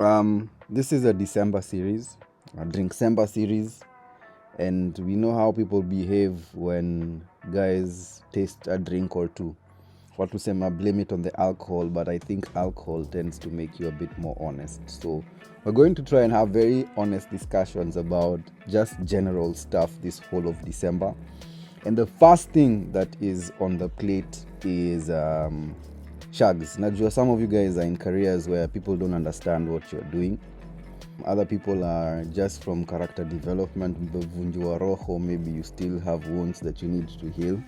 This is a December series, a Drinkcember series, and we know how people behave when guys taste a drink or two. What to say, I blame it on the alcohol, but I think alcohol tends to make you a bit more honest. So we're going to try and have very honest discussions about just general stuff this whole of December. And the first thing that is on the plate is shags. Najua, some of you guys are in careers where people don't understand what you're doing. Other people are just from character development, umevunjwa roho, maybe you still have wounds that you need to heal.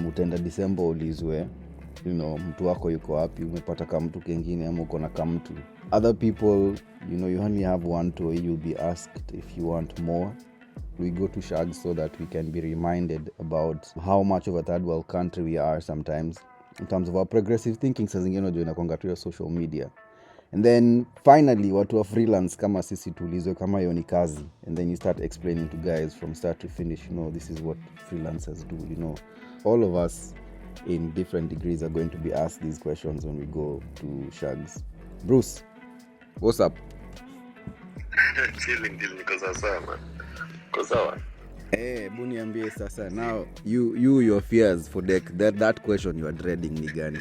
Utaenda December ulizwe, mtu wako yuko wapi, umepata kamtu kengine ama uko na kamtu. Other people, you only have one toy, you'll be asked if you want more. We go to shags so that we can be reminded about how much of a third world country we are sometimes in terms of our progressive thinking. Saa zingine unajua inakuanga tu ya social media. And then finally watu wa freelance kama sisi tulizwe kama hiyo ni kazi, and then you start explaining to guys from start to finish, this is what freelancers do. All of us in different degrees are going to be asked these questions when we go to shags. Bruce, what's up? Chilling because man. Kosawa. Buniambie sasa. Now your fears for that question you are dreading ni gani?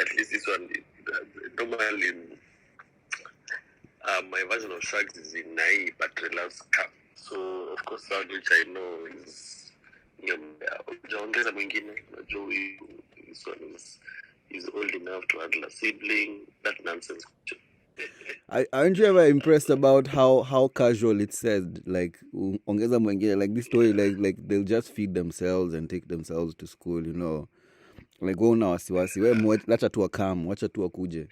At least this one normally my version of shags is in Nai but relaxed cap. So of course sound which I know is ongeza mwingine unajua this one is old enough to handle a sibling, that nonsense. Aren't you ever impressed about how casual it said, like ongeza mwingine, like this story, like they'll just feed themselves and take themselves to school, like una wasiwasi we acha tu akam, acha tu akuje.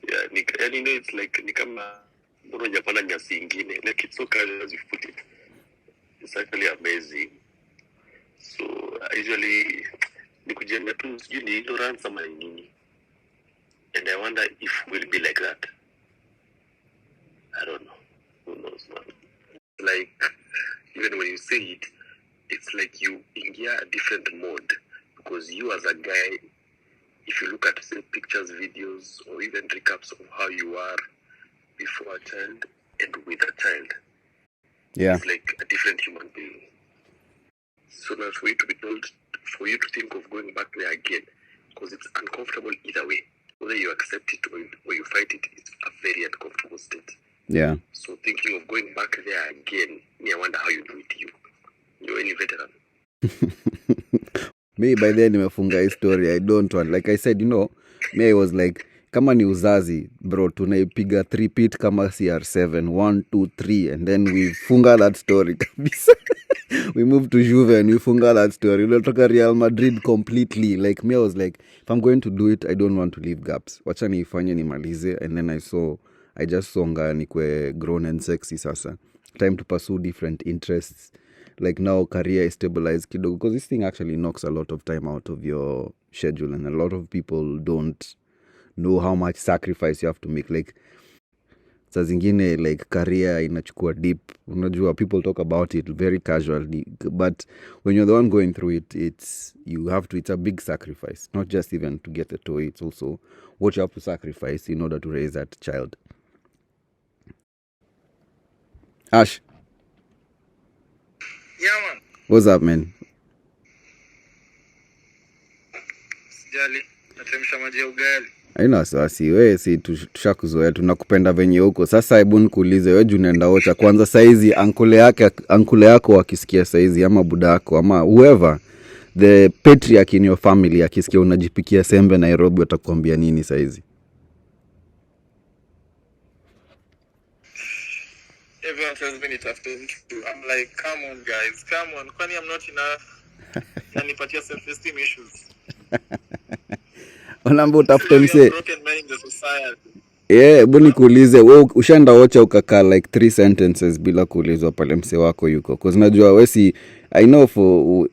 Yeah, it's like ni kama mbona hujapanda nyasi ingine, like it's so casual as you put it. It's actually amazing. So usually nikujenga tu sijui ni ignorance ama nini, and I wonder if we'll be like that. I don't know. Who knows, man? Like, even when you say it, it's like you ingia a different mode, because you as a guy, if you look at say pictures, videos, or even recaps of how you are before a child and with a child, it's like a different human being. So now for you to be told, for you to think of going back there again, because it's uncomfortable either way. Whether you accept it or you fight it, it's a very uncomfortable state. Yeah. So thinking of going back there again, I wonder how you do it. You're any veteran. Me by then nimefunga hii story. I don't want, like I said, me I was like, kama ni uzazi bro, tunaipiga 3-peat kama CR7 1 2 3 and then we funga that story kabisa. We moved to Juve and we funga that story. We took Real Madrid completely. Like me, I was like, if I'm going to do it, I don't want to leave gaps. Wacha niifanye nimalize. And then I just saw nga nikwe grown and sexy sasa. Time to pursue different interests. Like now career is stabilized kidogo, because this thing actually knocks a lot of time out of your schedule, and a lot of people don't know how much sacrifice you have to make. Like saa zingine like career inachukua deep, unajua people talk about it very casually, but when you're the one going through it, it's a big sacrifice, not just even to get a toy, it's also what you have to sacrifice in order to raise that child. Ash. Yeah, man. What's up, man? Sijali, natemsha maji ya ugali. Haina wasiwasi, wewe si tushakuzoea, tunakupenda venye huko. Sasa hebu nikuulize, wewe unaenda ocha kwanza saizi, ankule yako akisikia saizi ama buda yako ama whoever the patriarch in your family akisikia unajipikia sembe Nairobi, atakwambia nini saizi? Everyone tells me it's after interview. I'm like, come on guys, come on. Kwani I'm not enough? Nanipatia self-esteem issues. Onambo utafuta mse. Broken men in the society. Hebu nikuulize, wewe ushaenda ocha ukakaa like 3 sentences bila kuulizwa pale mse wako yuko? Because najua I know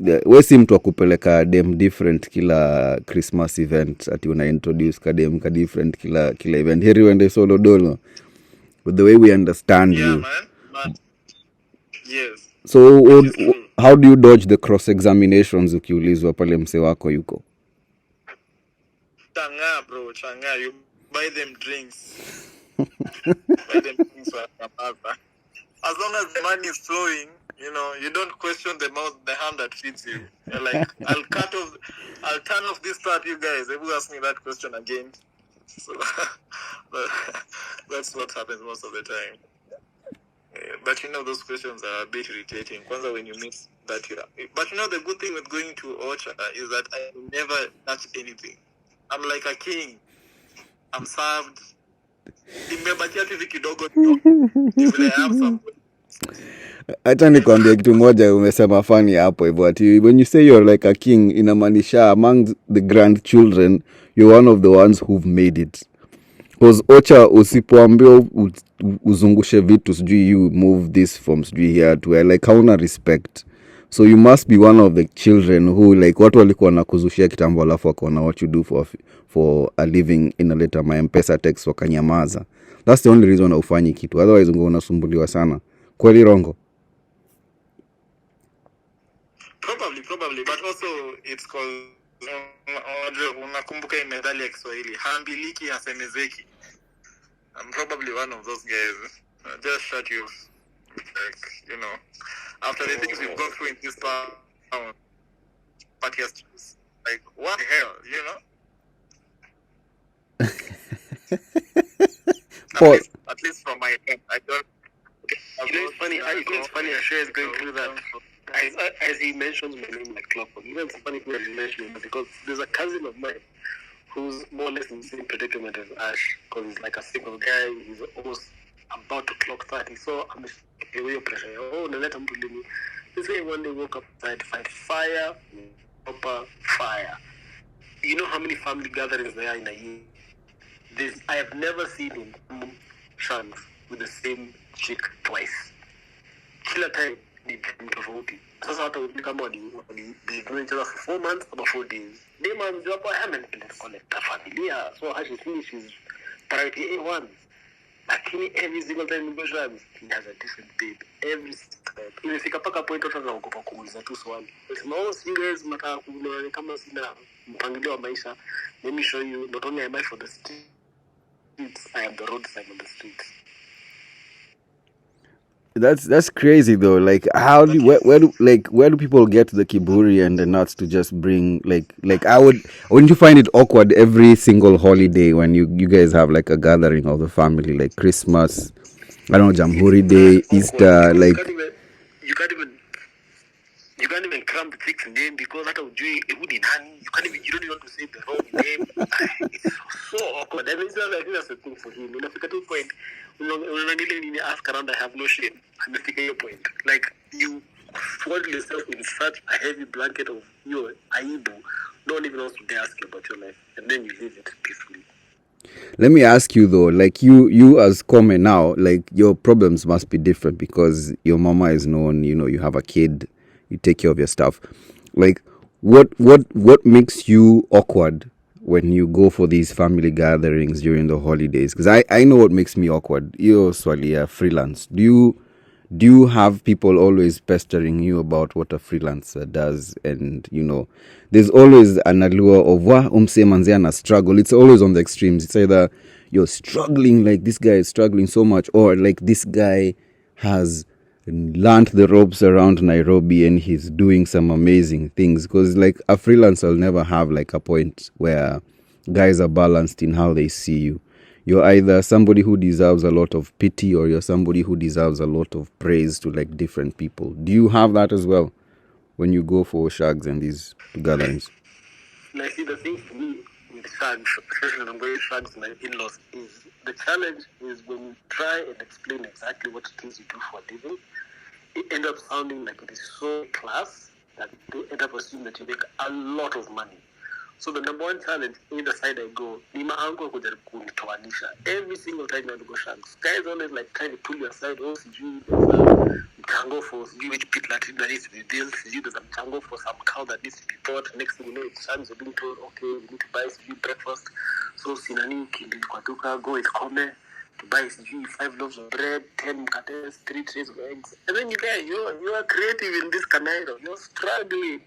wewe si mtu akupeleka dem different kila Christmas event, ati una introduce kadem ka different kila event. Here when they solo dolo. With the way we understand you. Man. Yes. So how do you dodge the cross examinations ukiulizwa pale mse wako yuko? Changa, you buy them drinks. Buy them drinks for Amasa. As long as the money is flowing, you don't question the hand that feeds you. You're like, I'll turn off this tap, you guys. They will ask me that question again. So that's what happens most of the time. But those questions are a bit irritating. Kwanza when you mix that here. But the good thing with going to Ocha is that I never touch anything. I'm like a king. I'm served. Nimebakia tu kidogo if I have some. Acha nikwambie kitu moja umesema funny hapo hivyo ati when you say you're like a king inamaanisha among the grandchildren you're one of the ones who've made it. Because Ocha usipoambiwa uzungushe vitu sijui you move this from sijui here to where like hauna respect. So you must be one of the children who like watu walikuwa nakuzushia kitambo alafu wakaona what you do for a living inaleta M-Pesa text wakanyamaza. That's the only reason ufanyi kitu. Otherwise ungeona unasumbuliwa sana. Kweli Rongo? Probably, but also it's called unakumbuka methali ya Kiswahili hambiliki hasemezeki. I'm probably one of those guys. Just shut you, like, after the things we've gone through in this town, but yes, like, what the hell, At least from my end, I don't. It's funny. It's funny. Asher is going through that. As he mentions my name like clockwork. It's funny when he mentions it because there's a cousin of mine who's more or less in the same predicament as Ash because he's like a single guy. He's almost about to clock 30. So I'm away pressure. Oh, no, let him do me. This guy one day woke up to fight fire, proper fire. You know how many family gatherings there are in a year? I have never seen him shanks with the same chick twice. Kila time ni tofauti. Sasa hata kama they know each other for 4 months or 4 days. They man job haven't connect familia. So as you see, she's priority A1. Lakini every single time you go shanks, he has a different babe. Every time. Imefika paka point watu wanaogopa kuuliza tu swali. No, you guys mnataka kuona kama sina mpangilio wa maisha. Let me show you, not only am I for the streets, I am the road sign on the streets. That's crazy though. Like how do where do people get the kiburi and the nuts to just bring like wouldn't you find it awkward every single holiday when you guys have like a gathering of the family, like Christmas, I don't know, Jamhuri Day, Easter, like you can't even cram the chick's name because hata ujui who ni nani. You don't even want to say the wrong name. It's so awkward. I mean, I think that's the thing for him. Unafika to point, unanile nini ask around, I have no shame. Amefika your point. Like, you fold yourself in such a heavy blanket of your aibu. No one even wants to dare ask you about your life. And then you leave it peacefully. Let me ask you though, like you as Kome now, like your problems must be different because your mama is known, you have a kid, you take care of your stuff. Like what makes you awkward when you go for these family gatherings during the holidays? Because I know what makes me awkward. You're Swalia freelance. Do you have people always pestering you about what a freelancer does? And there's always an allure of umse manziana struggle. It's always on the extremes. It's either you're struggling, like this guy is struggling so much, or like this guy has learned the ropes around Nairobi and he's doing some amazing things. Because like a freelancer will never have like a point where guys are balanced in how they see you. You're either somebody who deserves a lot of pity or you're somebody who deserves a lot of praise to like different people. Do you have that as well when you go for shags and these gatherings? Like, see, the thing for me with shags, especially when I'm going shags with my in-laws, is the challenge is when you try and explain exactly what it is you do for a living, it ends up sounding like it is so class that they end up assuming that you make a lot of money. So the number one challenge, either side I go, ni maangu kujaribu kunitoanisha. Every single time I go shags, guys always like trying to pull you aside. Oh, sijui there's a mchango for sijui which pit latrine that needs to be built. Sijui there's a mchango for some cow that needs to be bought. Next thing you know, it's shags are being told, okay, we need to buy sijui breakfast. So sinani kili kwa duka, go with Kome. to buy 5 loaves of bread, 10 mkates, 3 trays of eggs. And then you are creative in this canal. You're struggling.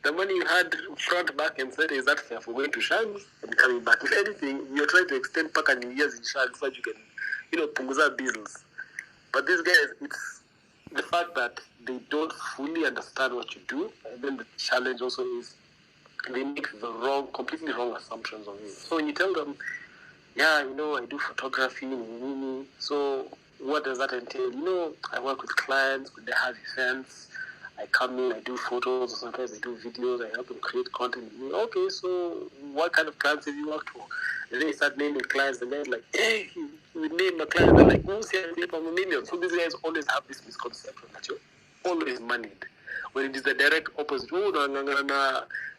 The money you had front, back, and center is that fair for going to Shags and coming back. If anything, you're trying to extend Paka New Year's in Shags so that you can, punguza bills. But these guys, it's the fact that they don't fully understand what you do. And then the challenge also is they make completely wrong assumptions on you. So when you tell them, I do photography, so what does that entail? I work with clients when they have events. I come in, I do photos, or sometimes I do videos, I help them create content. Okay, so what kind of clients have you worked for? And then you start naming clients, and then like, hey, we name a client, they're like, who's here? I'm a million. So these guys always have this misconception that you're always moneyed. When it is the direct opposite.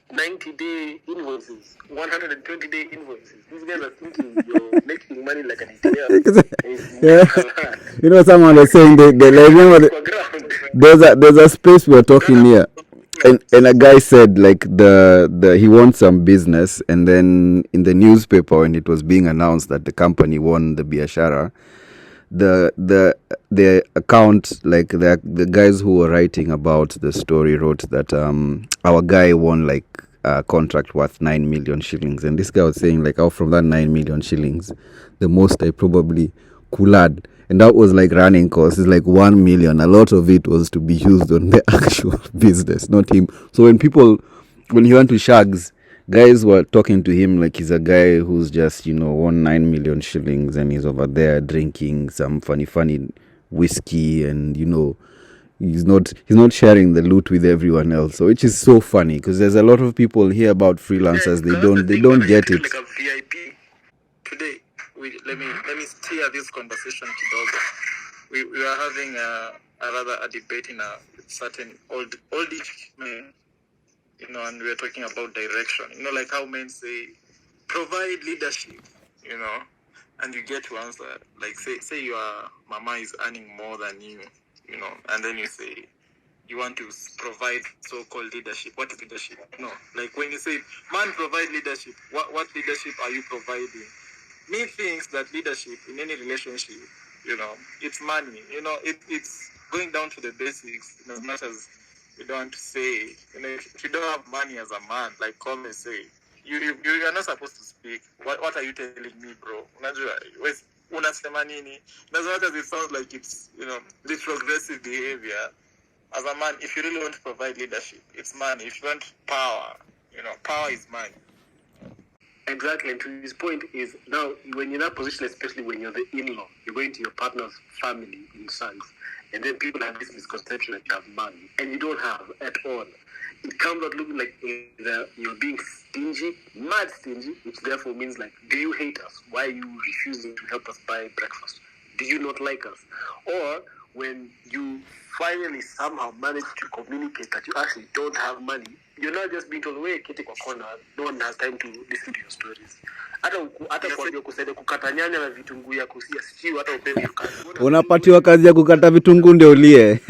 90-day invoices, 120-day invoices. These guys are thinking you're making money like an Italian. Someone was saying they remember there's a space we were talking here, and a guy said like he won some business, and then in the newspaper when it was being announced that the company won the biashara, the account, like the guys who were writing about the story wrote that our guy won like a contract worth 9 million shillings, and this guy was saying like, out from that 9 million shillings, the most I probably could add, and that was like running costs, is like 1 million. A lot of it was to be used on the actual business, not him. So when he went to Shags, guys were talking to him like he's a guy who's just, won 9 million shillings and he's over there drinking some funny whiskey, and, he's not sharing the loot with everyone else. So which is so funny, because there's a lot of people here about freelancers, they don't get it. Like a VIP. Today, let me steer this conversation to Doga. We were having a debate in a certain oldish man. And we're talking about direction. Like how men say, provide leadership, and you get to answer, like say your mama is earning more than you, and then you say, you want to provide so-called leadership. What is leadership? Like when you say, man, provide leadership, what leadership are you providing? Me thinks that leadership in any relationship, it's money. It's going down to the basics, as much as you don't want to say, if you don't have money as a man, like Kome say, you are not supposed to speak. What are you telling me, bro? Unasema nini? As much as it sounds like it's, retrogressive behavior, as a man, if you really want to provide leadership, it's money. If you want power, power is money. Exactly, and to his point is, now, when you're in that position, especially when you're the in-law, you're going to your partner's family in Shanks, and then people have this misconception that you have money, and you don't have at all. It comes out looking like either you're being stingy, mad stingy, which therefore means like, do you hate us? Why are you refusing to help us buy breakfast? Do you not like us? Or when you finally somehow manage to communicate that you actually don't have money, you're not just being told, wait, kiti kwa kona, no one has time to listen to your stories. Hata kwa kusaidia kukata nyanya na vitunguu ya kusia, sio hata upewe hiyo kazi. Unapatiwa kazi ya kukata vitunguu ndio ulie.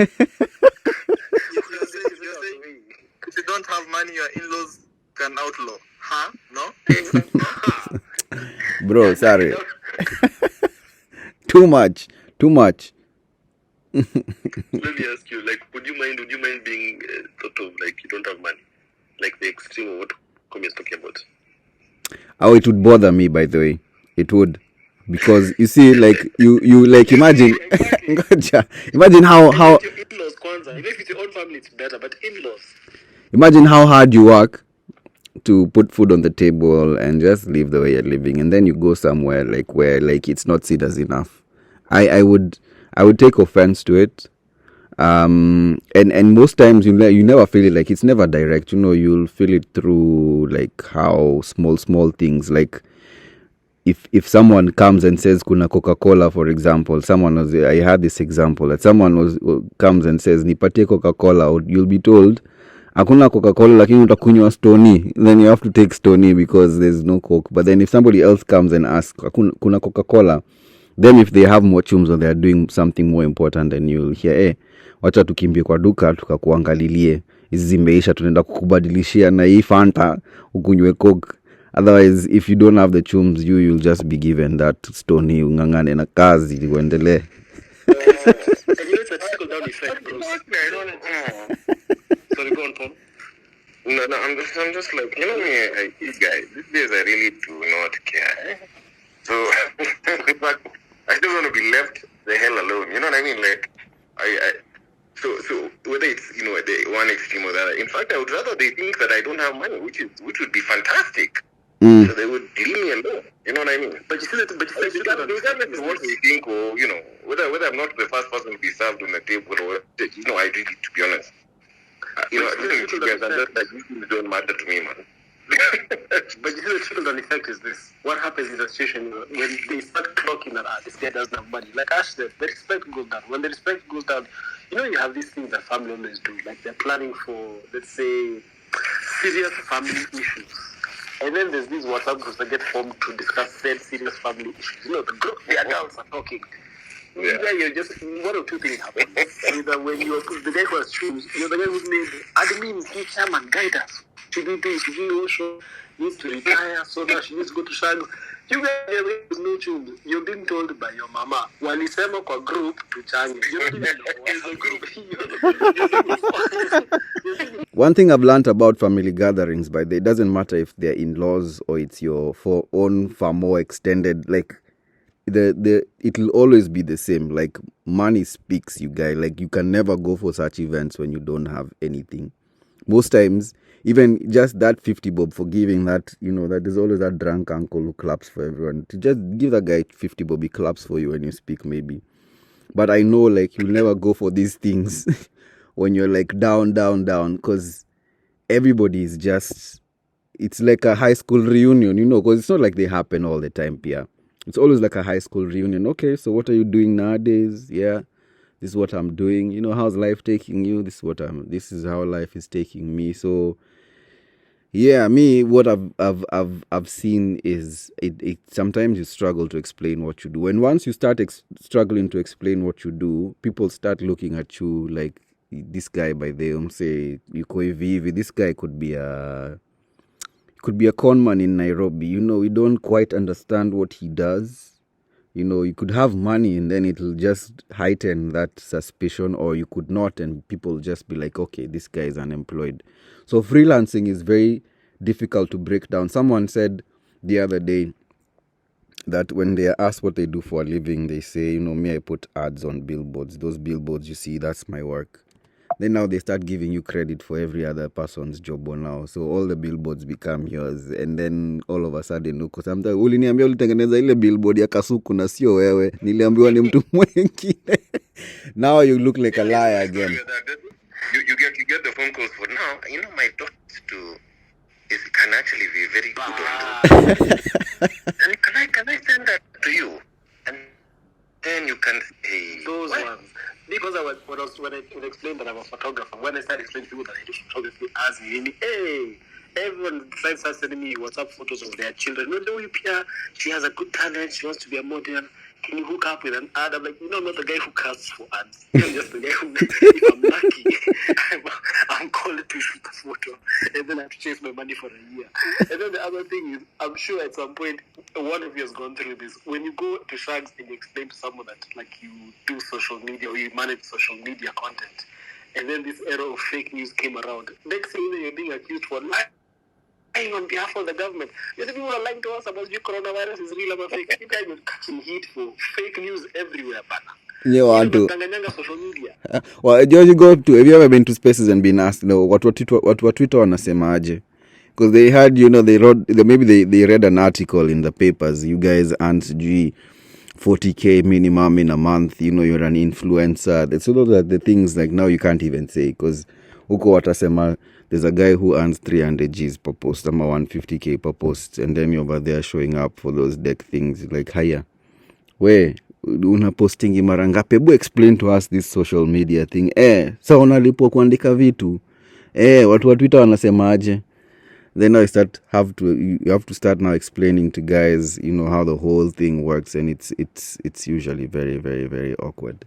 If you don't have money, your in-laws can outlaw. Huh? No? Bro, sorry. Too much. Let me ask you, like, would you mind being thought of like you don't have money? Like the extreme of what Komi is talking about? Oh, it would bother me, by the way. It would. Because you see, like you like imagine imagine how in-laws kwanza. Even if it's your own family it's better, but in-laws. Imagine how hard you work to put food on the table and just live the way you're living, and then you go somewhere like where like it's not seen as enough. I would take offense to it. And most times you never feel it, like it's never direct, you'll feel it through like how small things, like if someone comes and says kuna Coca-Cola, for example, I had this example that someone comes and says nipatie Coca-Cola, you'll be told hakuna Coca-Cola lakini utakunywa Stony, then you have to take Stony because there's no Coke. But then if somebody else comes and asks kuna Coca-Cola, then if they have more chums or they are doing something more important, then you'll hear wacha tukimbie kwa duka tukakuangalilie hizi zimeisha, tunaenda kukubadilishia na hii Fanta ukunywe Coke. Otherwise, if you don't have the chums, you'll just be given that stony ungangane na kazi uendelee. And it's a trickle down effect, bro. I don't. Sorry, go on, Paul. No, I'm just like, me, these guys, these days I really do not care. So, in fact, I just want to be left the hell alone. You know what I mean? Like, so whether it's, the one extreme or the other. In fact, I would rather they think that I don't have money, which would be fantastic. So they would leave me alone. You know what I mean? But you see that, regardless of what they think, or whether I'm not the first person to be served on the table, or I really, to be honest, you guys are just like, these don't matter to me, man. But you see, the trickle-down effect is this. What happens in the situation when they start clocking that this guy doesn't have money? Like Ash said, the respect goes down. When the respect goes down, you have these things that family owners do. Like they're planning for, let's say, serious family issues. And then there's these WhatsApp groups that get formed to discuss said serious family issues. The group, the adults are talking. Yeah, you're just one or two things happen. Either when you're the guy who has shoes, you're the guy who's named admin, chairman, guide us. Should we do? Should we also needs to retire? So now she needs to go to Shag. You guys have no shoes. You're being told by your mama. Walisema kwa group to change. You don't even know. One thing I've learned about family gatherings, by the way, it doesn't matter if they're in-laws or it's your own far more extended, like it'll always be the same. Like money speaks, you guys. Like you can never go for such events when you don't have anything. Most times, even just that 50 bob for giving that, that there's always that drunk uncle who claps for everyone. To just give that guy 50 bob, he claps for you when you speak, maybe. But I know, like, you'll never go for these things when you're like down, because everybody is just, it's like a high school reunion, because it's not like they happen all the time, Pia. It's always like a high school reunion. Okay, so what are you doing nowadays? Yeah, this is what I'm doing. How's life taking you? This is how life is taking me. So, yeah, me, what I've seen is it sometimes you struggle to explain what you do. And once you start struggling to explain what you do, people start looking at you like, this guy by them say, this guy could be a con man in Nairobi. We don't quite understand what he does. You could have money and then it'll just heighten that suspicion, or you could not, and people just be like, okay, this guy is unemployed. So freelancing is very difficult to break down. Someone said the other day that when they are asked what they do for a living, they say, me, I put ads on billboards. Those billboards you see, that's my work. Then now they start giving you credit for every other person's job now. So all the billboards become yours. And then all of a sudden, sometimes uliniambia ulitengeneza ile billboard ya Kasuku na sio wewe. Niliambiwa ni mtu mwingine. Now you look like a liar again. You get the phone calls for now. My daughter can actually be very good on those. And can I send that to you? And then you can say those ones. Because when I explained that I'm a photographer, when I started explaining to people that I do photography as me, hey, everyone starts sending me WhatsApp photos of their children. She has a good talent. She wants to be a model. Can you hook up with an ad? I'm like, I'm not the guy who casts for ads. I'm just the guy who, if I'm lucky, I'm called to shoot a photo, and then I have to chase my money for a year. And then the other thing is, I'm sure at some point, one of you has gone through this. When you go to Shags and you explain to someone that, like, you do social media or you manage social media content, and then this era of fake news came around, next thing you know, you're being accused for lying on behalf of the government. The people are lying to us about the coronavirus is real or fake. You guys are catching heat for fake news everywhere, bana. Yeah, want to. Social media. Well, George, have you ever been to spaces and been asked, what Twitter wanasemaje? Because they had, they read an article in the papers. You guys earn 40K minimum in a month. You're an influencer. It's all of the things like now you can't even say, because huko watasema there's a guy who earns 300 G's per post, ama 150K per post, and then you're over there showing up for those deck things. Like, haya, we una postingi mara ngapi? Hebu explain to us this social media thing. Sa unalipo kuandika vitu. Watu wa Twitter wanasemaje? Then now you have to start now explaining to guys, how the whole thing works, and it's usually very, very, very awkward.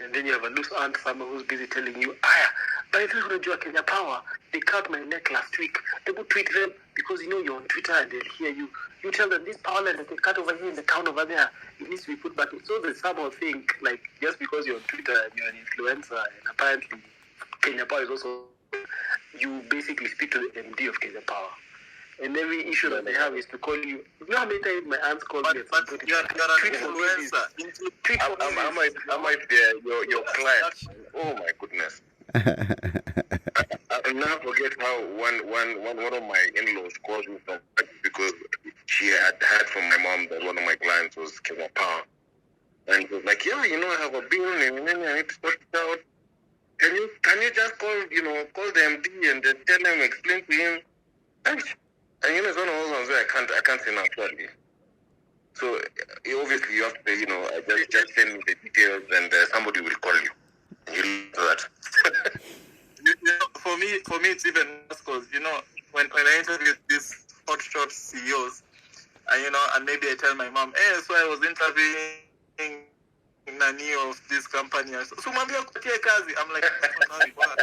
and then you have a loose aunt farmer who's busy telling you, Aya, by the way, unajua Kenya Power, they cut my neck last week. They would tweet them because you know you're on Twitter and they'll hear you. You tell them this power line that they cut over here in the town over there, it needs to be put back. So they somehow think like just because you're on Twitter and you're an influencer and apparently Kenya Power is also, you basically speak to the MD of Kenya Power. And every issue that they have is to call you. You know how many times my aunt called me? But you're an influencer. I might be your client. Oh my goodness. I'll never forget how one of my in-laws called me because she had heard from my mom that one of my clients was Kenya Power. And he was like, yeah, you know, I have a bill and then I need to sort it out. Can you just call the MD and tell him, explain to him? And you know, it's one of those ones where I can't say no actually. So obviously you have to, just send me the details and somebody will call you. And you do that. For me, it's even worse because when I interview these hotshot CEOs, and maybe I tell my mom, hey, so I was interviewing Nani of this company. So mami akupatie kazi. I'm like, sorry, what?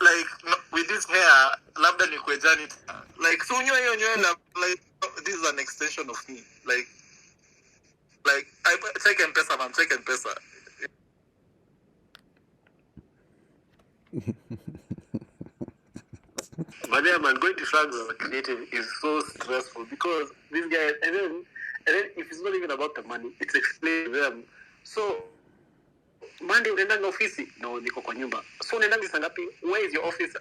Like with this hair, labda ni kwejani. Like so nyoyo like this is an extension of me. Like I take M-Pesa, man, take M-Pesa. But yeah, man, going to flags as a creative is so stressful because these guys, and then if it's not even about the money, it's explained to them. So Monday unaenda office? No, niko kwa nyumba. So unaenda saa ngapi? Where is your office?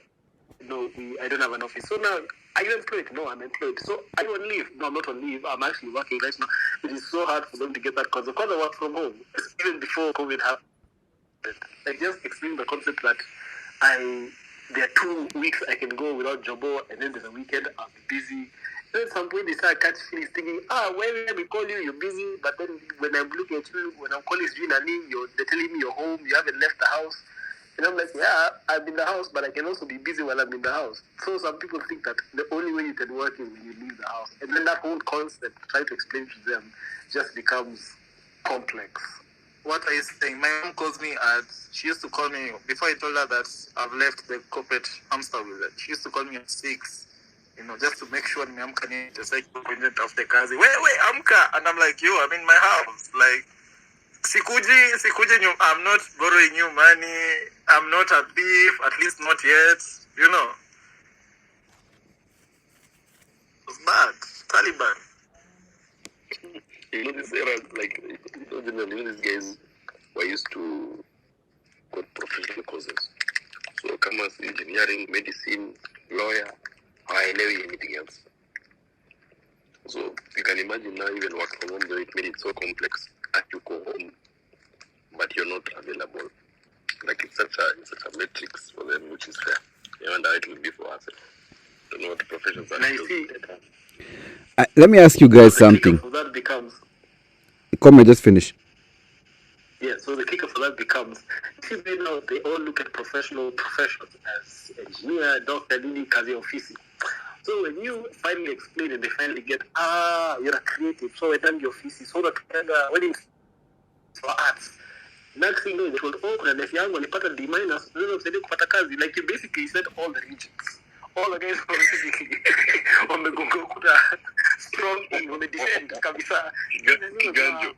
No, I don't have an office. So now, are you employed? No, I'm employed. So are you on leave? No, I'm not on leave. I'm actually working right now. It is so hard for them to get that concept. Because I work from home, even before COVID happened. I just explained the concept that there are 2 weeks I can go without Jobo, and then there's a weekend I'll be busy. Then at some point they start catching feelings thinking, when we call you, you're busy. But then when I'm looking at you, when I'm calling you, they're telling me you're home, you haven't left the house. And I'm like, yeah, I'm in the house, but I can also be busy while I'm in the house. So some people think that the only way you can work is when you leave the house. And then that whole concept, trying to explain to them, just becomes complex. What are you saying? My mom calls me she used to call me, before I told her that I've left the corporate hamster with it, she used to call me at 6, just to make sure nimeamka ni the appointment of the kazi. Wait, amka. And I'm like, I'm in my house. Like, sikuji, I'm not borrowing you money. I'm not a thief, at least not yet. It's bad. Taliban. This era, like, generally these guys were used to go professional courses. So come as engineering, medicine, lawyer, I never anything else. So you can imagine now even work from home, though it made it so complex that you go home, but you're not available. Like it's such a matrix for them, which is fair. I wonder how it will be for us. I don't know what the professions are. Let me ask you guys something. So that becomes. Come, just finish. Yeah, so the kicker for that becomes, now they all look at professionals as engineer, doctor, kazi office. So when you finally explain and they finally get, you're a creative, so we're done your office, so that when it's for arts. Next thing you know, they told, kuna nesi yangu alipata D-, unaweza msaidia kupata kazi. Like you basically said all the regions. All the guys basically wamegonga ukuta strong, wamedefend kabisa. Kiganjo.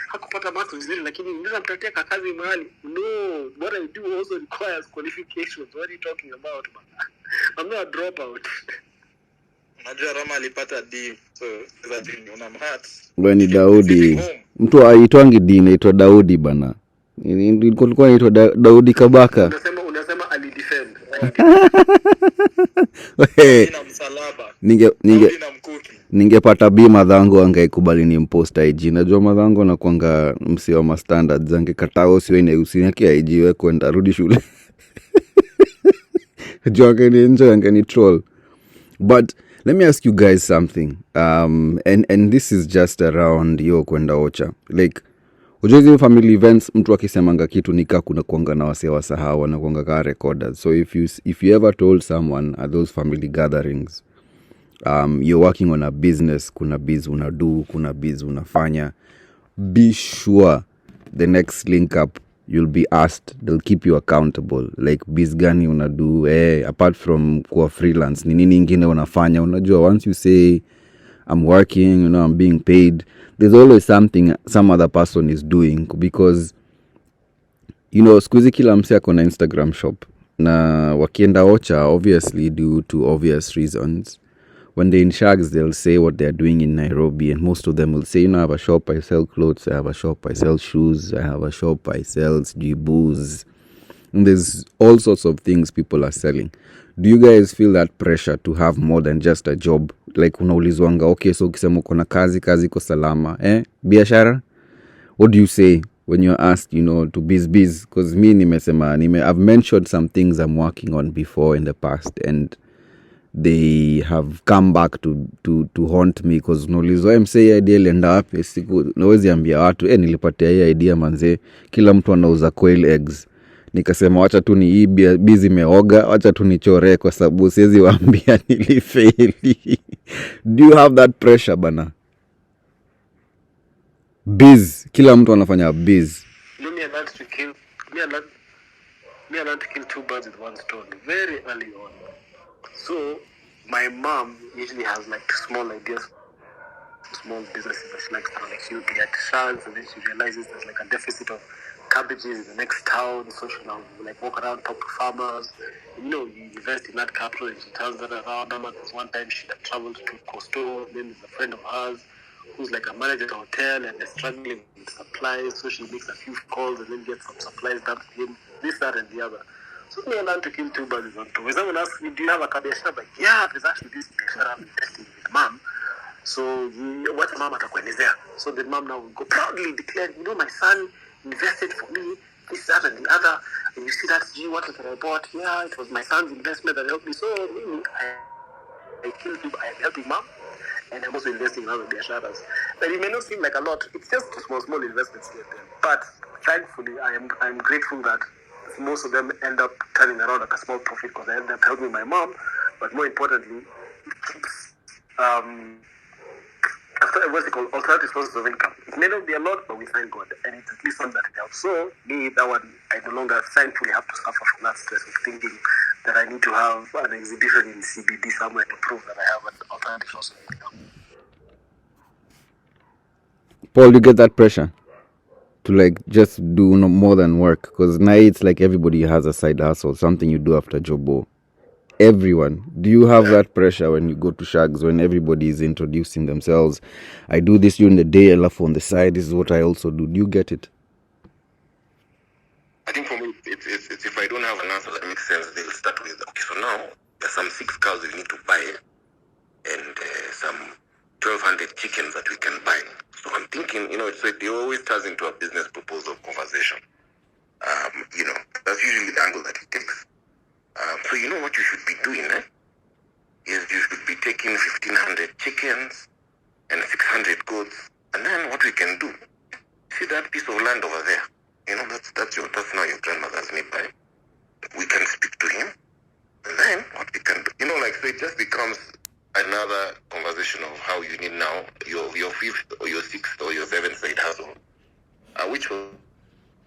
Hakupata maso vizuri lakini unaweza mtatia kazi mahali. No, what I do also requires qualifications. What are you talking about, man? I'm not a dropout. Najua Roma alipata D, so that thing unamhat. When Daudi, mtu aitwangi D inaitwa Daudi bana. Ilikuwa inaitwa Daudi Kabaka. Unasema alidefend. Ningepata B madhango angeikubali ni mpost IG. Najua madhango na kuanga msiwa ma standards angekataa usiwe usiniaki IG wewe kwenda rudi shule. Jua angeni troll. But let me ask you guys something. And this is just around yo kwenda ocha. Like ujuzi family events mtu akisemanga kitu nika kuna kuanga na wase wasahau na kuanga ka recorders. So if you ever told someone at those family gatherings you're working on a business, kuna biz unadu, kuna biz unafanya, be sure the next link up you'll be asked, they'll keep you accountable, like biz gani unadu, apart from kuwa freelance ni nini ingine unafanya. Unajua, once you say I'm working, I'm being paid, there's always something some other person is doing, because siku hizi kila mse ako na Instagram shop, na wakienda Ocha, obviously due to obvious reasons, when they're in Shags, they'll say what they're doing in Nairobi, and most of them will say, I have a shop, I sell clothes, I have a shop, I sell shoes, I have a shop, I sell booze. And there's all sorts of things people are selling. Do you guys feel that pressure to have more than just a job? Like unaulizwanga, okay, so ukisema uko na kazi iko salama, biashara? What do you say when you're asked, to biz? Because I've mentioned some things I'm working on before in the past, and they have come back to haunt me, because unaulizwa msee idea ilienda wapi, siku nawezi ambia watu nilipatia hii idea manze, kila mtu anauza quail eggs. Nikasema wacha tu ni hii busy imeoga, wacha tu nichore kwa sababu siwezi waambia nilifeli. Do you have that pressure bana? Biz, kila mtu anafanya biz. Me I learned to kill two birds with one stone very early on. So my mom usually has like small ideas, small businesses that she likes to run. Like she'll be at Shags, and then she realizes there's like a deficit of cabbages in the next town, so she'll now like walk around, talk to farmers. You invest in that capital and she turns that around. There's one time she had traveled to Coastal, and then there's a friend of hers who's like a manager at a hotel, and they're struggling with supplies, so she makes a few calls and then gets some supplies dumped in, this, that, and the other. So me, I learned to kill two birds with one stone. When someone asks me, do you have a kabiashara? I'm like, yeah, there's actually this biashara I'm investing with mom. So what mom atakuelezea? So the mom now will go proudly declare, my son invested for me, this, that, and the other. And you see that, what that I bought? Yeah, it was my son's investment that helped me. So meaning I killed him, I am helping mom, and I'm also investing in other biasharas. But it may not seem like a lot. It's just small investments here then. But thankfully, I'm grateful that most of them end up turning around like a small profit, because I end up helping my mom. But more importantly, it keeps what's it called, alternative sources of income. It may not be a lot, but we thank God, and it's at least something that helps. So me, that one, I no longer thankfully have to suffer from that stress of thinking that I need to have an exhibition in CBD somewhere to prove that I have an alternative source of income. Paul, you get that pressure to like just do no more than work? Because now it's like everybody has a side hustle, something you do after job. Everyone. Do you have that pressure when you go to Shags, when everybody is introducing themselves? I do this during the day, I laugh on the side, this is what I also do. Do you get it? I think for me, it's if I don't have an answer that makes sense, they'll start with, okay, so now there's some 6 cows we need to buy, and some 1,200 chickens that we can buy. So I'm thinking, it's like it always turns into a business proposal conversation. That's usually the angle that it takes. So what you should be doing, is you should be taking 1,500 chickens and 600 goats, and then what we can do, see that piece of land over there, that's now your grandmother's neighbor. We can speak to him, and then what we can do, so it just becomes another conversation of how you need now your 5th or your 6th or your 7th side hustle, which for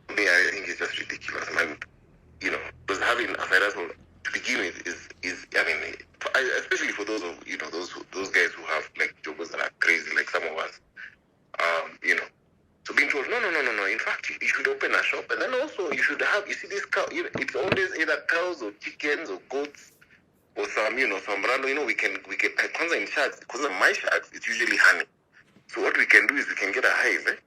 me I think is just ridiculous, man. Because having a side hustle to begin with is especially for those of those guys who have like jobs that are crazy, like some of us, so being told no. In fact, you should open a shop, and then also you should have. You see this cow. It's always either cows or chickens or goats or some some random. We can. Kwanza in Shags, because of my Shags, it's usually honey. So what we can do is we can get a hive.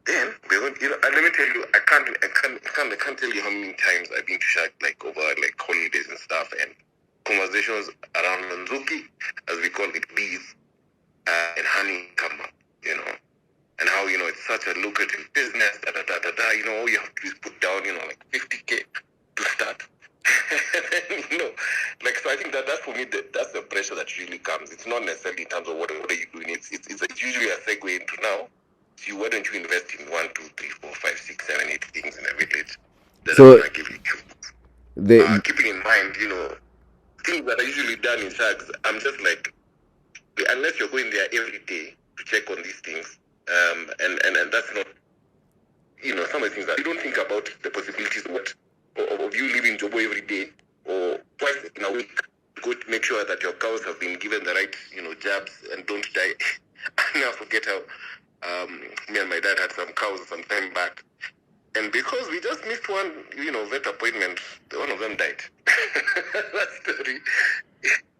Then we're going. And let me tell you, I can't tell you how many times I've been to Shags, like over like holidays and stuff, and conversations around Nzuki, as we call it, bees and honey come up, and how it's such a lucrative business. All you have to do is put down, like 50K to start. So I think that's for me. That's the pressure that really comes. It's not necessarily in terms of what are you doing. It's usually a segue into now. So why don't you invest in 1, 2, 3, 4, 5, 6, 7, 8 things in a village? Then I'm gonna give you two. Keeping in mind, things that are usually done in Shags, I'm just like, unless you're going there every day to check on these things, And that's not, some of the things that you don't think about the possibilities of you leaving Jobo every day or twice in a week to go to make sure that your cows have been given the right, jabs and don't die. I never forget how me and my dad had some cows some time back. And because we just missed one, vet appointment, one of them died.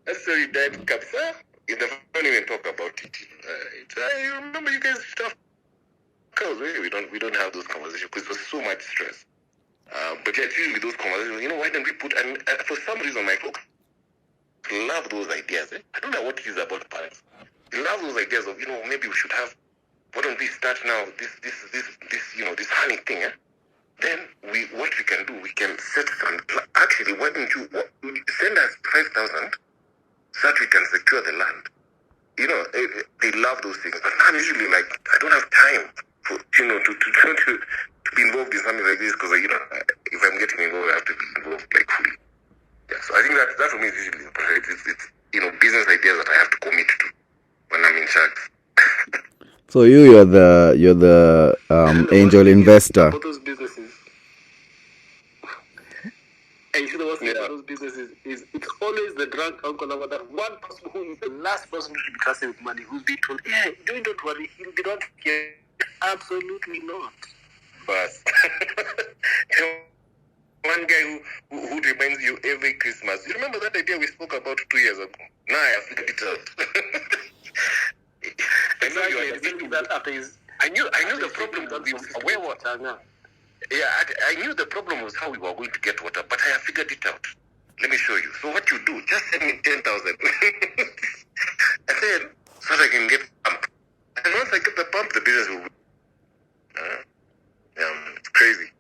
That story died, Kapsa. You don't even talk about it. You remember you guys stuff cows. We don't have those conversations because it was so much stress. But yet usually those conversations, why don't we put, and for some reason my folks love those ideas. I don't know what it is about parents. They love those ideas of, maybe we should have, why don't we start now this honey thing, Then what we can do, we can set some, actually, why don't you send us 5,000 so that we can secure the land. They love those things. But I'm usually like, I don't have time for, to be involved in something like this because, if I'm getting involved, I have to be involved like fully. Yeah, so I think that for me is usually the priority. It's business ideas that I have to commit to when I'm in charge. So you're the angel investor. About those businesses. And you see the worst thing about those businesses is it's always the drunk uncle over that one person who is the last person who should be trusted with money, who's being told, don't worry, he'll be not here. Absolutely not. But one guy who reminds you every Christmas. You remember that idea we spoke about 2 years ago? Now I have figured it out. I know you are that after his. I knew the problem was where water. Yeah, I knew the problem was how we were going to get water, but I have figured it out. Let me show you. So what you do, just send me 10,000. And then, so that I can get pump. And once I get the pump, the business will. It's crazy.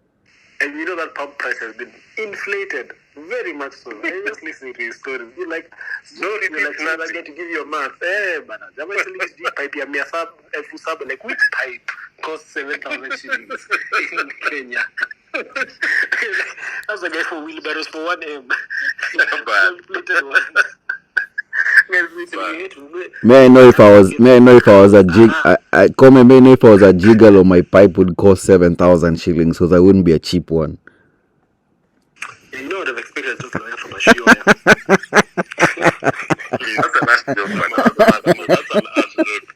And that pump price has been inflated very much so. I just listening to his stories. You're like, sorry, I get to give you a math. But I'm telling you, pipe, like, which pipe costs 7,000 shillings in Kenya? That's a guy for wheelbarrows for 1M. Inflated one. May I know if I was a jig? May I know if I was a jiggle or my pipe would cost 7,000 shillings, so that wouldn't be a cheap one. You know what I've expected to learn from a show. That's a nice joke, man.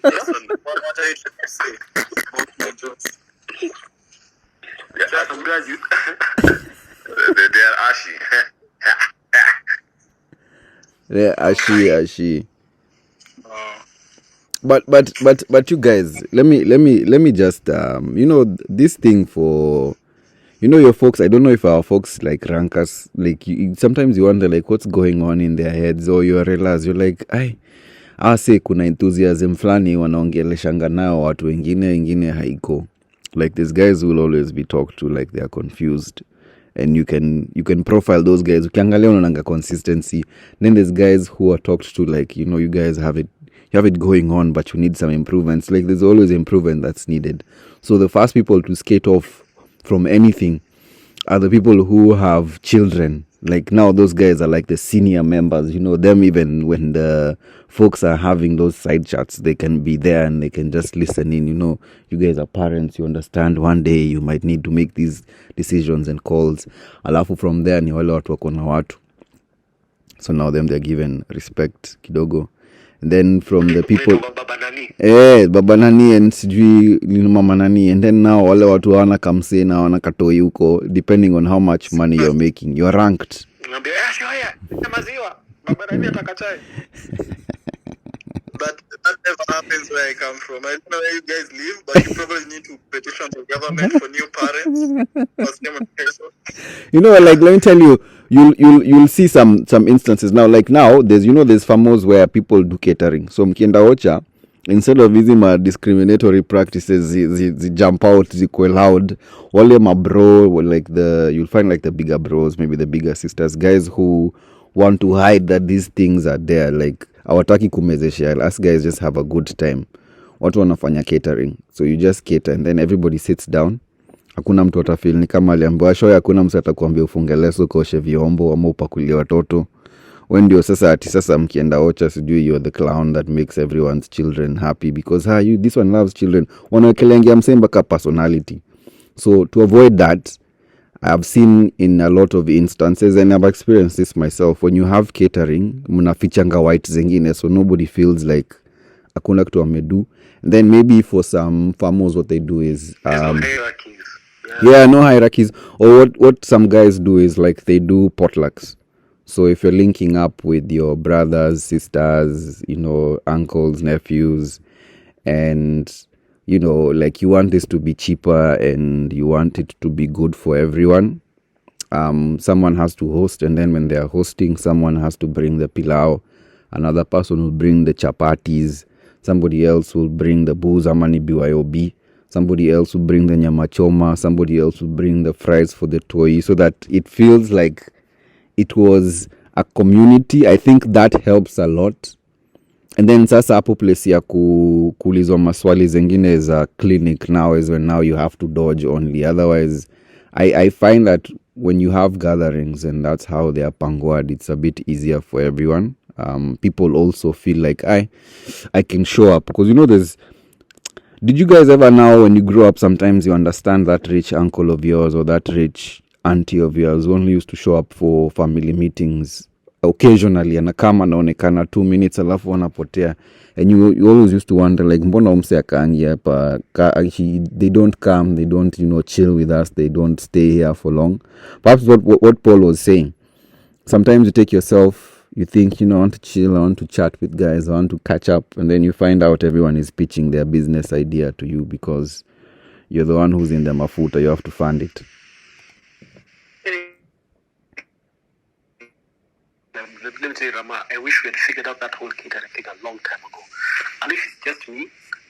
That's an absolute. That's what I say. I'm glad you. They are ashy. Yeah, ashy. But you guys, let me just this thing for your folks. I don't know if our folks like rank us. Like sometimes you wonder like what's going on in their heads, or you realize you're like ase kuna enthusiasm flani wanaongeleshanga nao watu wengine haiko. Like these guys will always be talked to like they are confused. And you can profile those guys. Ukiangalia unaona consistency. Then there's guys who are talked to like, you guys have it going on, but you need some improvements. Like there's always improvement that's needed. So the first people to skate off from anything are the people who have children. Like now those guys are like the senior members, them even when the folks are having those side chats, they can be there and they can just listen in, you guys are parents, you understand one day you might need to make these decisions and calls. Alafu from there ni wale watu wako na watu. So now they're given respect kidogo. And then from the people Baba Nani and sijui Mama Nani, and then now wale watu hawana kamse na hawana katoi huko, depending on how much money you're making, you're ranked. But that never happens where I come from. I don't know where you guys live, but you probably need to petition the government for new parents. Like let me tell you, you'll see some instances now. Like now, there's farmers where people do catering. So mkienda ocha, instead of using my discriminatory practices, they jump out, they go loud. Wale ma bro, you'll find like the bigger bros, maybe the bigger sisters, guys who want to hide that these things are there. Like hawataki kumezesha. Us guys just have a good time. Watu wanafanya catering, so you just cater and then everybody sits down. Hakuna mtu atafeel ni kama aliambiwa show, hakuna mtu atakwambia ufunge leso, koshe vyombo ama upakulie watoto. when ndio sasa ati sasa mkienda ocha sijui you're the clown that makes everyone's children happy because this one loves children, wanawekelengia msee mpaka personality. So to avoid that, I've seen in a lot of instances, and I've experienced this myself, when you have catering, mnafichanga white zingine, so nobody feels like hakuna kitu wamedu. Then maybe for some farmers what they do is no hierarchies. no hierarchies. Or what some guys do is like they do potlucks. So if you're linking up with your brothers, sisters, uncles, nephews, and like you want this to be cheaper and you want it to be good for everyone, someone has to host, and then when they are hosting, someone has to bring the pilau, another person will bring the chapatis, somebody else will bring the booze amani BYOB, somebody else will bring the nyama choma, somebody else will bring the fries for the toi, so that it feels like it was a community. I think that helps a lot. And then sasa hapo place ya kuulizwa maswali zingine za clinic now is when now you have to dodge only. Otherwise, I find that when you have gatherings and that's how they are pangwad, it's a bit easier for everyone. People also feel like I can show up because did you guys ever now when you grow up sometimes you understand that rich uncle of yours or that rich auntie of yours who only used to show up for family meetings occasionally, anakama anaonekana 2 minutes alafu wanapotea, and you always used to wonder like mbona umse akaangi hapa, they don't come, they don't chill with us, they don't stay here for long. Perhaps what Paul was saying, sometimes you take yourself, you think I want to chill, I want to chat with guys, I want to catch up, and then you find out everyone is pitching their business idea to you because you're the one who's in the mafuta, you have to fund it. Let me tell you, Rama, I wish we had figured out that whole catering thing a long time ago. And if it's just me,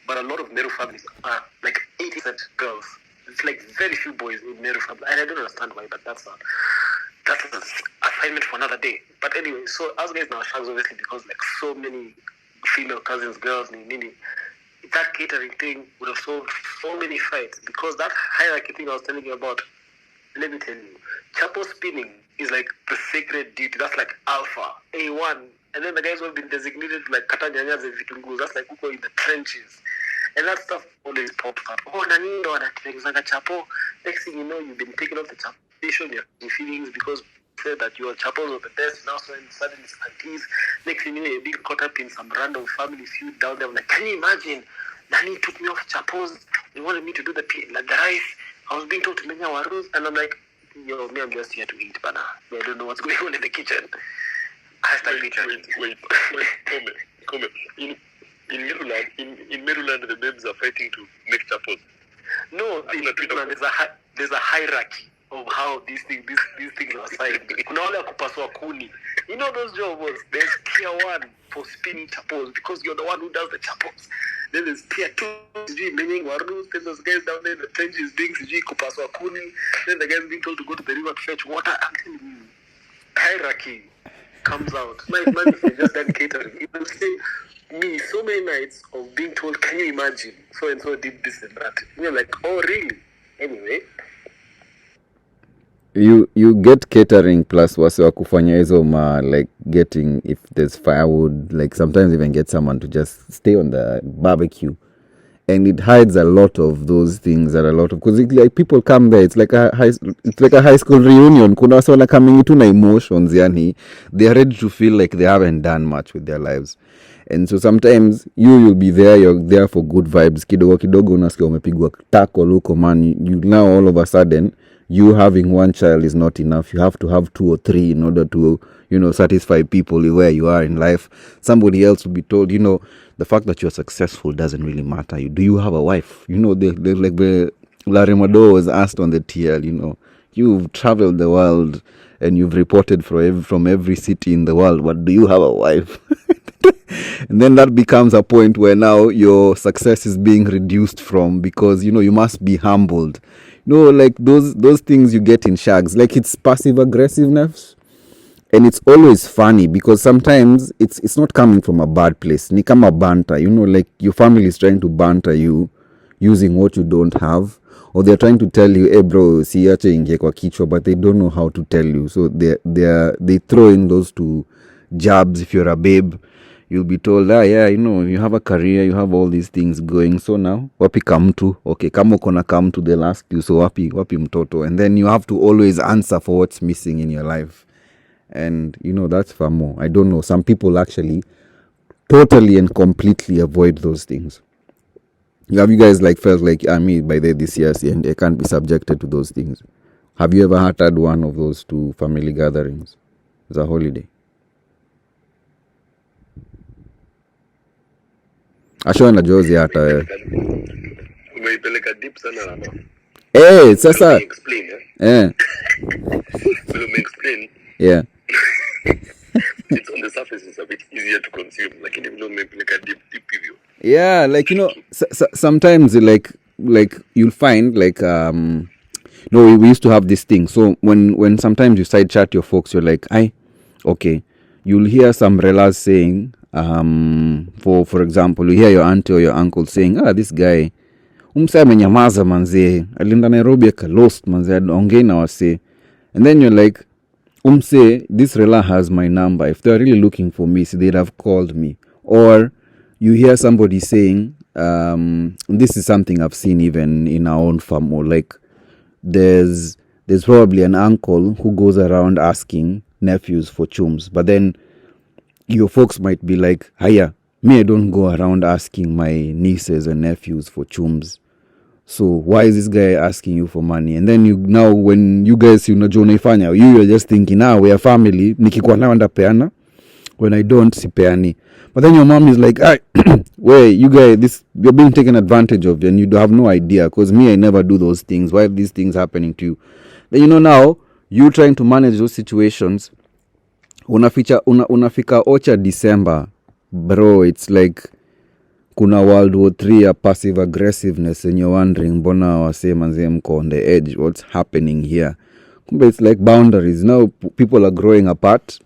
but a lot of Meru families are like 80% girls. It's like very few boys in Meru families. And I don't understand why, but that's an assignment for another day. But anyway, so us guys now shags obviously because like so many female cousins, girls, that catering thing would have solved so many fights because that hierarchy thing I was telling you about, let me tell you, chapo spinning is like the sacred duty. That's like alpha, A1. And then the guys who have been designated like katanyanyas and vitungus, that's like who are in the trenches. And that stuff always pops up. Oh, Nanindo, that chapo. Next thing you know, you've been taken off the chapo station, you're in feelings because you said that your chapos were the best. Now suddenly it's aunties. Next thing you know, you're being caught up in some random family feud down there. I'm like, can you imagine? Nani took me off chapos. They wanted me to do the rice. I was being told to make warus, and I'm like, I'm just here to eat, but I don't know what's going on in the kitchen. Wait, come. In Maryland, the babes are fighting to make chapos. No, in Maryland, there's a hierarchy of how these things are assigned. Kuna wale kupasua kuni. You know those jobs, there's tier 1 for spinning chapos because you're the one who does the chapos. Then there's tier 2, making warus. Then there's guys down there in the trenches doing kupasua kuni. Then the guys being told to go to the river to fetch water. I'm telling you, hierarchy comes out. My man, if you just done catering, it will say me so many nights of being told, can you imagine? So and so did this and that. You're like, oh really? Anyway. You get catering plus wase wa kufanya hizo like getting, if there's firewood, like sometimes even get someone to just stay on the barbecue, and it hides a lot of those things that a lot of, because like people come there, it's like a high school reunion. Kuna wase wana coming into na emotions, yani they are ready to feel like they haven't done much with their lives. And so sometimes you'll be there, you're there for good vibes, kidogo unasikia umepigwa tackle huko, man, you now all of a sudden you having one child is not enough. You have to have 2 or 3 in order to, satisfy people where you are in life. Somebody else will be told, the fact that you're successful doesn't really matter. Do you have a wife? Like Larry Mado was asked on the TL, you've traveled the world and you've reported from every city in the world, but do you have a wife? And then that becomes a point where now your success is being reduced from, because, you must be humbled. Like those things you get in shags, like it's passive aggressiveness, and it's always funny because sometimes it's not coming from a bad place. Ni kama banter, like your family is trying to banter you using what you don't have, or they're trying to tell you, hey bro, siache ingie kwa kichwa, but they don't know how to tell you, so they throw in those two jobs. If you're a babe, you'll be told, yeah, you have a career, you have all these things going. So now, wapi kamtu? Okay, kama kona kamtu, they'll ask you, so wapi mtoto? And then you have to always answer for what's missing in your life. And, that's far more. I don't know. Some people actually totally and completely avoid those things. Have you guys felt like, by this year, and I can't be subjected to those things? Have you ever had one of those two family gatherings as a holiday? Ashona Jozi hata umeipeleka deep sana hapo. Sasa explain explain. Yeah. It's on the surface, it's a bit easier to consume, lakini vile umeipeleka deep hivyo. Yeah, sometimes you'll find we used to have this thing. So when sometimes you side chat your folks, you're like, okay, you'll hear some relas saying, for example, you hear your auntie or your uncle saying, this guy umse amenyamaza manze, alienda Nairobi akalost manze, ongei na wase. And then you're like, umse, this rela has my number. If they're really looking for me, so they'd have called me. Or you hear somebody saying, this is something I've seen even in our own family, there's probably an uncle who goes around asking nephews for chums, but then your folks might be like, hiya, me, I don't go around asking my nieces and nephews for chums. So why is this guy asking you for money? And then when you guys, unaifanya, you're just thinking, we are family, nikikuwa nao ndapeana, when I don't, sipeani. But then your mom is like, wait, you guys, you're being taken advantage of, and you have no idea, because me, I never do those things. Why are these things happening to you? Then now, you trying to manage those situations, unafika Ocha December, bro, it's like kuna World War 3 ya passive aggressiveness, and you're wondering, mbona wase manze mko on the edge, what's happening here? Kumbe it's like boundaries. Now people are growing apart.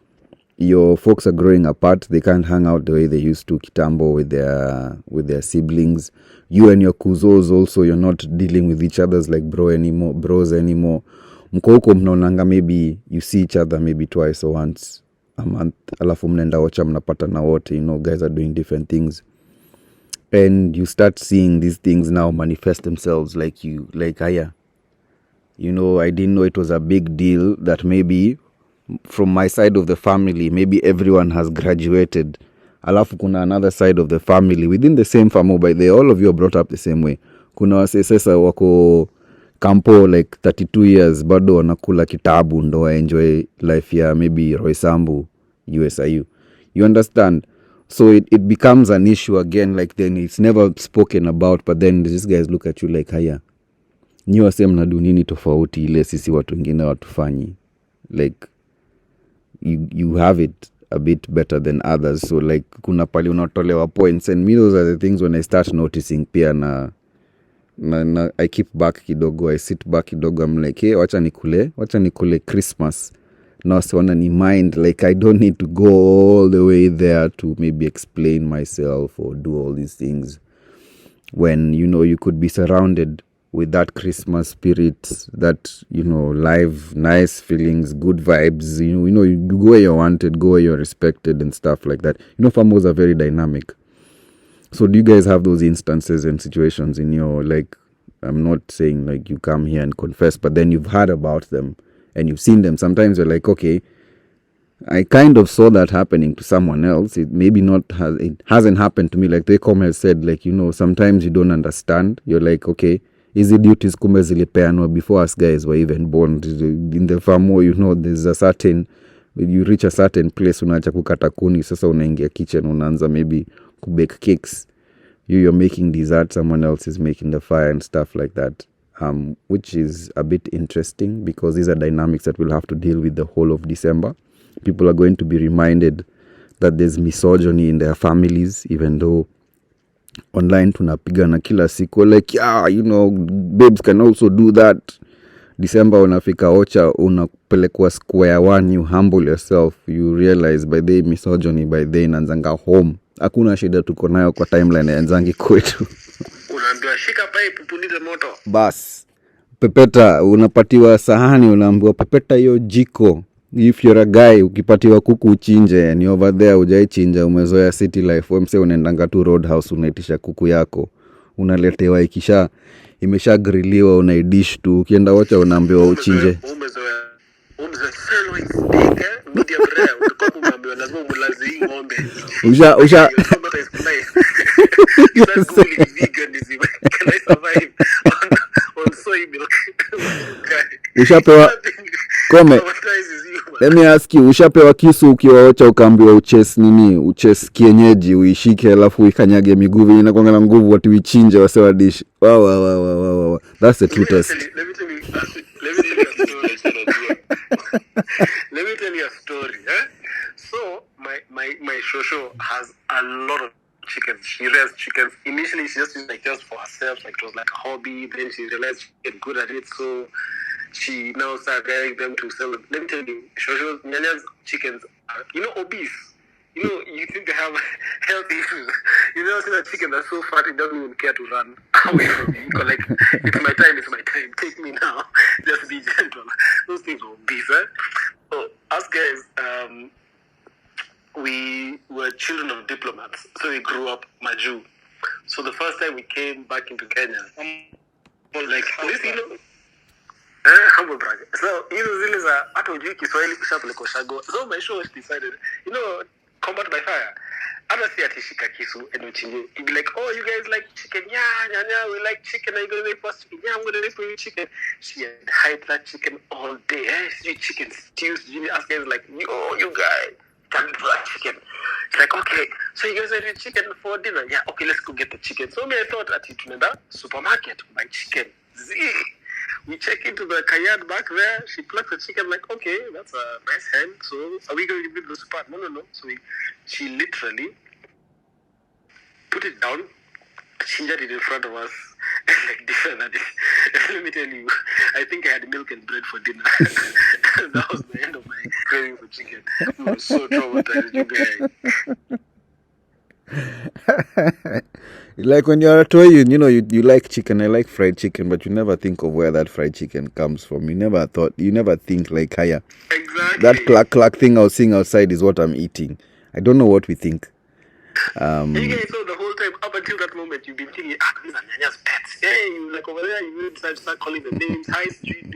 Your folks are growing apart. They can't hang out the way they used to kitambo with their siblings. You and your kuzos also, you're not dealing with each other's like bros anymore. Mko huko mnaonanga, maybe you see each other maybe twice or once a month. Alafu mnaenda Ocha mnapata na wote, guys are doing different things. And you start seeing these things now manifest themselves I didn't know it was a big deal that maybe from my side of the family, maybe everyone has graduated. Alafu kuna another side of the family within the same family, by the all of you are brought up the same way. Kuna wase sasa wako kampo 32 years, bado wanakula kitabu ndo enjoy life ya maybe Roysambu, USIU. You understand? So it becomes an issue again, then it's never spoken about, but then these guys look at you like, haya, nyi wase mnadu nini tofauti ile sisi watu wengine watufanyi. You have it a bit better than others. So kuna pali unatolewa points, and me, those are the things when I start noticing pia na I keep back kidogo, I sit back kidogo, I'm like, hey, wacha nikule Christmas. Now so ni mind, I don't need to go all the way there to maybe explain myself or do all these things, when you could be surrounded with that Christmas spirit, that live, nice feelings, good vibes. You go where you're wanted, go where you're respected, and stuff like that. Famos are very dynamic. So do you guys have those instances and situations in your, I'm not saying you come here and confess, but then you've heard about them and you've seen them. Sometimes you're like, okay, I kind of saw that happening to someone else. It hasn't happened to me. Like Tekom has said, sometimes you don't understand. You're like, okay, easy duties kumbe zilipeanwa before us guys were even born. In the farm, there's a certain, when you reach a certain place, unaacha kukata kuni, sasa unaingia kitchen, unaanza maybe kubake cakes. You're making dessert, someone else is making the fire and stuff like that. Which is a bit interesting, because these are dynamics that we'll have to deal with the whole of December. People are going to be reminded that there's misogyny in their families, even though online tunapigana kila siku, babes can also do that. December unafika Ocha, unapelekwa square one, you humble yourself, you realize by the misogyny by the inanzanga home. Hakuna shida tuko nayo kwa timeline ya nzangi kwetu. Unaambiwa shika pipe upulize moto. Bas. Pepeta, unapatiwa sahani, unaambiwa pepeta hiyo jiko. if you're a guy ukipatiwa kuku uchinje and you're over there hujaichinja, umezoea city life, wewe mse unaendanga tu roadhouse unaitisha kuku yako, unaletewa imesha griliwa, unaidish tu, ukienda wacha unaambiwa uchinje. Ushapewa kome. Let me ask you, ushapewa kisu ukiwaocha ukaambiwa uches kienyeji, uishike alafu uikanyage miguu vile inakuanga na nguvu, watu uichinje wasewa dish. Wow. That's the true test. Let me tell you a story. So my shosho has a lot of chickens. She reared chickens. Initially, she just used just for herself, like it was like a hobby. Then she realized she get good at it, so she now started rearing them to sell them. Let me tell you, Shosho's Nyanya's chickens are, obese. You think they have health issues. You know, see that chicken that's so fat it doesn't even care to run away from you. Like, it's my time. Take me now. Just be gentle. Those things are obese, So, us guys, we were children of diplomats. So we grew up Maju. So the first time we came back into Kenya, like, humble brag. So, zile za hata ujui Kiswahili kushapeleka ushago. So my show decided, combat by fire. Other si atishika kisu and uchinje. You'd be like, oh, you guys like chicken? Yeah, we like chicken. Are you going to make for us chicken? Yeah, I'm going to make for you chicken. She had hyped that chicken all day. She chicken stews. Jimmy asked guys like, yo, you guys can do that chicken. It's like, okay, so you guys are doing chicken for dinner? Yeah, okay, let's go get the chicken. So me, I thought at the supermarket, buy chicken. We check into the kayad back there. She plucks the chicken. Like, okay, that's a nice hen. So are we going to give this part? No. So she literally put it down, gingered it in front of us, and like different. Let me tell you, I think I had milk and bread for dinner. That was the end of my craving for chicken. I was so traumatized, you guys. Like when you're a toy, you like chicken. I like fried chicken, but you never think of where that fried chicken comes from. You never think like, hiya. Exactly. That clack thing I was seeing outside is what I'm eating. I don't know what we think. You guys know the whole time up until that moment you've been thinking, these are Nyanya's pets. Hey, like over there you start calling the names, hi street,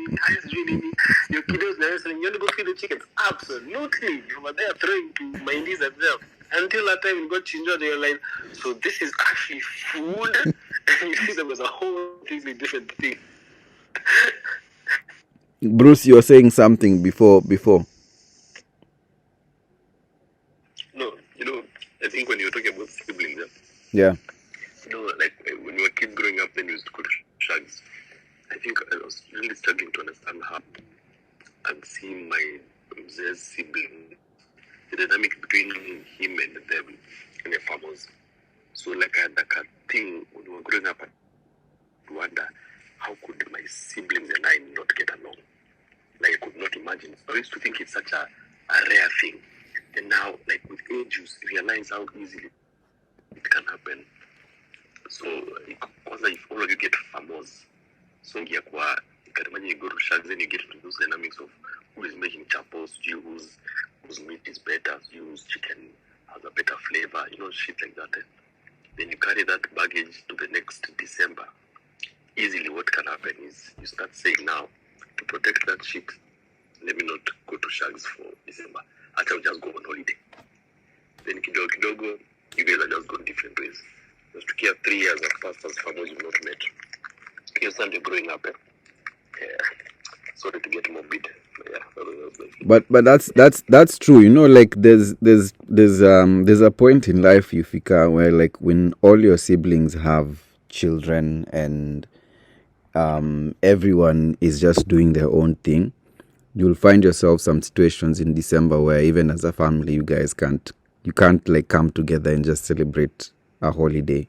your kiddos now saying, you want to go feed the chickens? Absolutely. Over there throwing to mindies at them. Until that time you got changed and you're like, so this is actually food? And you see them as a whole completely different thing. Bruce, you were saying something before. No, I think when you were talking about siblings, yeah. Like when you were kids growing up, then you used to go to shags. I think I was really struggling to understand how I'm seeing my sibling, the dynamic between him and them and the farmers. So like I had like a thing when we were growing up, I wonder how could my siblings and I not get along? Like I could not imagine. I used to think it's such a rare thing. And now, like with age, you realize how easily it can happen. So, if all of you get farmers, so you can imagine you go to shags and you get into those dynamics of who is making chapos, whose meat is better, whose chicken has a better flavor, shit like that. And then you carry that baggage to the next December. Easily, what can happen is you start saying now, to protect that shit, let me not go to shags for December. I'll just go on holiday. Then kidogo, you guys are just going different ways. Just to care 3 years have passed as farmers you've not met. You start growing up. Sorry to get morbid. But that's true. Like there's a point in life you fika where like when all your siblings have children and everyone is just doing their own thing, you'll find yourself some situations in December where even as a family you guys can't like come together and just celebrate a holiday.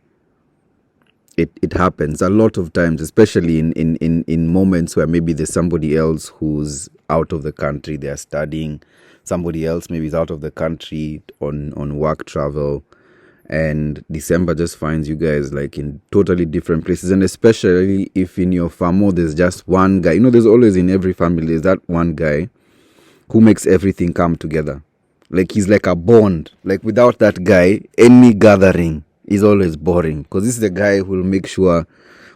It happens a lot of times, especially in moments where maybe there's somebody else who's out of the country, they're studying, somebody else maybe is out of the country on work travel, and December just finds you guys like in totally different places. And especially if in your family there's just one guy, there's always in every family there's that one guy who makes everything come together. Like he's like a bond. Like without that guy, any gathering is always boring. Because this is the guy who will make sure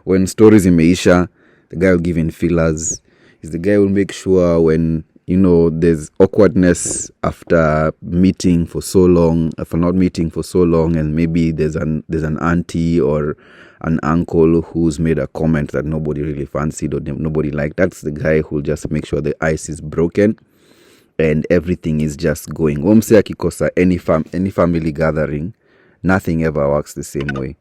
when stories in Meisha, the guy will give in fillers. He's the guy who will make sure when, you know, there's awkwardness after meeting for so long, after not meeting for so long, and maybe there's an auntie or an uncle who's made a comment that nobody really fancied or nobody liked. That's the guy who'll just make sure the ice is broken and everything is just going. Omse akikosa any family gathering, nothing ever works the same way.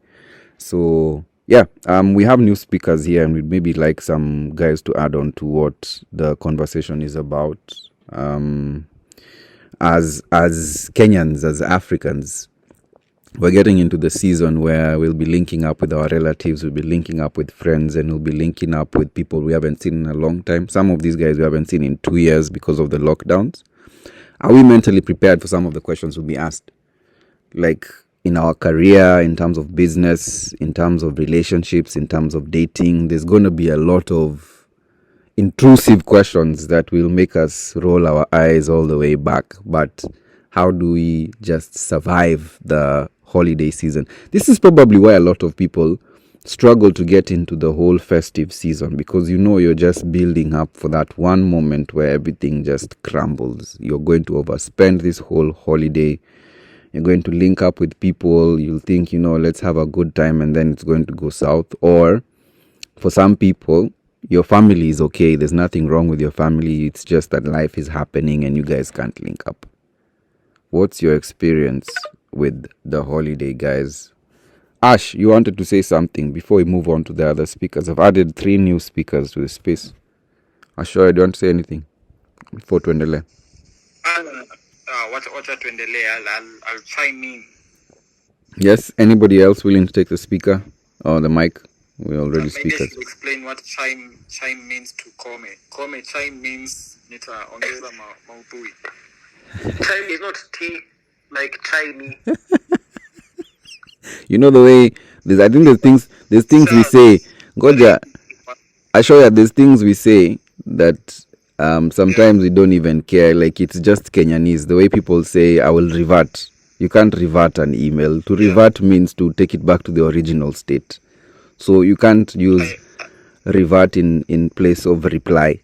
So yeah, we have new speakers here, and we'd maybe like some guys to add on to what the conversation is about. As Kenyans, as Africans, we're getting into the season where we'll be linking up with our relatives, we'll be linking up with friends, and we'll be linking up with people we haven't seen in a long time. Some of these guys we haven't seen in 2 years because of the lockdowns. Are we mentally prepared for some of the questions we'll be asked? Like in our career, in terms of business, in terms of relationships, in terms of dating, there's going to be a lot of intrusive questions that will make us roll our eyes all the way back. But how do we just survive the holiday season? This is probably why a lot of people struggle to get into the whole festive season, because you know you're just building up for that one moment where everything just crumbles. You're going to overspend this whole holiday. You're going to link up with people. You'll think, you know, let's have a good time, and then it's going to go south. Or for some people, your family is okay. There's nothing wrong with your family. It's just that life is happening and you guys can't link up. What's your experience with the holiday, guys? Ash, you wanted to say something before we move on to the other speakers. I've added 3 new speakers to the space. Ashura, do you want to say anything before tuendelee? Wacha tuendelee. I'll chime in. Yes, anybody else willing to take the speaker or the mic? We already Maybe I speakers. should explain what chime means to Kome. Kome, chime means nitaongeza maudhui. Chime is not tea, like Chinese. You know the way I think there's things we say. Goja, I show you there's things we say that sometimes we don't even care. Like it's just Kenyanese. The way people say, I will revert. You can't revert an email. To revert means to take it back to the original state. So you can't use revert in place of reply.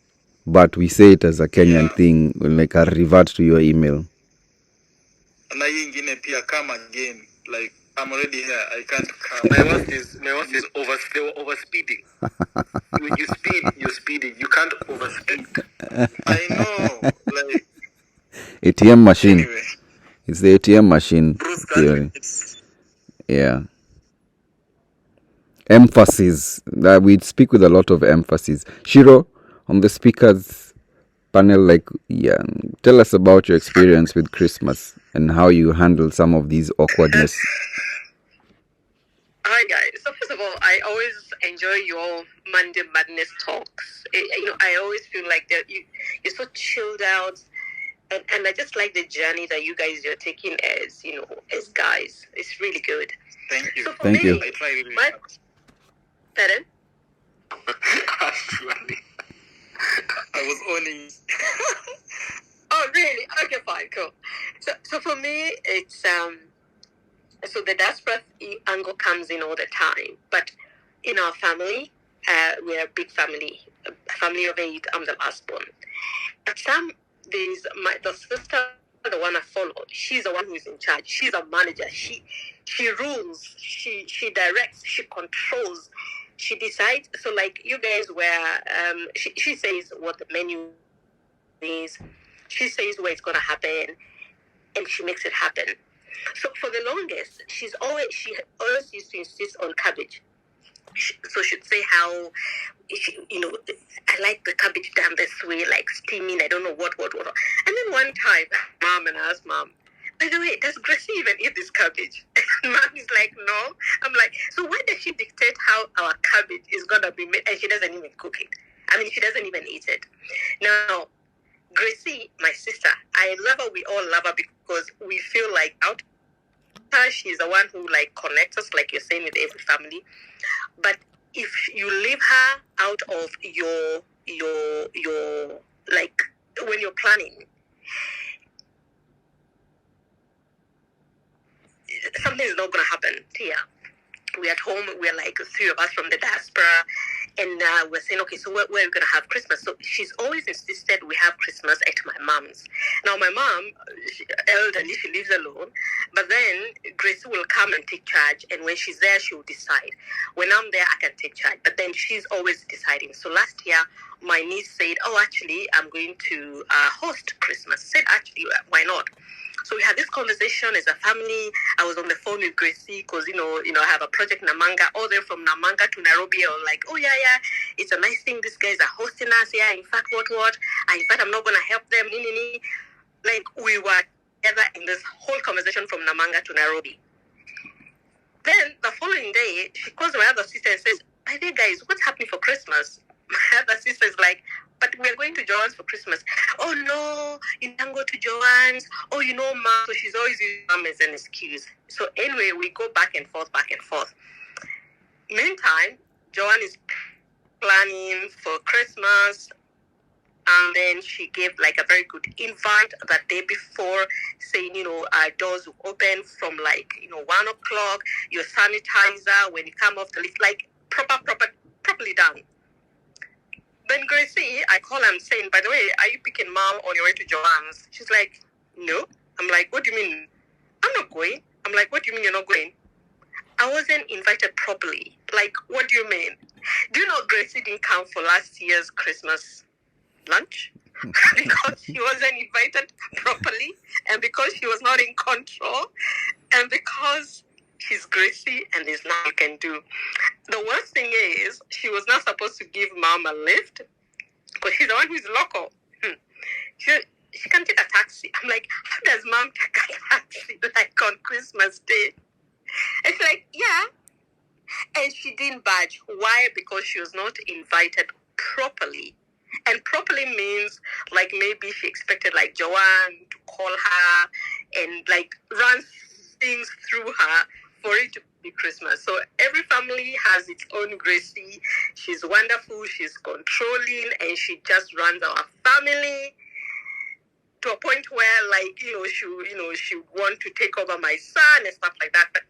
But we say it as a Kenyan thing, like a revert to your email. Na hii ingine pia come again. Like I'm already here. I can't come. My worst is overspeeding. When you speed, you're speeding. You can't overspeed. I know. Like ATM machine. anyway. It's the ATM machine Bruce theory. It's Yeah. Emphasis. That we speak with a lot of emphasis. Shiro, on the speakers panel, tell us about your experience with Christmas and how you handle some of these awkwardness. Hi guys. So first of all, I always enjoy your Monday Madness talks. I always feel like that you're so chilled out, and I just like the journey that you guys are taking as guys. It's really good. thank you. So for Thank me, you. I try really my hard. pardon? Actually, I was owning. Oh really? Okay, fine, cool. So for me, it's so the desperate angle comes in all the time. But in our family, we're a big family, a family of 8. I'm the last born. But the sister, the one I follow. She's the one who is in charge. She's a manager. She rules. She directs. She controls. She decides. So like you guys were, she says what the menu is. She says where it's gonna happen, and she makes it happen. So for the longest, she always used to insist on cabbage. So she'd say how, I like the cabbage done this way, like steaming. I don't know what. And then one time, I asked Mom, by the way, does Gracie even eat this cabbage? And Mom is like, no. I'm like, so why does she dictate how our cabbage is gonna be made? And she doesn't even cook it. I mean, she doesn't even eat it. Now, Gracie, my sister, I love her. We all love her because we feel like out her, she's the one who like connects us, like you're saying, with every family. But if you leave her out of your like when you're planning, something is not going to happen here. We're at home, we're like three of us from the diaspora, and we're saying, okay, so where are we going to have Christmas? So she's always insisted we have Christmas at my mom's. Now, my mom, elderly, she lives alone, but then Gracie will come and take charge, and when she's there, she will decide. When I'm there, I can take charge, but then she's always deciding. So last year, my niece said, oh, actually, I'm going to host Christmas. I said, actually, why not? So we had this conversation as a family. I was on the phone with Gracie because, I have a project in Namanga. All the way from Namanga to Nairobi, I was like, oh, yeah, it's a nice thing. These guys are hosting us. Yeah, in fact, what? In fact, I'm not going to help them. Like, we were together in this whole conversation from Namanga to Nairobi. Then the following day, she calls my other sister and says, by the way, guys, what's happening for Christmas? My other sister is like, but we're going to Joanne's for Christmas. Oh, no, you can't go to Joanne's. Oh, Mom. So she's always using Mom as an excuse. So anyway, we go back and forth. Meantime, Joanne is planning for Christmas. And then she gave like a very good invite that day before, saying, our doors will open from 1 o'clock. Your sanitizer, when you come off the lift, like properly done. Then Gracie, I call her and saying, by the way, are you picking Mom on your way to Joanne's? She's like, no. I'm like, what do you mean? I'm not going. I'm like, what do you mean you're not going? I wasn't invited properly. Like, what do you mean? Do you know Gracie didn't come for last year's Christmas lunch? Because she wasn't invited properly, and because she was not in control, and because she's Gracie and there's nothing you can do. The worst thing is, she was not supposed to give Mom a lift because she's the one who's local. She can take a taxi. I'm like, how does Mom take a taxi like on Christmas Day? And she's like, yeah. And she didn't budge. Why? Because she was not invited properly. And properly means like maybe she expected like Joanne to call her and like run things through her for it to be Christmas. So every family has its own Gracie. She's wonderful, she's controlling, and she just runs our family to a point where she would want to take over my son and stuff like that. But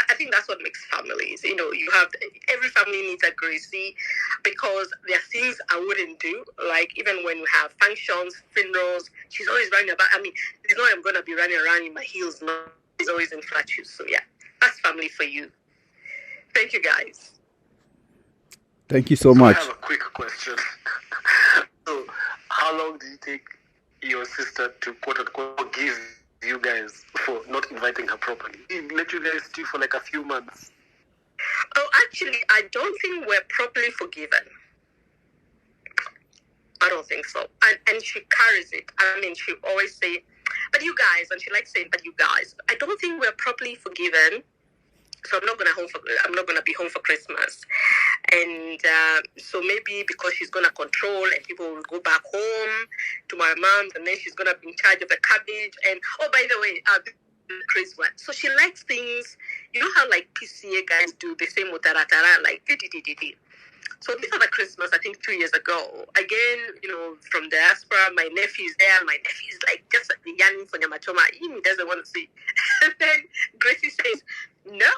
I think that's what makes families. You have every family needs a Gracie because there are things I wouldn't do. Like even when we have functions, funerals, she's always running about. I mean, there's no way I'm gonna be running around in my heels. No, she's always in flat shoes. So yeah, that's family for you. Thank you, guys. Thank you so much. I have a quick question. So, how long did it take your sister to quote unquote forgive you guys for not inviting her properly? It let you guys stew for like a few months. Oh, actually, I don't think we're properly forgiven. I don't think so. And she carries it. I mean, she always say, but you guys, and she likes saying, but you guys, I don't think we're properly forgiven. So I'm not gonna be home for Christmas, and so maybe because she's gonna control, and people will go back home to my mom's, and then she's gonna be in charge of the cabbage. And oh, by the way, crazy one. So she likes things. You know how like PCA guys do the same with taratara, like di. So this other Christmas, I think 2 years ago, again, from diaspora, my nephew is there. My nephew is like just yearning for nyamachoma. He doesn't want to see. And then Gracie says, no.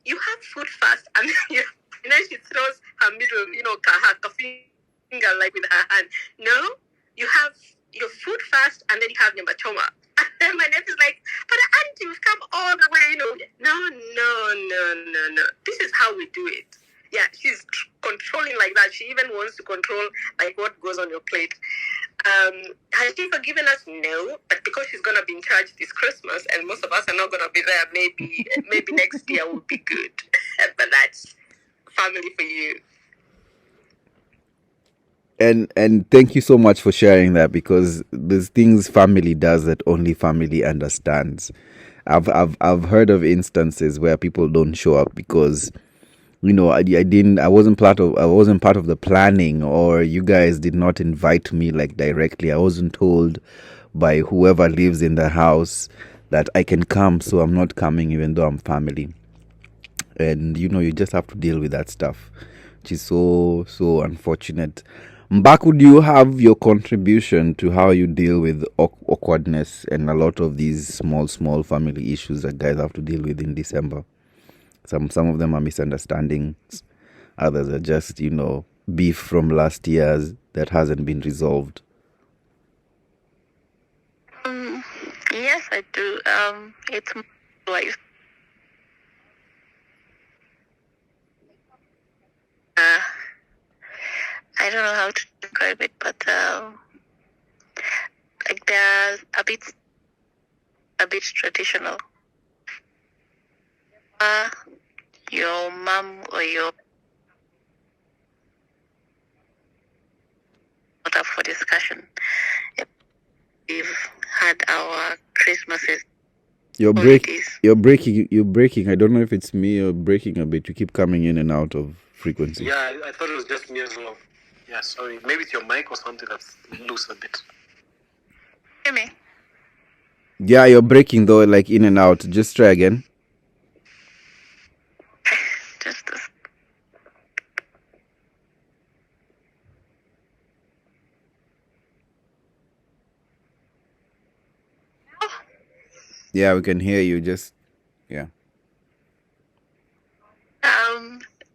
You have food first, and then she throws her middle, her finger like with her hand. No, you have your food first, and then you have nyama choma. And then my nephew's like, but auntie, we've come all the way, No. This is how we do it. Yeah, she's controlling like that. She even wants to control like what goes on your plate. Has she forgiven us? No, but because she's gonna be in charge this Christmas, and most of us are not gonna be there, maybe next year will be good. But that's family for you. And thank you so much for sharing that, because there's things family does that only family understands. I've heard of instances where people don't show up because I wasn't part of the planning, or you guys did not invite me like directly. I wasn't told by whoever lives in the house that I can come, so I'm not coming even though I'm family. And you just have to deal with that stuff, which is so unfortunate. Mbaku, do you have your contribution to how you deal with awkwardness and a lot of these small family issues that guys have to deal with in December? Some of them are misunderstandings. Others are just, beef from last year's that hasn't been resolved. Yes, I do. It's my life. I don't know how to describe it, but like they're a bit traditional. Your mom or your not up for discussion. We've had our Christmases. You're breaking. I don't know if it's me or breaking a bit. You keep coming in and out of frequency. Yeah, I thought it was just me as well. Yeah, sorry. Maybe it's your mic or something that's loose a bit. Hear me? Yeah, you're breaking though, like in and out. Just try again. Just this. Yeah, we can hear you. Just yeah.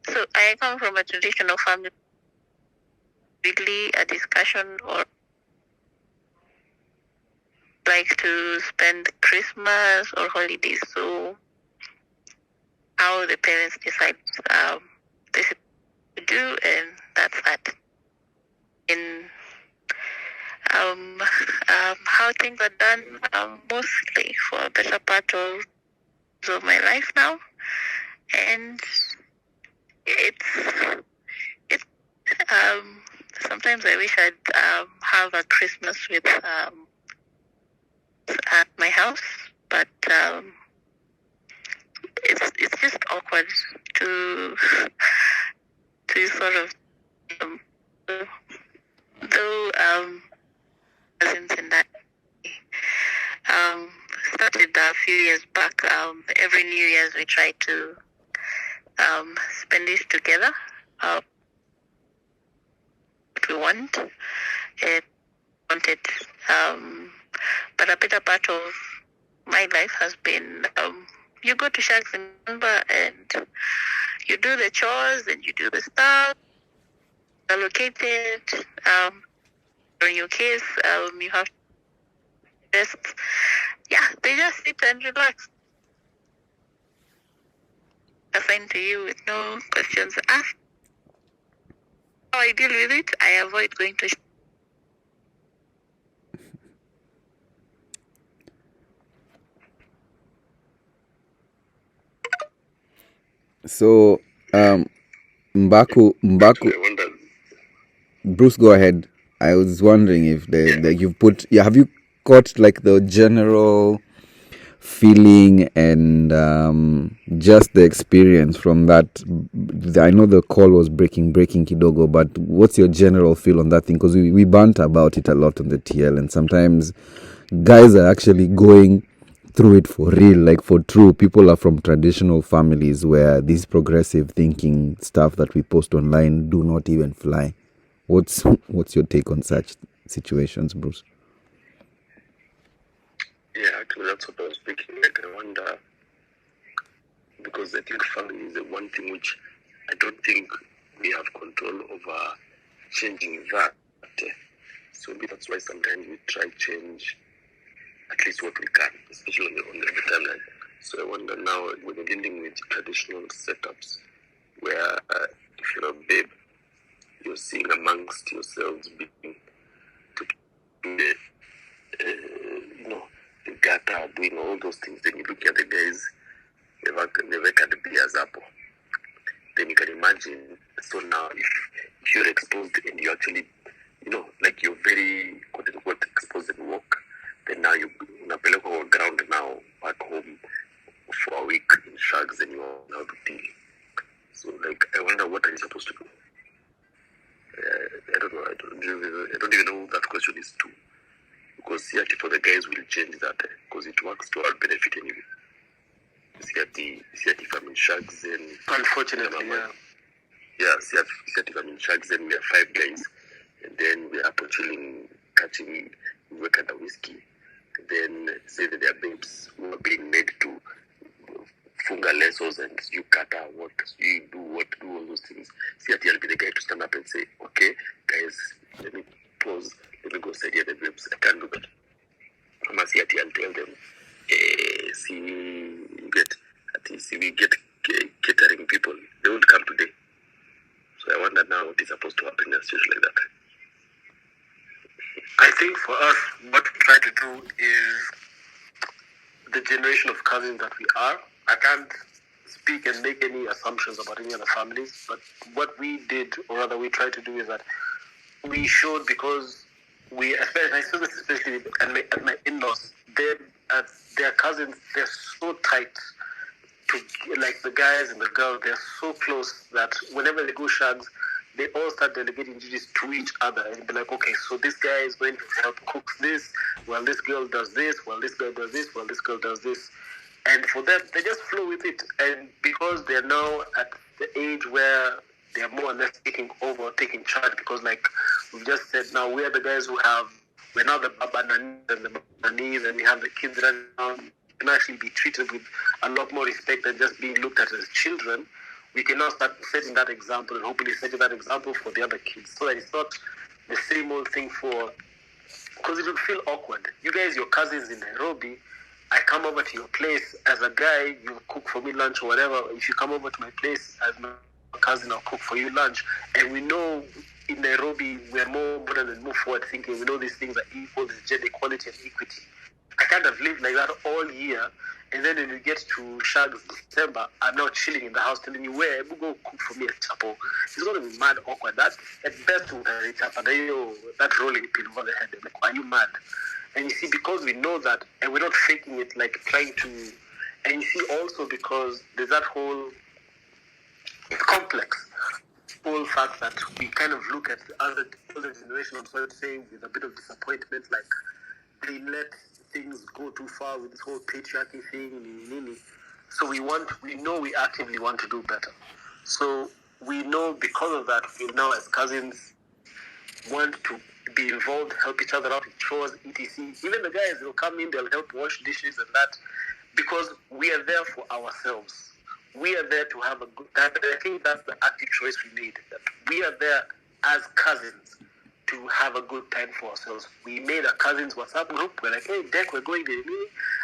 So I come from a traditional family. Really, a discussion or like to spend Christmas or holidays. So how the parents decide this is to do, and that's that. In how things are done, mostly for a better part of my life now, and it's sometimes I wish I'd have a Christmas with at my house, but it's just awkward to sort of though cousins and that started a few years back. Every New Year's we try to spend it together. What we want and wanted, but a better part of my life has been you go to Sharks in November and you do the chores and you do the stuff allocated. In your case, you have to rest. Yeah, they just sit and relax. Assigned to you with no questions asked. How I deal with it, I avoid going to. So, Mbaku, I wonder. Bruce, go ahead. I was wondering if have you caught like the general feeling and just the experience from that? I know the call was breaking kidogo, but what's your general feel on that thing? Because we banter about it a lot on the TL, and sometimes guys are actually going through it for real, like for true. People are from traditional families where this progressive thinking stuff that we post online do not even fly. What's your take on such situations, Bruce? Yeah, actually, that's what I was thinking. Like, I wonder, because I think family is the one thing which I don't think we have control over changing that. So maybe that's why sometimes we try to change at least what we can, especially on the timeline. So I wonder now when you're dealing with traditional setups, where if you're a babe, you're seeing amongst yourselves being to the the gutter, doing all those things. Then you look at the guys, never had the beers up. Then you can imagine. So now, if you're exposed and you actually, like you're very quote unquote exposed in work, then now you unapelekwa on ground now back home for a week in shags and you're now to deal. So like, I wonder what are you supposed to do? I don't know. I don't even know who that question is to. Because CRT for the guys will change that because it works to our benefit anyway. CRT family shags and unfortunately, CRT family shags and we are 5 guys and then we're up chilling, catching work and a whiskey. And then say that their babes who are being made to funga lessons and you kata what you do all those things. See, I'll be the guy to stand up and say, okay, guys, let me pause, let me go study the babes. I can't do that. I'll tell them, see we get catering people. They won't come today. So I wonder now what is supposed to happen in a situation like that. I think for us, what we try to do is the generation of cousins that we are. I can't speak and make any assumptions about any other families, but what we did, or rather we tried to do, is that we showed, because we, especially at my in-laws, their cousins, they're so tight. Like the guys and the girls, they're so close that whenever they go shags, they all start delegating duties to each other and be like, okay, so this guy is going to help cook this, while this girl does this, while this girl does this, while this girl does this. And for them, they just flow with it. And because they're now at the age where they're more or less taking over, taking charge, because like we've just said, now we're the guys we're now the baba nannies and the nannies, and we have the kids running around. Can actually be treated with a lot more respect than just being looked at as children. We can now start setting that example and hopefully setting that example for the other kids, so that it's not the same old thing because it would feel awkward. You guys, your cousins in Nairobi, I come over to your place as a guy, you cook for me lunch or whatever. If you come over to my place as my cousin, I'll cook for you lunch. And we know in Nairobi, we're more modern and more forward thinking. We know these things are equal, there's gender equality and equity. I kind of lived like that all year, and then when we get to Shags December, I'm now chilling in the house telling you, where we go cook for me at Chapo. It's going to be mad awkward. That at best that rolling pin over the head. Like, why are you mad? And you see, because we know that, and we're not faking it, like trying to. And you see, also because there's that whole, it's complex. Whole fact that we kind of look at the other generation, I'm sorry to say, with a bit of disappointment, like they let things go too far with this whole patriarchy thing. So we know we actively want to do better. So we know because of that, we now as cousins want to be involved, help each other out with chores, etc. Even the guys will come in, they'll help wash dishes and that, because we are there for ourselves. We are there to have a good time. I think that's the active choice we made. That we are there as cousins to have a good time for ourselves. We made a cousins WhatsApp group. We're like, hey, Deck, we're going there.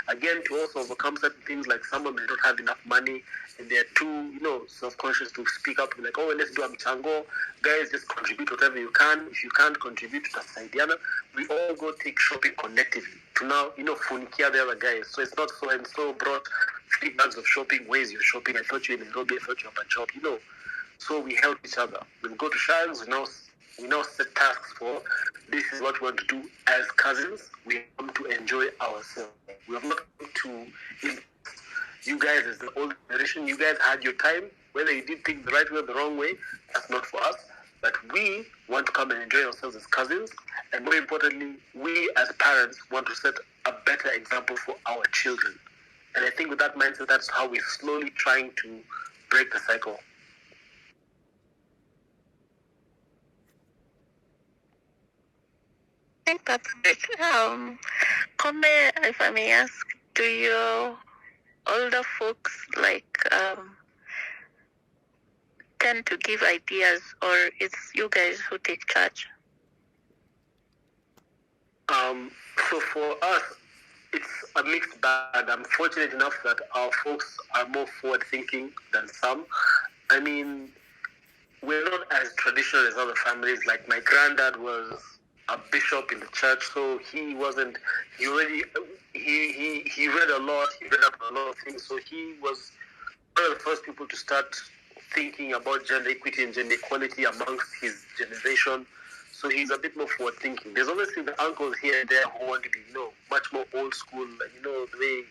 Again, to also overcome certain things, like someone may not have enough money and they're too, self-conscious to speak up. We're like, oh, let's do a mchango. Guys, just contribute whatever you can. If you can't contribute to Saidiana, we all go take shopping collectively to now, funikia the other guys. So it's not so and so brought 3 bags of shopping. Where's your shopping? I thought you were in Nairobi. I thought you were at job. So we help each other. We go to Shags. We now set tasks for, this is what we want to do as cousins. We want to enjoy ourselves. We have not come to, you guys as the old generation, you guys had your time. Whether you did things the right way or the wrong way, that's not for us. But we want to come and enjoy ourselves as cousins. And more importantly, we as parents want to set a better example for our children. And I think with that mindset, that's how we're slowly trying to break the cycle. I think that's great. Kome, if I may ask, do your older folks tend to give ideas, or it's you guys who take charge? So for us, it's a mixed bag. I'm fortunate enough that our folks are more forward-thinking than some. I mean, we're not as traditional as other families. Like my granddad was a bishop in the church, so he read a lot, he read up on a lot of things, so he was one of the first people to start thinking about gender equity and gender equality amongst his generation. So he's a bit more forward thinking. There's obviously the uncles here and there who want to be, much more old school, the way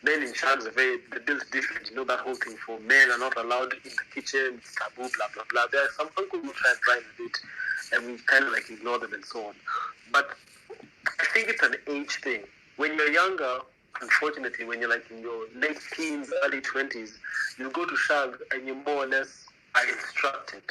men in Shams are they're built different, that whole thing for men are not allowed in the kitchen, it's taboo, blah, blah, blah. There are some uncles who try and drive a bit, and we kind of ignore them and so on. But I think it's an age thing. When you're younger, unfortunately, when you're in your late teens, early 20s, you go to Shag and you more or less are instructed.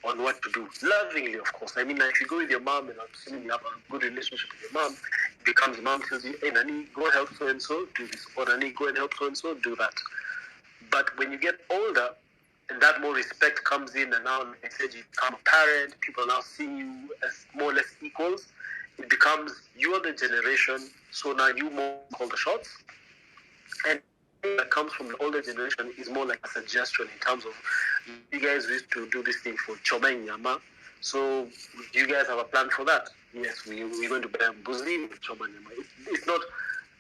on what to do. Lovingly, of course. I mean, if you go with your mom and assuming you have a good relationship with your mom, it becomes mom tells you, hey, Nani, go help so-and-so, do this. Or Nani, go and help so-and-so, do that. But when you get older, and that more respect comes in, and now, like I said, you become a parent, people now see you as more or less equals, it becomes, you are the generation, so now you more call the shots. And that comes from the older generation is more like a suggestion in terms of, you guys used to do this thing for choma and nyama, so do you guys have a plan for that? Yes, we're going to buy mbuzi with choma and nyama. It's not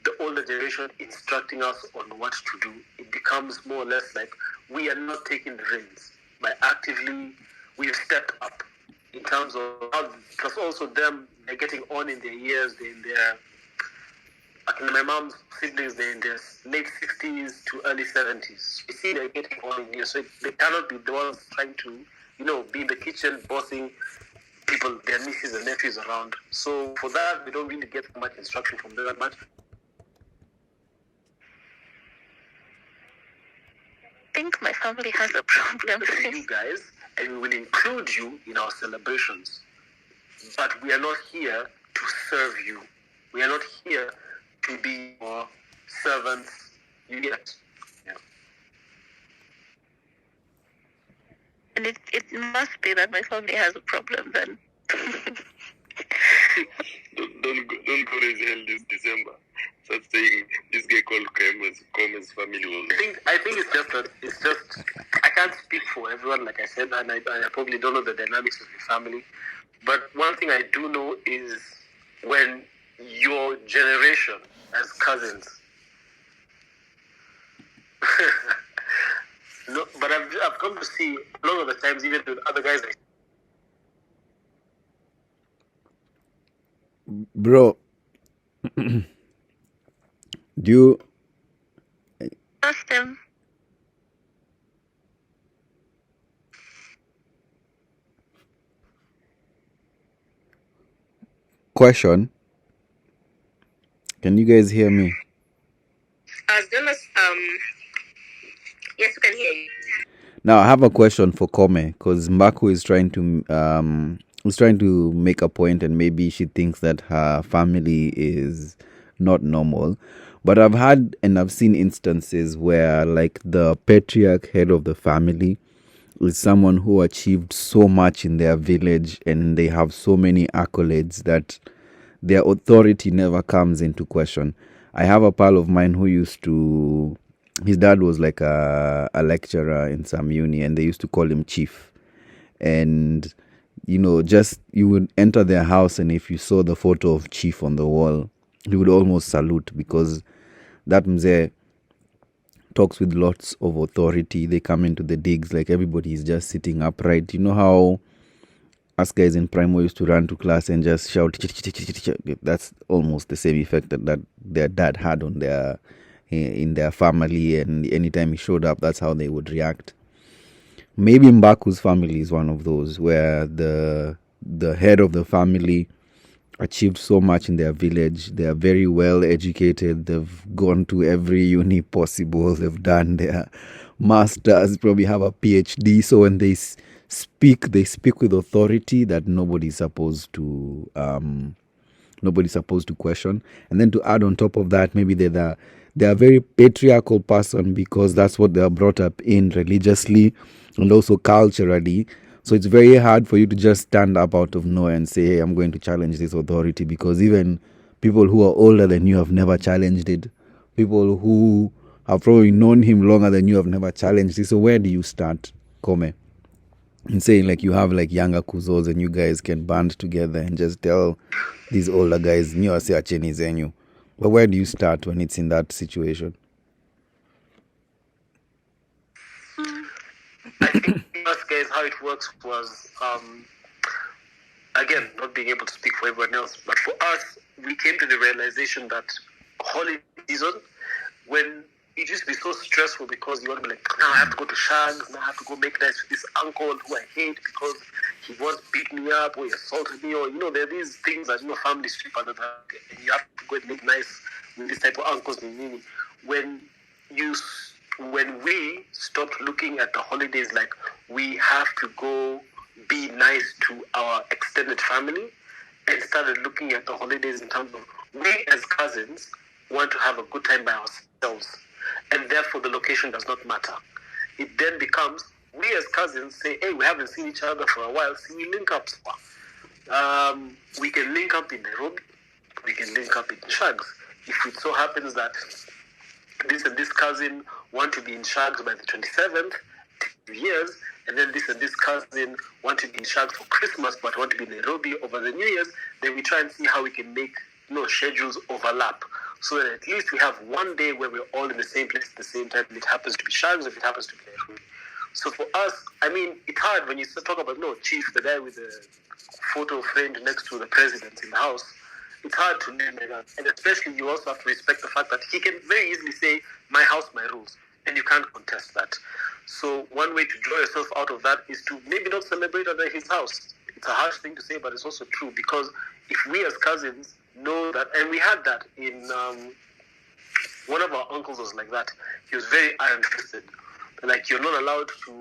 the older generation instructing us on what to do. It becomes more or less like we are not taking the reins. By actively, we've stepped up in terms of, plus also them, they're getting on in their years, they're in their, my mom's siblings, they're in their late 60s to early 70s. You see, they're getting on in years, so they cannot be the ones trying to, be in the kitchen, bossing people, their nieces and nephews around. So for that, we don't really get much instruction from them that much. I think my family has a problem. You guys, and we will include you in our celebrations. But we are not here to serve you. We are not here to be your servants. You get? Yeah. And it must be that my family has a problem then. Don't go raise hell this December. Start saying this guy called Coleman's family was. I think it's just I can't speak for everyone, like I said, and I probably don't know the dynamics of your family. But one thing I do know is when your generation as cousins. No, but I've come to see a lot of the times, even with other guys. Bro, do you Ask them. question? Can you guys hear me? As well as yes, we can hear you. Now I have a question for Kome because Mbaku is trying to make a point, and maybe she thinks that her family is not normal. But I've seen instances where like the patriarch, head of the family, is someone who achieved so much in their village and they have so many accolades that their authority never comes into question. I have a pal of mine who his dad was like a lecturer in some uni, and they used to call him chief. And just you would enter their house, and if you saw the photo of chief on the wall, you would almost salute, because that mzee talks with lots of authority. They come into the digs like everybody is just sitting upright. You know how us guys in primary used to run to class and just shout? That's almost the same effect that their dad had on in their family, and anytime he showed up, that's how they would react. Maybe Mbaku's family is one of those where the head of the family achieved so much in their village. They are very well educated. They've gone to every uni possible. They've done their masters, probably have a PhD. So when they speak with authority that nobody's supposed to question. And then to add on top of that, maybe they're a very patriarchal person because that's what they are brought up in religiously and also culturally. So it's very hard for you to just stand up out of nowhere and say, hey, I'm going to challenge this authority, because even people who are older than you have never challenged it. People who have probably known him longer than you have never challenged it. So where do you start, Kome? In saying like you have like younger kuzos and you guys can band together and just tell these older guys, but where do you start when it's in that situation? I think us guys, how it works was, again, not being able to speak for everyone else, but for us, we came to the realization that holiday season, when it used to be so stressful because you want to be like, now I have to go to Shangs, now I have to go make nice with this uncle who I hate because he once beat me up or he assaulted me, or there are these things that families strip under that, and you have to go and make nice with this type of uncles. When we stopped looking at the holidays like we have to go be nice to our extended family and started looking at the holidays in terms of we as cousins want to have a good time by ourselves, and therefore the location does not matter. It then becomes we as cousins say, hey, we haven't seen each other for a while, so we link up. We can link up in Nairobi, we can link up in Shags. If it so happens that this and this cousin want to be in Shags by the 27th, 2 years, and then this and this cousin want to be in Shags for Christmas but want to be in Nairobi over the New Year's, then we try and see how we can make schedules overlap, so that at least we have one day where we're all in the same place at the same time. If it happens to be Shags, if it happens to be Nairobi. So for us, I mean, it's hard when you talk about Chief, the guy with the photo framed next to the president in the house. It's hard to name that, and especially you also have to respect the fact that he can very easily say, "My house, my rules," and you can't contest that. So one way to draw yourself out of that is to maybe not celebrate at his house. It's a harsh thing to say, but it's also true, because if we as cousins know that, and we had that in one of our uncles was like that. He was very iron-fisted. Like, you're not allowed to,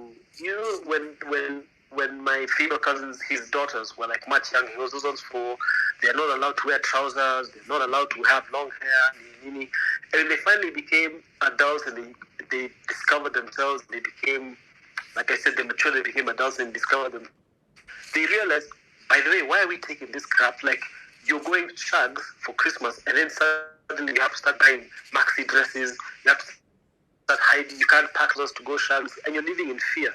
when my female cousins, his daughters were like much young, he was those ones for, they're not allowed to wear trousers, they're not allowed to have long hair, and they finally became adults and they discovered themselves, they became, like I said, they matured, they became adults and discovered them. They realized, by the way, why are we taking this crap? Like, you're going to Shags for Christmas, and then suddenly you have to start buying maxi dresses, you have to start hiding, you can't pack those to go Shags, and you're living in fear.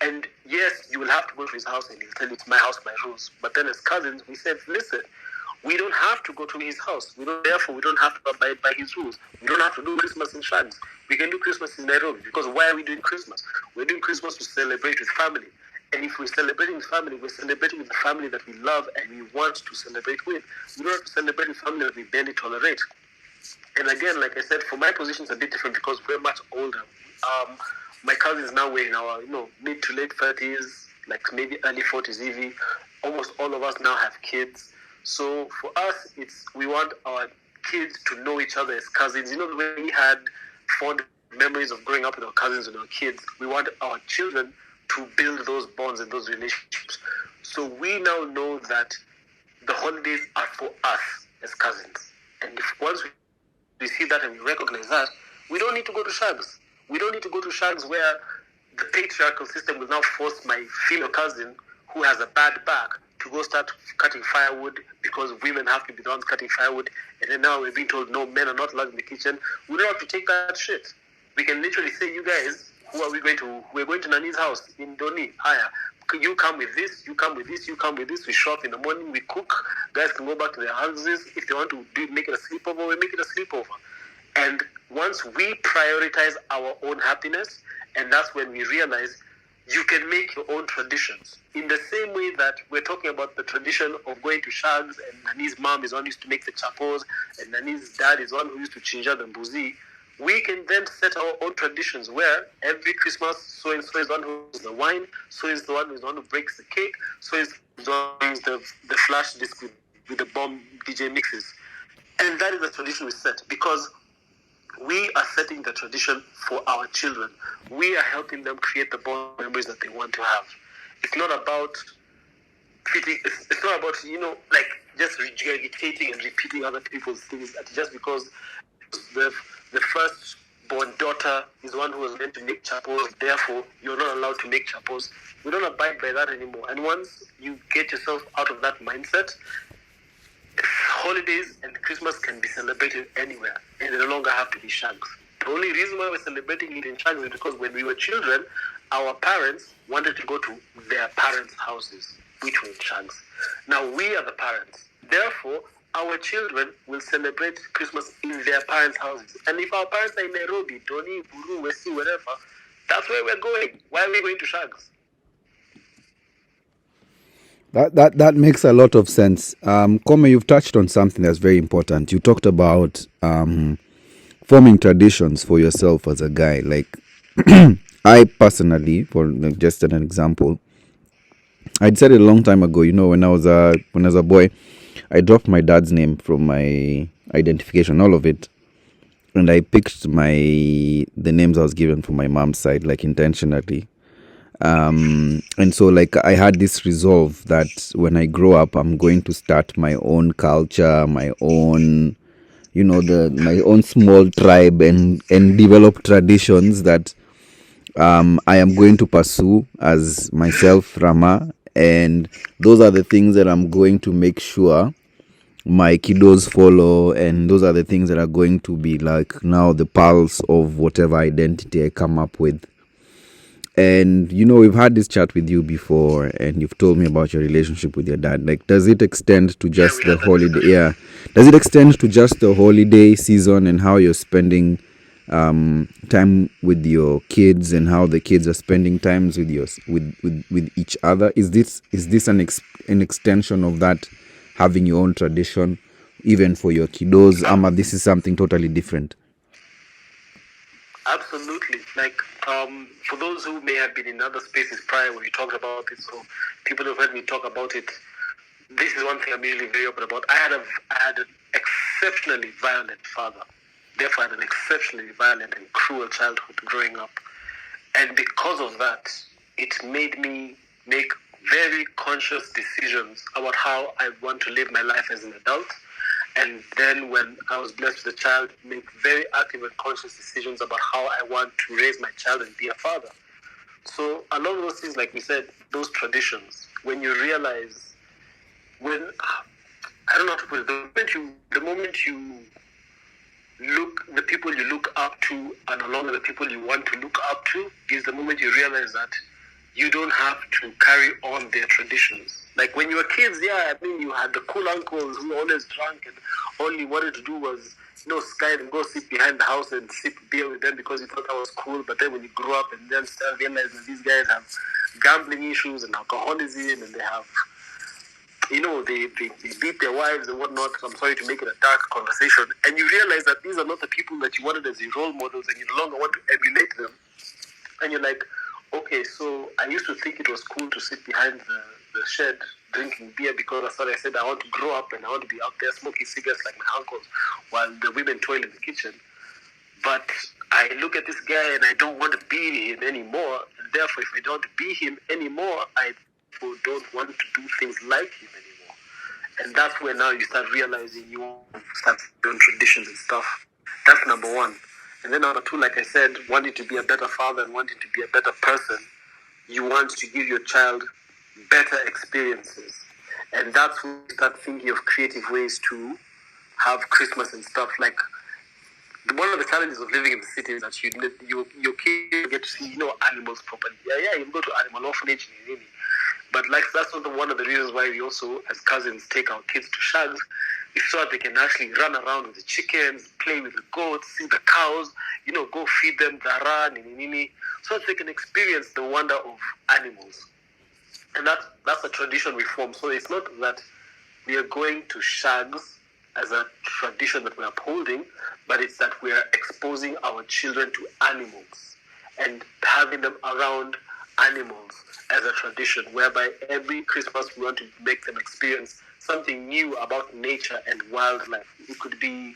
And yes, you will have to go to his house and he'll tell you it's my house, my rules. But then as cousins, we said, listen, we don't have to go to his house. Therefore, we don't have to abide by his rules. We don't have to do Christmas in Shags. We can do Christmas in Nairobi. Because why are we doing Christmas? We're doing Christmas to celebrate with family. And if we're celebrating with family, we're celebrating with the family that we love and we want to celebrate with. We don't have to celebrate with family that we barely tolerate. And again, like I said, for my position, it's a bit different because we're much older. My cousins now we're in our mid to late 30s, like maybe early 40s even. Almost all of us now have kids. So for us, we want our kids to know each other as cousins. The way we had fond memories of growing up with our cousins and our kids, we want our children to build those bonds and those relationships. So we now know that the holidays are for us as cousins. And if once we see that and we recognize that, we don't need to go to Shags. We don't need to go to Shags where the patriarchal system will now force my female cousin who has a bad back to go start cutting firewood because women have to be the ones cutting firewood. And then now we're being told, no, men are not allowed in the kitchen. We don't have to take that shit. We can literally say, you guys, who are we going to? We're going to Nani's house in Doni. Haya. You come with this, you come with this, you come with this. We show up in the morning, we cook. Guys can go back to their houses. If they want to make it a sleepover, we make it a sleepover. And once we prioritize our own happiness, and that's when we realize you can make your own traditions. In the same way that we're talking about the tradition of going to Shags, and Nani's mom is one who used to make the chapos, and Nani's dad is one who used to chinja the mbuzi, we can then set our own traditions where every Christmas, so-and-so is the one who is the wine, so is the one who is the one who breaks the cake, so is the one who is the flash disc with the bomb DJ mixes. And that is the tradition we set, because we are setting the tradition for our children. We are helping them create the bond memories that they want to have. It's not about it's not about, like just regurgitating and repeating other people's things just because the first born daughter is the one who was meant to make chapos, therefore you're not allowed to make chapos. We don't abide by that anymore. And once you get yourself out of that mindset, holidays and Christmas can be celebrated anywhere, and they no longer have to be Shags. The only reason why we're celebrating it in Shags is because when we were children, our parents wanted to go to their parents' houses, which were in Shags. Now we are the parents. Therefore, our children will celebrate Christmas in their parents' houses. And if our parents are in Nairobi, Doni, Buru, Wesi, wherever, that's where we're going. Why are we going to Shags? That makes a lot of sense. Kome, you've touched on something that's very important. You talked about forming traditions for yourself as a guy. Like, I personally, for just an example, I decided a long time ago, when I was a boy, I dropped my dad's name from my identification, all of it. And I picked the names I was given from my mom's side, like intentionally. And so like I had this resolve that when I grow up, I'm going to start my own culture, my own, my own small tribe, and develop traditions that I am going to pursue as myself, Rama. And those are the things that I'm going to make sure my kiddos follow, and those are the things that are going to be like now the pulse of whatever identity I come up with. And we've had this chat with you before, and you've told me about your relationship with your dad. Like, does it extend to just the holiday? Yeah, does it extend to just the holiday season and how you're spending time with your kids, and how the kids are spending times with with each other? Is this an extension of that, having your own tradition, even for your kiddos? Ama, this is something totally different. Absolutely. Like, for those who may have been in other spaces prior when we talked about it, so people who've heard me talk about it, this is one thing I'm usually very open about. I had an exceptionally violent father. Therefore, I had an exceptionally violent and cruel childhood growing up. And because of that, it made me make very conscious decisions about how I want to live my life as an adult. And then when I was blessed with a child, make very active and conscious decisions about how I want to raise my child and be a father. So a lot of those things, like we said, those traditions, when you realize, I don't know how to put it, the moment you look, the people you look up to are no longer the people you want to look up to, is the moment you realize that you don't have to carry on their traditions. Like when you were kids, you had the cool uncles who always drank and all you wanted to do was, sky and go sit behind the house and sip beer with them because you thought that was cool. But then when you grow up and then start realizing that these guys have gambling issues and alcoholism, and they have, they beat their wives and whatnot. I'm sorry to make it a dark conversation. And you realize that these are not the people that you wanted as your role models, and you no longer want to emulate them. And you're like, okay, so I used to think it was cool to sit behind the shed drinking beer because I said I want to grow up and I want to be out there smoking cigarettes like my uncles while the women toil in the kitchen. But I look at this guy and I don't want to be him anymore. And therefore, if I don't be him anymore, I don't want to do things like him anymore. And that's where now you start realizing you want to start doing traditions and stuff. That's number one. And then number two, like I said, wanting to be a better father and wanting to be a better person, you want to give your child better experiences. And that's when you start thinking of creative ways to have Christmas and stuff. Like, one of the challenges of living in the city is that your kids get to see, animals properly. Yeah, you can go to animal orphanage, but like that's not one of the reasons why we also, as cousins, take our kids to shags. It's so that they can actually run around with the chickens, play with the goats, see the cows, go feed them dara, so that they can experience the wonder of animals. And that's a tradition we form. So it's not that we are going to shags as a tradition that we're upholding, but it's that we are exposing our children to animals and having them around animals as a tradition, whereby every Christmas we want to make them experience something new about nature and wildlife. It could be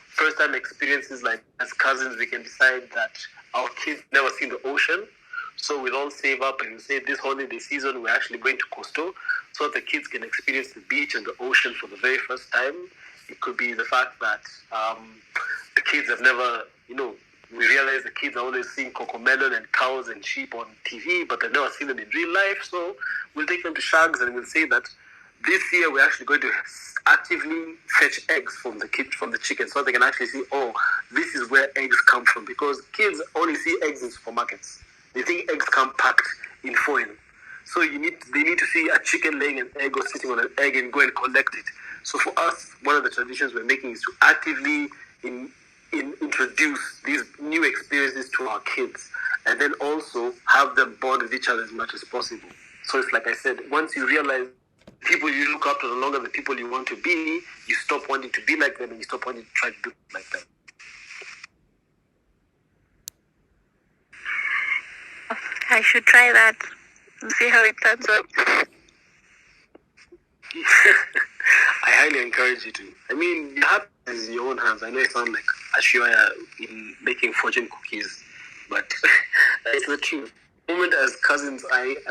first-time experiences, like as cousins, we can decide that our kids never seen the ocean, so we'll all save up and say this holiday season we're actually going to Coastal, so that the kids can experience the beach and the ocean for the very first time. It could be the fact that the kids have never, we realize the kids are always seeing cocomelon and cows and sheep on TV, but they've never seen them in real life. So we'll take them to shags and we'll say that this year we're actually going to actively fetch eggs from the chicken, so they can actually see, this is where eggs come from. Because kids only see eggs in supermarkets. They think eggs come packed in foil. So they need to see a chicken laying an egg or sitting on an egg and go and collect it. So for us, one of the traditions we're making is to actively introduce these new experiences to our kids, and then also have them bond with each other as much as possible. So it's like I said, once you realize people you look up to no longer the people you want to be, you stop wanting to be like them and you stop wanting to try to do like them. I should try that and see how it turns out. I highly encourage you to. I mean, your happiness is in your own hands. I know it sounds like Ashioya in making fortune cookies, but it's the truth. Moment as cousins,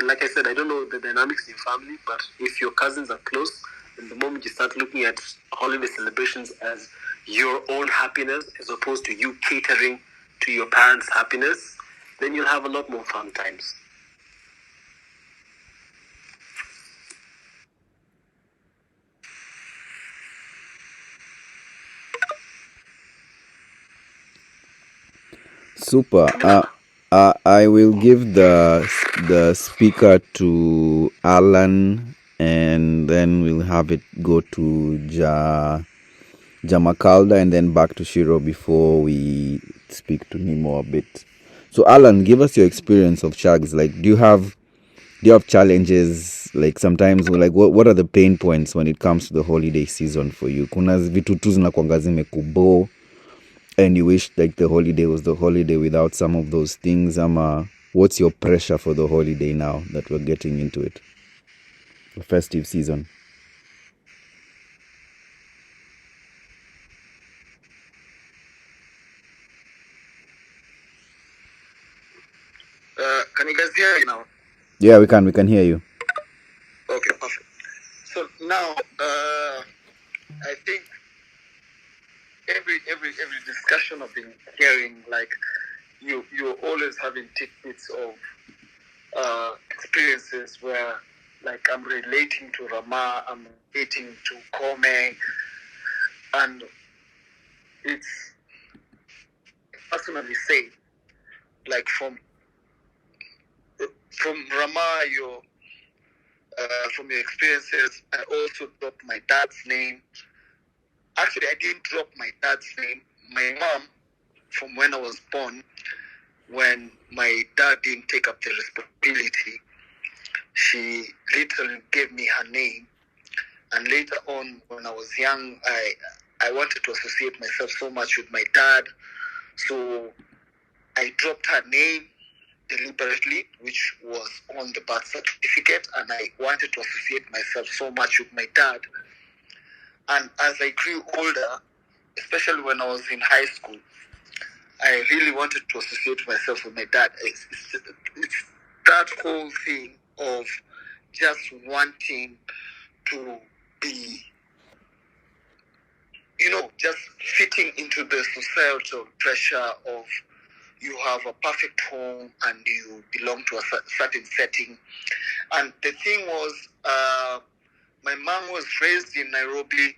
like I said, I don't know the dynamics in your family, but if your cousins are close, and the moment you start looking at holiday celebrations as your own happiness as opposed to you catering to your parents' happiness, then you'll have a lot more fun times. Super. I will give the speaker to Alan, and then we'll have it go to Jamakalda, and then back to Shiro before we speak to Nemo a bit. So, Alan, give us your experience of shags. Like, do you have challenges? Like, sometimes, like, what are the pain points when it comes to the holiday season for you? Kuna vitu tu zinakuanga zimekubo, and you wish like the holiday was the holiday without some of those things. What's your pressure for the holiday now that we're getting into it, the festive season? Can you guys hear me now? Yeah, we can hear you. Okay, perfect. So now, I think every discussion I've been hearing, like you're always having tidbits of experiences where, like, I'm relating to Rama, I'm relating to Kome, and it's personally say, like from Rama, from your experiences, I also dropped my dad's name. Actually, I didn't drop my dad's name. My mom, from when I was born, when my dad didn't take up the responsibility, she literally gave me her name. And later on, when I was young, I wanted to associate myself so much with my dad. So I dropped her name deliberately, which was on the birth certificate, and I wanted to associate myself so much with my dad. And as I grew older, especially when I was in high school, I really wanted to associate myself with my dad. It's that whole thing of just wanting to be, just fitting into the societal pressure of you have a perfect home and you belong to a certain setting. And the thing was, my mom was raised in Nairobi.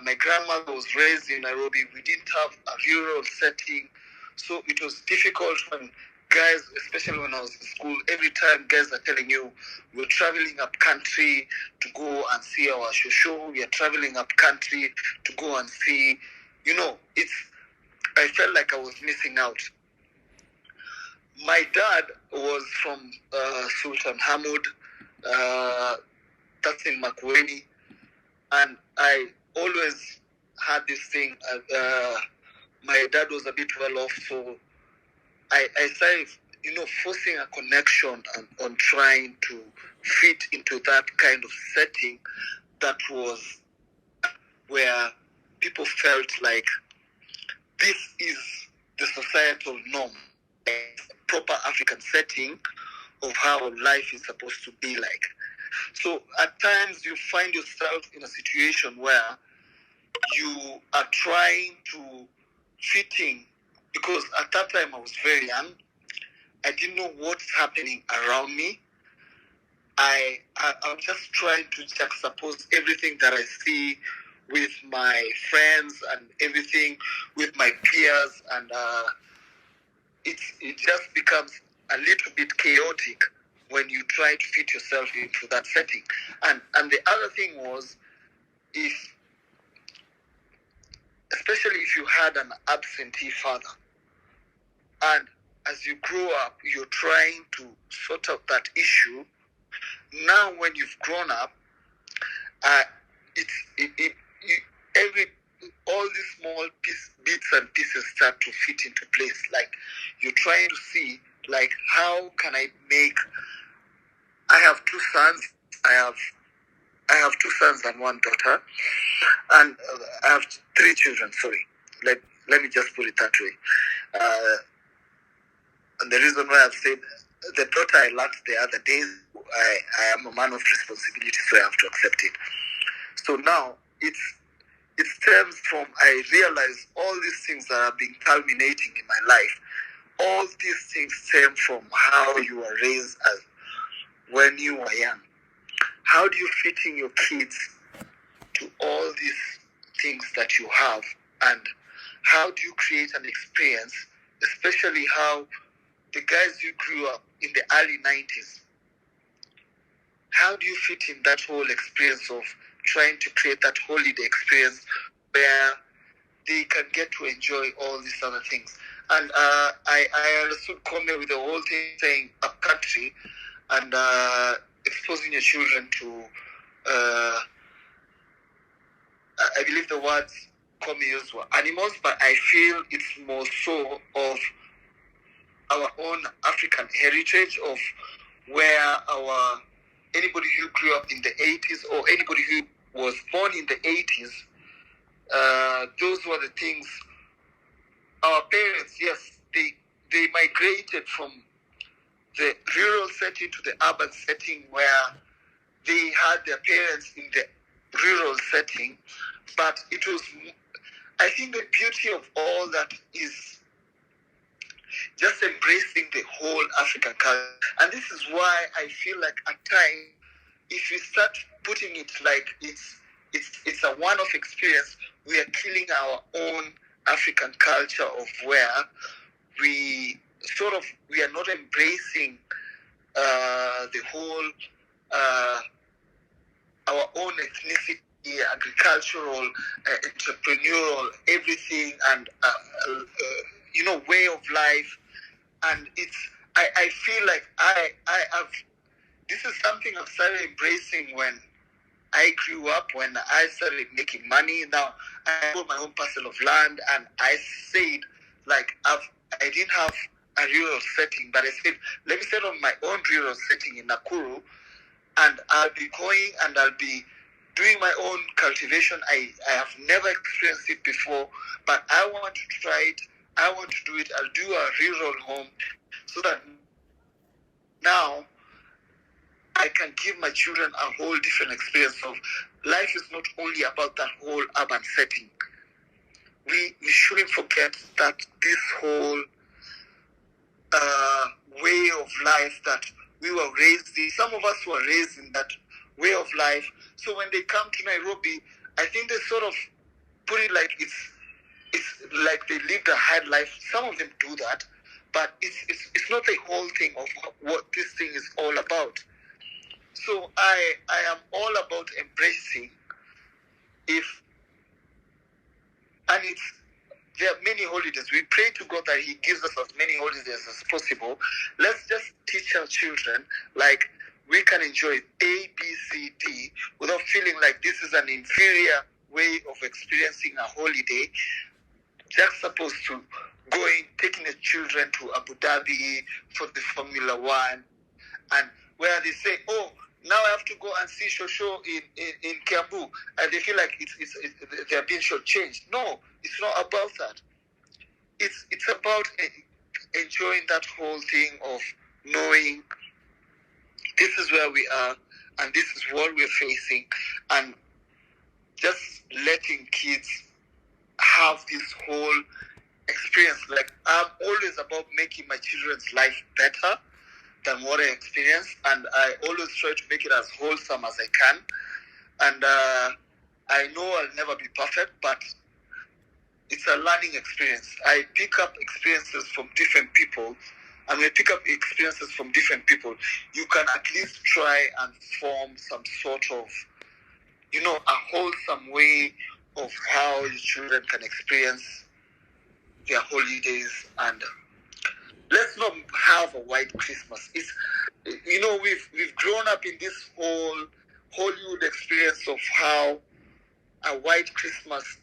My grandmother was raised in Nairobi. We didn't have a rural setting. So it was difficult when guys, especially when I was in school, every time guys are telling you, we're traveling up country to go and see our shosho, we are traveling up country to go and see, I felt like I was missing out. My dad was from Sultan Hamud, that's in Makueni, and I always had this thing. My dad was a bit well off, so I started, forcing a connection on trying to fit into that kind of setting that was where people felt like this is the societal norm, a proper African setting of how life is supposed to be like. So at times you find yourself in a situation where you are trying to fit in, because at that time I was very young. I didn't know what's happening around me. I'm just trying to juxtapose everything that I see with my friends and everything with my peers, and it just becomes a little bit chaotic when you try to fit yourself into that setting. And the other thing was, especially if you had an absentee father, and as you grow up, you're trying to sort out that issue. Now, when you've grown up, all these small bits and pieces start to fit into place. Like, you're trying to see, like, how can I make? I have two sons. I have two sons and one daughter, and I have three children. Sorry, let me just put it that way. And the reason why I've said the daughter I learned the other day, I am a man of responsibility, so I have to accept it. So now it stems from, I realize all these things that have been culminating in my life. All these things stem from how you were raised as when you were young. How do you fit in your kids to all these things that you have, and how do you create an experience, especially how the guys you grew up in the early 90s, how do you fit in that whole experience of trying to create that holiday experience where they can get to enjoy all these other things? And I understood Kome with the whole thing saying upcountry and exposing your children to, I believe the words Kome used were animals, but I feel it's more so of our own African heritage of where anybody who grew up in the 80s or anybody who was born in the 80s, those were the things. Our parents, yes, they migrated from the rural setting to the urban setting where they had their parents in the rural setting, but it was, I think the beauty of all that is just embracing the whole African culture. And this is why I feel like at times, if we start putting it like it's a one-off experience, we are killing our own African culture of where we are not embracing the whole our own ethnicity, agricultural, entrepreneurial, everything, and way of life. And I feel like I have, this is something I've started embracing when I grew up, when I started making money. Now I bought my own parcel of land, and I said, like, I didn't have a rural setting, but I said, let me set up my own rural setting in Nakuru, and I'll be going and I'll be doing my own cultivation. I have never experienced it before, but I want to try it. I want to do it. I'll do a rural home so that now I can give my children a whole different experience of life is not only about that whole urban setting. We shouldn't forget that this whole way of life that we were raised in, some of us were raised in that way of life. So when they come to Nairobi, I think they sort of put it like it's like they lived a hard life. Some of them do that, but it's not the whole thing of what this thing is all about. So I am all about embracing there are many holidays. We pray to God that He gives us as many holidays as possible. Let's just teach our children like we can enjoy A, B, C, D without feeling like this is an inferior way of experiencing a holiday, just supposed to taking the children to Abu Dhabi for the Formula One, and where they say, oh, now I have to go and see Shosho in Kiambu, and they feel like they are being shortchanged. No, it's not about that. It's about enjoying that whole thing of knowing this is where we are and this is what we're facing, and just letting kids have this whole experience. Like, I'm always about making my children's life better than what I experienced, and I always try to make it as wholesome as I can. And I know I'll never be perfect, but it's a learning experience. I pick up experiences from different people, and when you pick up experiences from different people, you can at least try and form some sort of, a wholesome way of how your children can experience their holidays. And let's not have a white Christmas. It's, we've grown up in this whole Hollywood experience of how a white Christmas,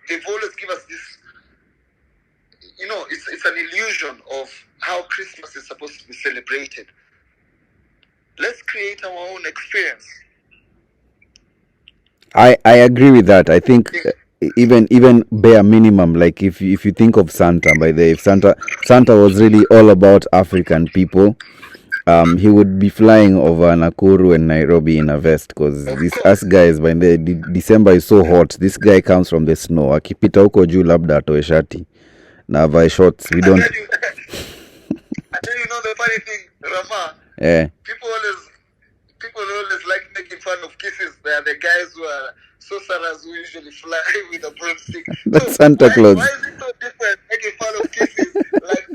they've always given us this, it's an illusion of how Christmas is supposed to be celebrated. Let's create our own experience. I agree with that. I think even bare minimum, like if you think of Santa, by the if Santa was really all about African people, he would be flying over Nakuru and Nairobi in a vest, because this us guys by the December is so hot. This guy comes from the snow, akipita huko juu labda atoe shati na avae shorts. We don't. I tell you know the funny thing, Rama. Yeah. People always like making fun of kisses. They are the guys who are sorcerers who usually fly with a broomstick. That's Santa Claus. Why is it so different making fun of kisses like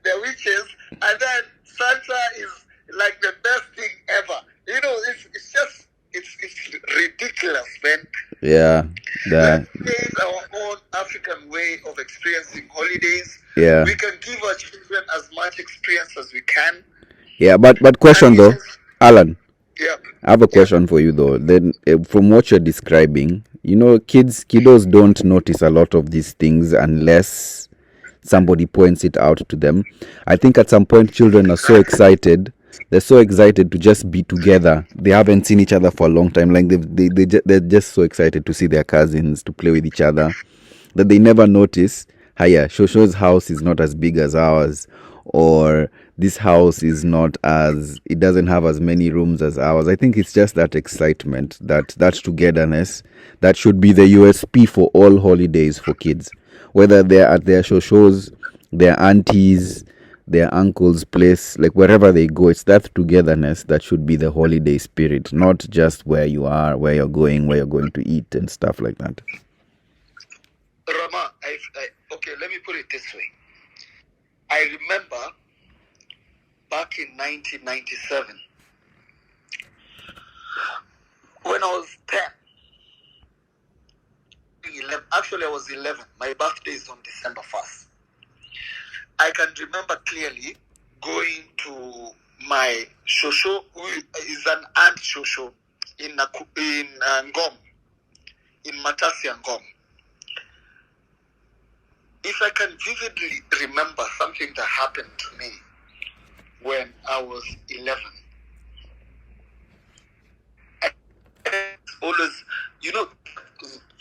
they're witches, and then Santa is like the best thing ever? You know, it's just it's ridiculous, man. Yeah. Let's create our own African way of experiencing holidays. Yeah. We can give our children as much experience as we can. Yeah, but question though, Alan. Yeah. I have a question for you though. Then, from what you're describing, kiddos don't notice a lot of these things unless somebody points it out to them. I think at some point children are so excited. They're so excited to just be together. They haven't seen each other for a long time. Like they're just so excited to see their cousins, to play with each other, that they never notice. Hiya, Shosho's house is not as big as ours, or this house is not as, it doesn't have as many rooms as ours. I think it's just that excitement, that togetherness, that should be the USP for all holidays for kids, whether they're at their Shoshos, their aunties, their uncle's place, like wherever they go. It's that togetherness that should be the holiday spirit, not just where you are, where you're going to eat and stuff like that. Rama, okay, let me put it this way. I remember back in 1997, when I was 10, 11, actually I was 11. My birthday is on December 1st. I can remember clearly going to my Shosho, who is an aunt Shosho in Ngong, in Matasi Ngong. If I can vividly remember something that happened to me when I was 11, always,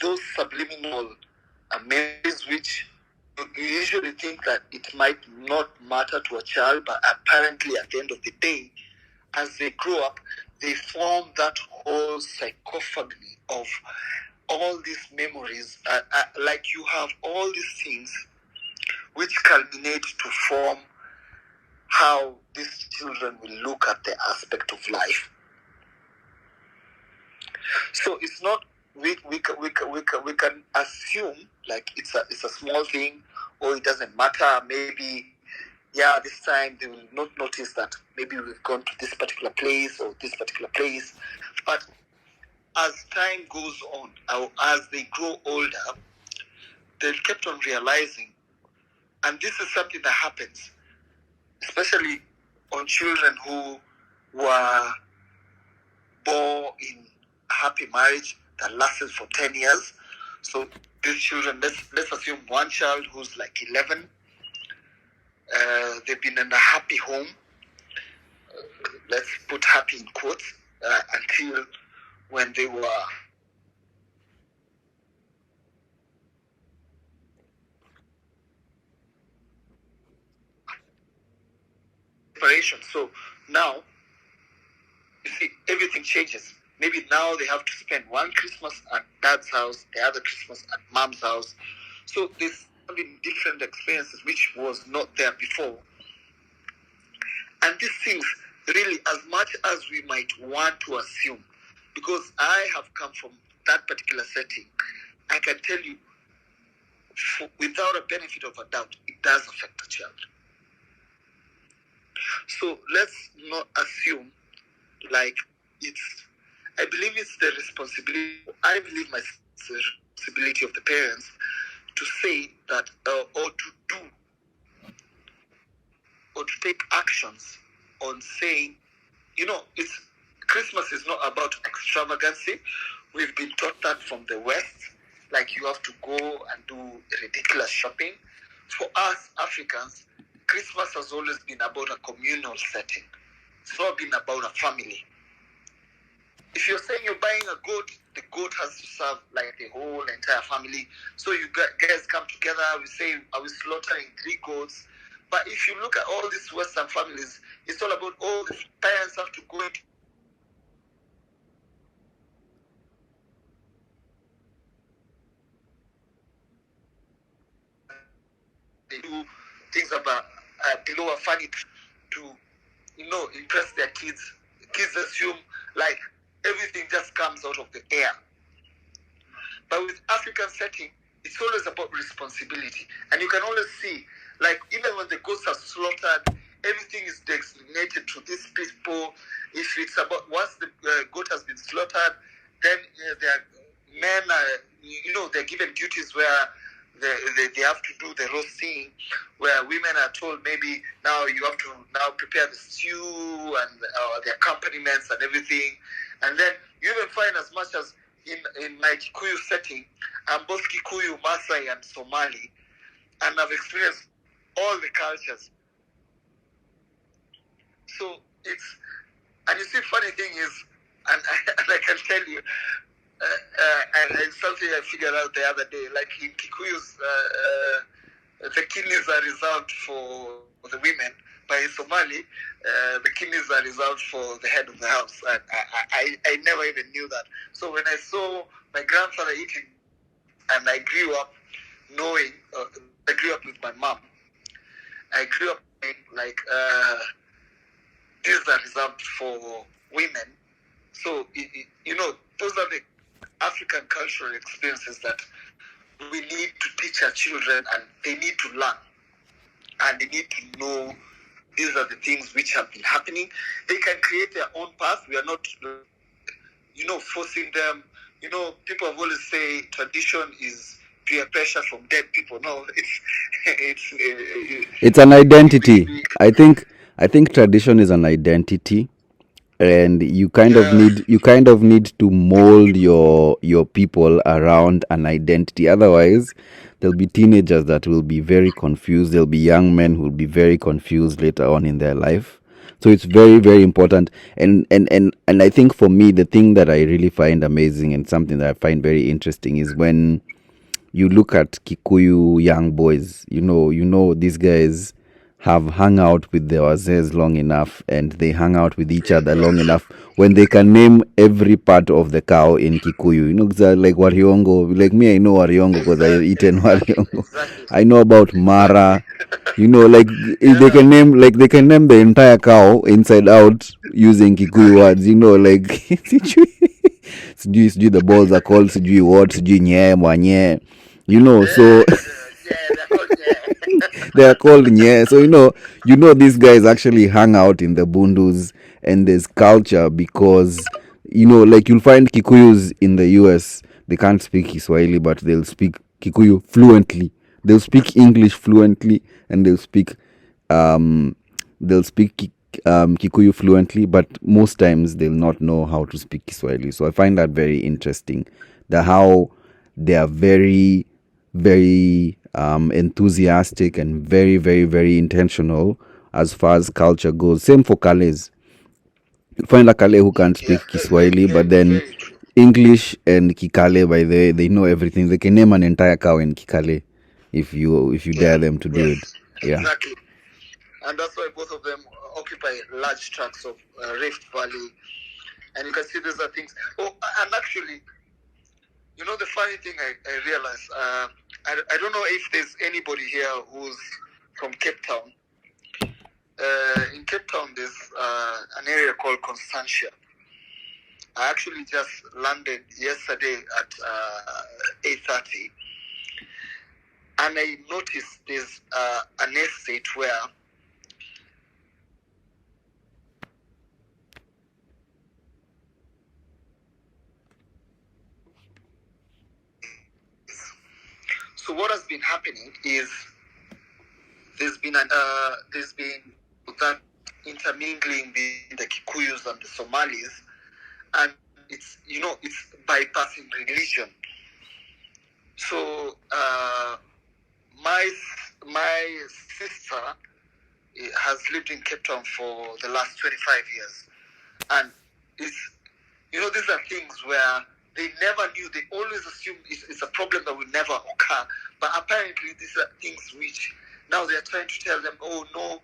those subliminal memories which you usually think that it might not matter to a child, but apparently at the end of the day, as they grow up, they form that whole sarcophagi of all these memories. Like you have all these things which culminate to form how these children will look at the aspect of life. So it's not, we can assume like it's a small thing, or it doesn't matter. Maybe, this time they will not notice that maybe we've gone to this particular place or this particular place. But as time goes on, as they grow older, they kept on realizing, and this is something that happens, especially on children who were born in a happy marriage that lasted for 10 years. So these children, let's assume one child who's like 11, they've been in a happy home, let's put happy in quotes, until when they were separation. So now, you see, everything changes. Maybe now they have to spend one Christmas at dad's house, the other Christmas at mom's house. So there's having different experiences which was not there before. And these things, really, as much as we might want to assume, because I have come from that particular setting, I can tell you, without a benefit of a doubt, it does affect a child. So let's not assume like I believe it's the responsibility, I believe it's the responsibility of the parents to say that, or to do, or to take actions on saying, Christmas is not about extravagancy. We've been taught that from the West, like you have to go and do ridiculous shopping. For us Africans, Christmas has always been about a communal setting. It's not been about a family. if you're saying you're buying a goat, the goat has to serve like the whole entire family. So you guys come together, we say, are we slaughtering 3 goats? But if you look at all these Western families, it's all about all the parents have to go into they do things about below a funny to impress their kids. Kids assume like everything just comes out of the air. But with African setting, it's always about responsibility. And you can always see, like, even when the goats are slaughtered, everything is designated to these people. If it's about, once the goat has been slaughtered, then their men are, they're given duties where they have to do the roasting, where women are told maybe now you have to now prepare the stew and the accompaniments and everything. And then you even find as much as in my Kikuyu setting, I'm both Kikuyu, Maasai, and Somali, and I've experienced all the cultures. So and you see, funny thing is, and I can tell you, and it's something I figured out the other day, like in Kikuyus, the kidneys are reserved for the women, but in Somali, the kidneys are reserved for the head of the house. And I never even knew that. So when I saw my grandfather eating, and I grew up knowing, I grew up with my mom, I grew up knowing, like, these are reserved for women. So, those are the African cultural experiences that we need to teach our children, and they need to learn. And they need to know these are the things which have been happening. They can create their own path. We are not, forcing them. People have always say tradition is peer pressure from dead people. No, it's an identity. I think tradition is an identity, and you kind of need to mold your people around an identity. Otherwise, there'll be teenagers that will be very confused. There'll be young men who will be very confused later on in their life. So it's very, very important. And I think for me, the thing that I really find amazing and something that I find very interesting is when you look at Kikuyu young boys. These guys have hung out with their wazees long enough, and they hang out with each other long enough when they can name every part of the cow in Kikuyu. Like Wariongo. Like me, I know Wariongo because I've eaten Wariongo. I know about Mara. Like they can name the entire cow inside out using Kikuyu words. Like sijui the balls are called sijui what, sijui nye mwanye. So they are called nye. So these guys actually hang out in the bundus, and there's culture because like you'll find Kikuyus in the US. They can't speak Kiswahili, but they'll speak Kikuyu fluently. They'll speak English fluently, and they'll speak Kikuyu fluently, but most times they'll not know how to speak Kiswahili. So I find that very interesting, how they are very, very enthusiastic and very, very, very intentional as far as culture goes. Same for Kales. You'll find a Kale who can't speak Kiswahili, but then English and Kikale, by the way, they know everything. They can name an entire cow in Kikale if you dare them to do it. Yeah. Exactly. And that's why both of them occupy large tracts of Rift Valley. And you can see these are things. Oh, and actually, the funny thing I realized, I don't know if there's anybody here who's from Cape Town. In Cape Town, there's an area called Constantia. I actually just landed yesterday at 8:30. And I noticed there's an estate where so what has been happening is there's been that intermingling between the Kikuyus and the Somalis, and it's bypassing religion. So my sister has lived in Cape Town for the last 25 years, and These are things where they never knew. They always assumed it's a problem that will never occur. But apparently, these are things which now they are trying to tell them, oh, no,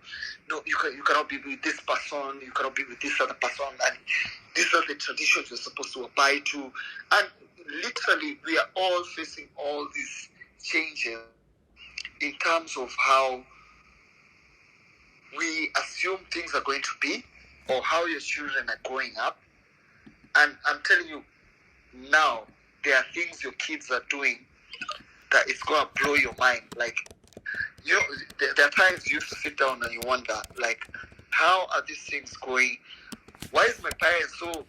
you cannot be with this person, you cannot be with this other person, and these are the traditions you're supposed to abide to. And literally, we are all facing all these changes in terms of how we assume things are going to be, or how your children are growing up. And I'm telling you, now there are things your kids are doing that it's going to blow your mind. Like, there are times you sit down and you wonder, like, how are these things going? Why is my parents so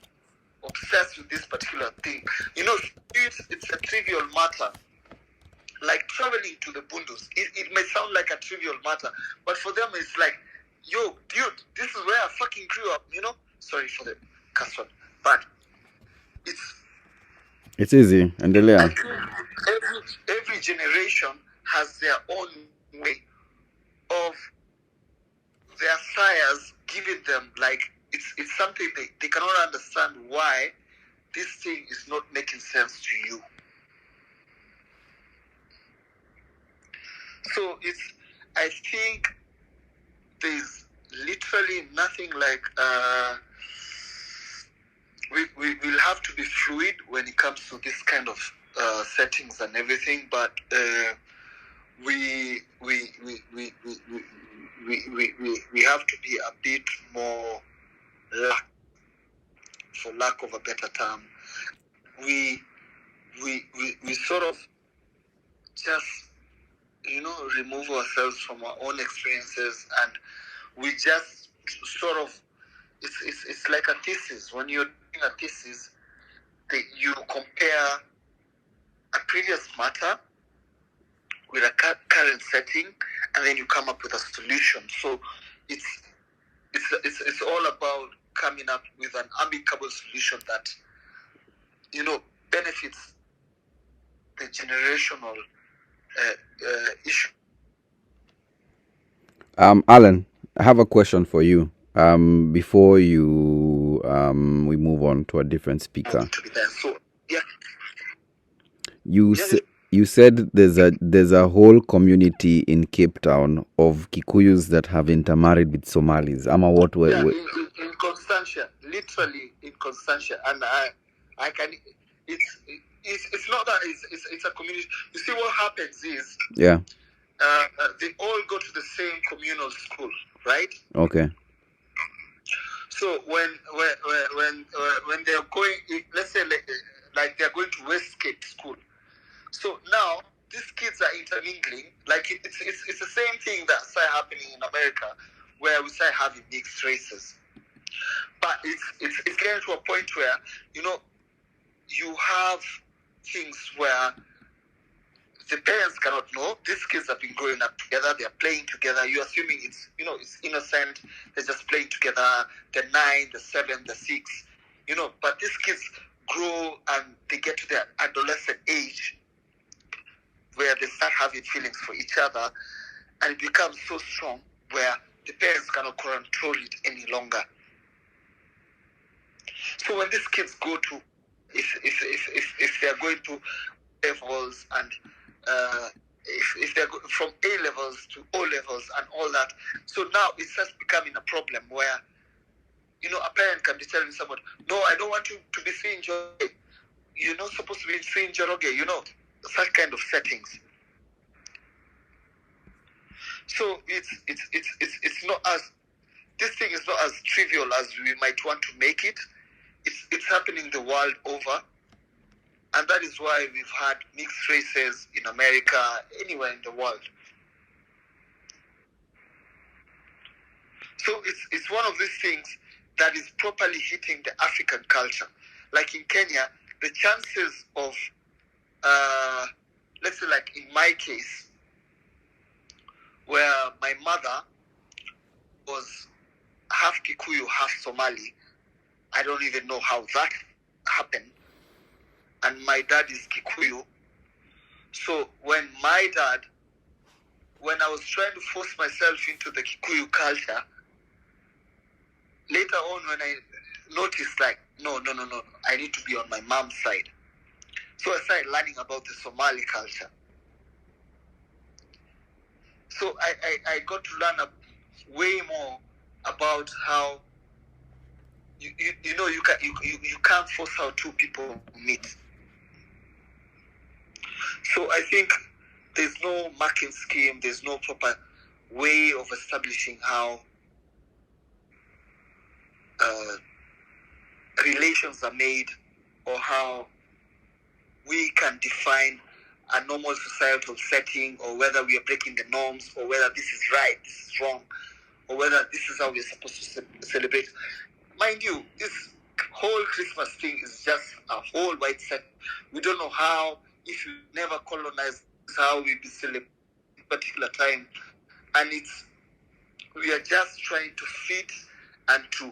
obsessed with this particular thing? It's a trivial matter. Like traveling to the Bundus, it may sound like a trivial matter, but for them it's like, yo, dude, this is where I fucking grew up, Sorry for the cuss word, but it's easy. And every generation has their own way of their sires giving them, like, it's something they cannot understand why this thing is not making sense to you. So I think there's literally nothing like, we'll have to be fluid when it comes to this kind of settings and everything, but we have to be a bit more for lack of a better term. We sort of just remove ourselves from our own experiences, and we just sort of, it's like a thesis. When you're doing a thesis, you compare a previous matter with a current setting, and then you come up with a solution. So it's all about coming up with an amicable solution that benefits the generational issue. Alan, I have a question for you. Before you we move on to a different speaker. So, yeah. You said there's a whole community in Cape Town of Kikuyus that have intermarried with Somalis. In Constantia, literally in Constantia, and I can. It's not that it's a community. You see, what happens is, yeah, they all go to the same communal school, right? Okay. So when they're going, let's say like they're going to Westgate School. So now these kids are intermingling. Like it's the same thing that started happening in America, where we start having mixed races. But it's getting to a point where you have things where the parents cannot know. These kids have been growing up together. They're playing together. You're assuming it's innocent. They're just playing together. The 9, the 7, the 6. But these kids grow and they get to their adolescent age, where they start having feelings for each other, and it becomes so strong where the parents cannot control it any longer. So when these kids go to, if they're going to levels, and if they're from A levels to O levels and all that, so now it's just becoming a problem where a parent can be telling someone, no, I don't want you to be seeing Joroge. You're not supposed to be seeing Joroge, such kind of settings. So it's not as, this thing is not as trivial as we might want to make it. It's happening the world over, and that is why we've had mixed races in America, anywhere in the world. So it's one of these things that is properly hitting the African culture. Like in Kenya, the chances of, let's say like in my case, where my mother was half Kikuyu, half Somali, I don't even know how that happened. And my dad is Kikuyu. So when I was trying to force myself into the Kikuyu culture, later on when I noticed, like, no. I need to be on my mom's side. So I started learning about the Somali culture. So I got to learn way more about how you can't force how two people meet. So I think there's no marking scheme, there's no proper way of establishing how relations are made, or how we can define a normal societal setting, or whether we are breaking the norms, or whether this is right, this is wrong, or whether this is how we're supposed to celebrate. Mind you, this whole Christmas thing is just a whole white set. We don't know how, if you never colonized, how we be celebrating a particular time. And we are just trying to fit and to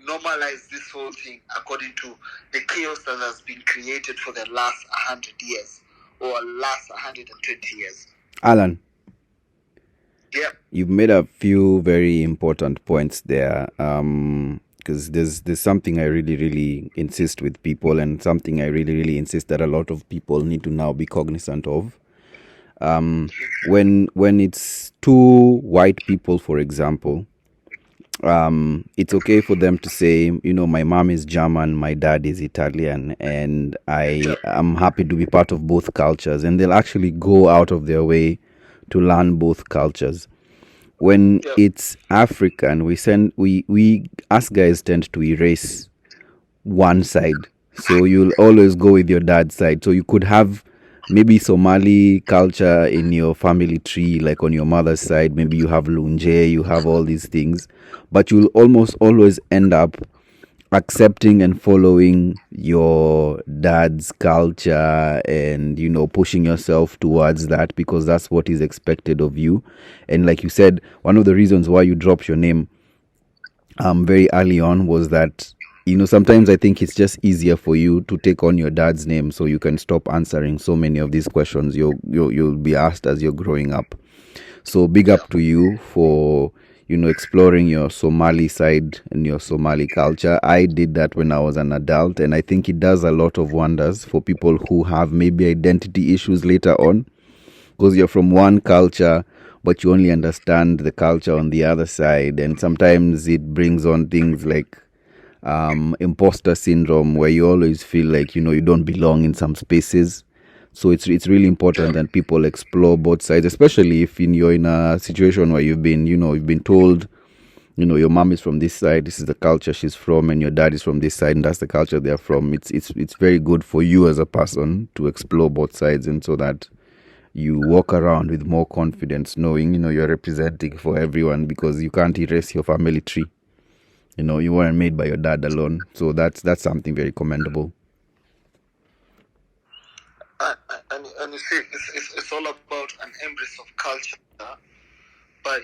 normalize this whole thing according to the chaos that has been created for the last 100 years or last 120 years. Alan, Yeah. you've made a few very important points there, because there's something I really insist with people, and something I really insist that a lot of people need to now be cognizant of. When it's two white people, for example, it's okay for them to say, my mom is German, my dad is Italian, and I am happy to be part of both cultures, and they'll actually go out of their way to learn both cultures. When it's African, we us guys tend to erase one side, so you'll always go with your dad's side. So you could have maybe Somali culture in your family tree, like on your mother's side. Maybe you have Lunje, you have all these things, but you'll almost always end up accepting and following your dad's culture, and pushing yourself towards that because that's what is expected of you. And like you said, one of the reasons why you dropped your name very early on was that sometimes I think it's just easier for you to take on your dad's name so you can stop answering so many of these questions you'll be asked as you're growing up. So big up to you for exploring your Somali side and your Somali culture. I did that when I was an adult, and I think it does a lot of wonders for people who have maybe identity issues later on, because you're from one culture but you only understand the culture on the other side, and sometimes it brings on things like imposter syndrome, where you always feel like you don't belong in some spaces. So it's really important that people explore both sides, especially if you're in a situation where you've been told, your mom is from this side, this is the culture she's from, and your dad is from this side, and that's the culture they're from. It's very good for you as a person to explore both sides, and so that you walk around with more confidence, knowing you're representing for everyone, because you can't erase your family tree. You weren't made by your dad alone. So that's something very commendable. And you see, it's all about an embrace of culture. But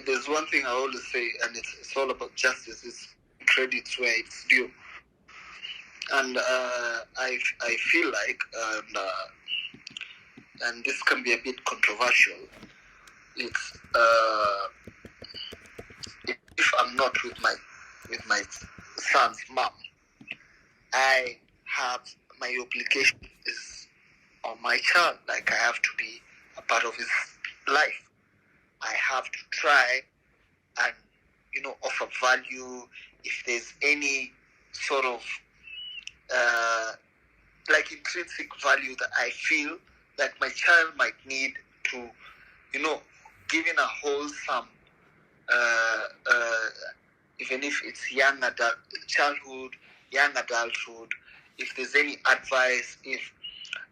there's one thing I always say, and it's all about justice. It's credit where it's due. And I feel like, and this can be a bit controversial, it's if I'm not with my son's mom, I have my obligation is on my child. Like, I have to be a part of his life. I have to try and offer value. If there's any sort of like intrinsic value that I feel like my child might need to, given a wholesome, even if it's young adult, childhood, young adulthood, if there's any advice, if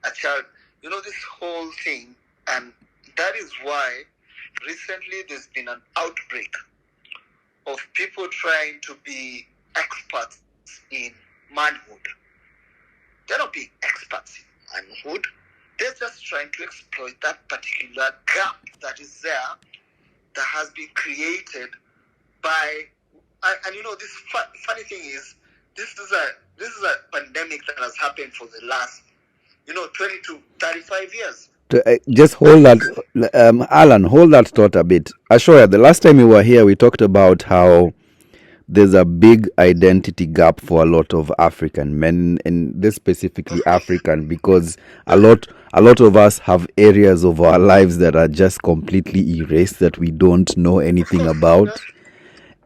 a child, this whole thing. And that is why recently there's been an outbreak of people trying to be experts in manhood. They're not being experts in manhood. They're just trying to exploit that particular gap that is there, that has been created by, and this funny thing is, this is a pandemic that has happened for the last 20 to 35 years. Just hold that, Alan, hold that thought a bit. Ashoya, the last time you were here, we talked about how there's a big identity gap for a lot of African men, and this specifically Of course. African, because a lot of us have areas of our lives that are just completely erased, that we don't know anything Of course. about,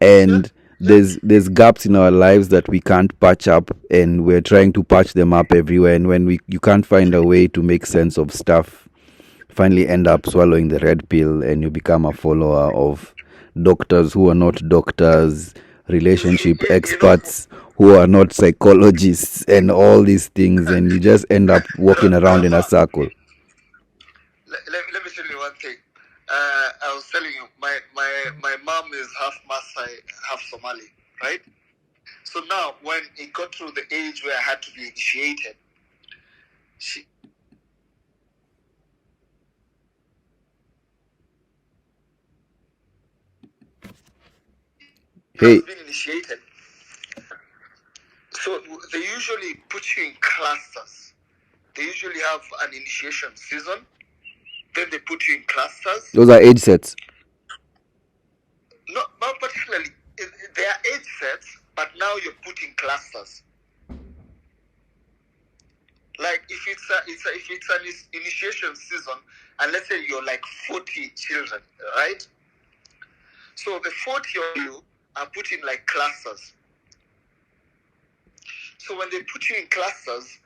Yeah. and there's gaps in our lives that we can't patch up, and we're trying to patch them up everywhere, and when you can't find a way to make sense of stuff, finally end up swallowing the red pill, and you become a follower of doctors who are not doctors, relationship experts who are not psychologists, and all these things, and you just end up walking around in a circle. Let me tell you one thing. I was telling you, my mom is half Maasai, half Somali, right? So now, when it got to the age where I had to be initiated, she Hey, has been initiated. So they usually put you in clusters. They usually have an initiation season. Then they put you in clusters. those are age sets. Not particularly. They are age sets, but now you're put in clusters. Like if it's an initiation season, and let's say you're like 40 children, right? So the 40 of you are put in like clusters. So when they put you in clusters,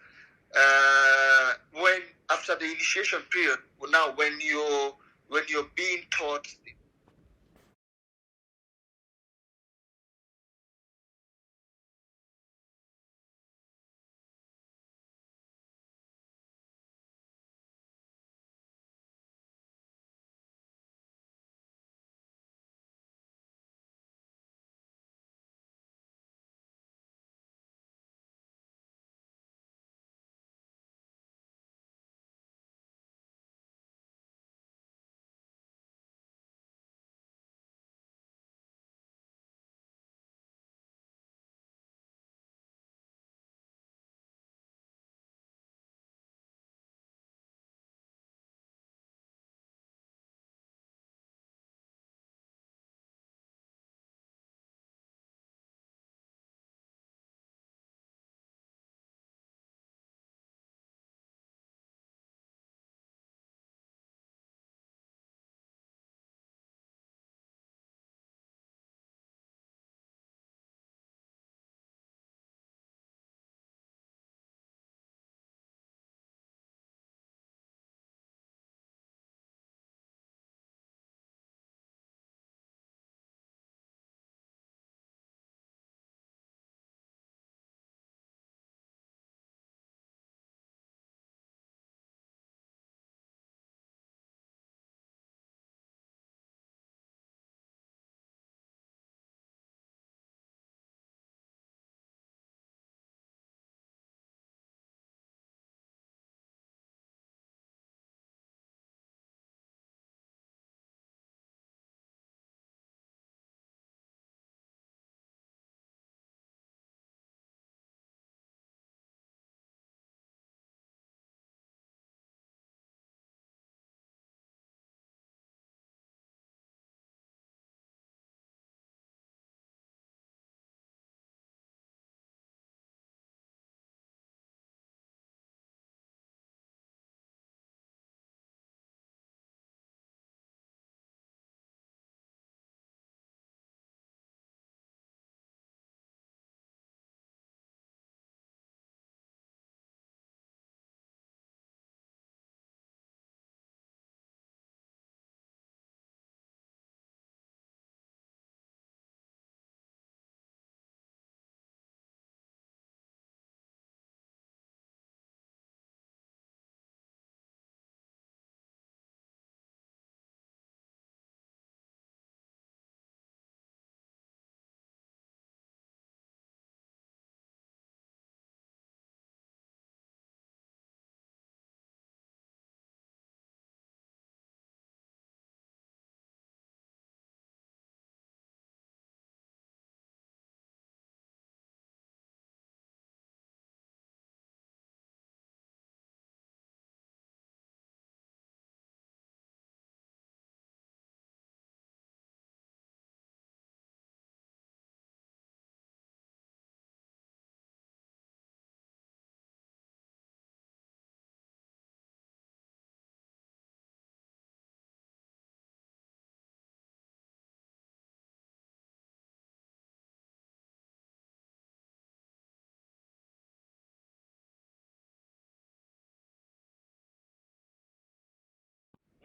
when after the initiation period, now when you're being taught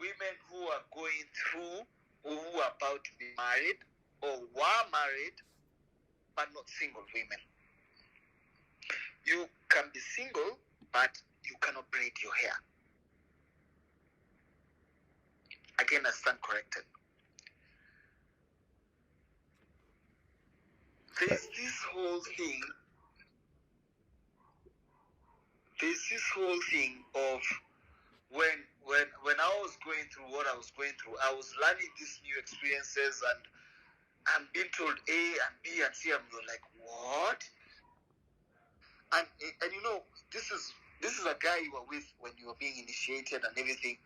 women who are going through or who are about to be married or were married but not single women. You can be single, but you cannot braid your hair. Again, I stand corrected. There's this whole thing of when I was going through what I was going through, I was learning these new experiences, and I'm being told A and B and C. I'm like, what? And you know, this is a guy you were with when you were being initiated and everything,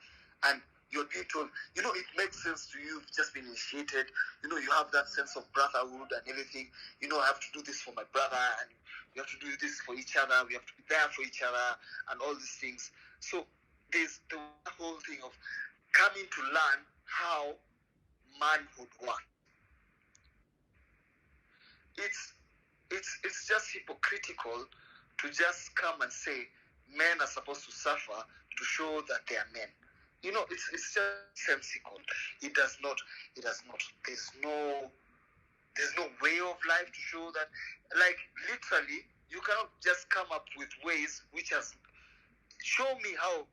and you're being told, you know, it makes sense to you. You've just been initiated. You know, you have that sense of brotherhood and everything. You know, I have to do this for my brother, and we have to do this for each other. We have to be there for each other, and all these things. So there's the whole thing of coming to learn how manhood works. It's just hypocritical to just come and say men are supposed to suffer to show that they are men. You know, it's just sensical. It does not. There's no way of life to show that. Like, literally, you cannot just come up with ways which has show me how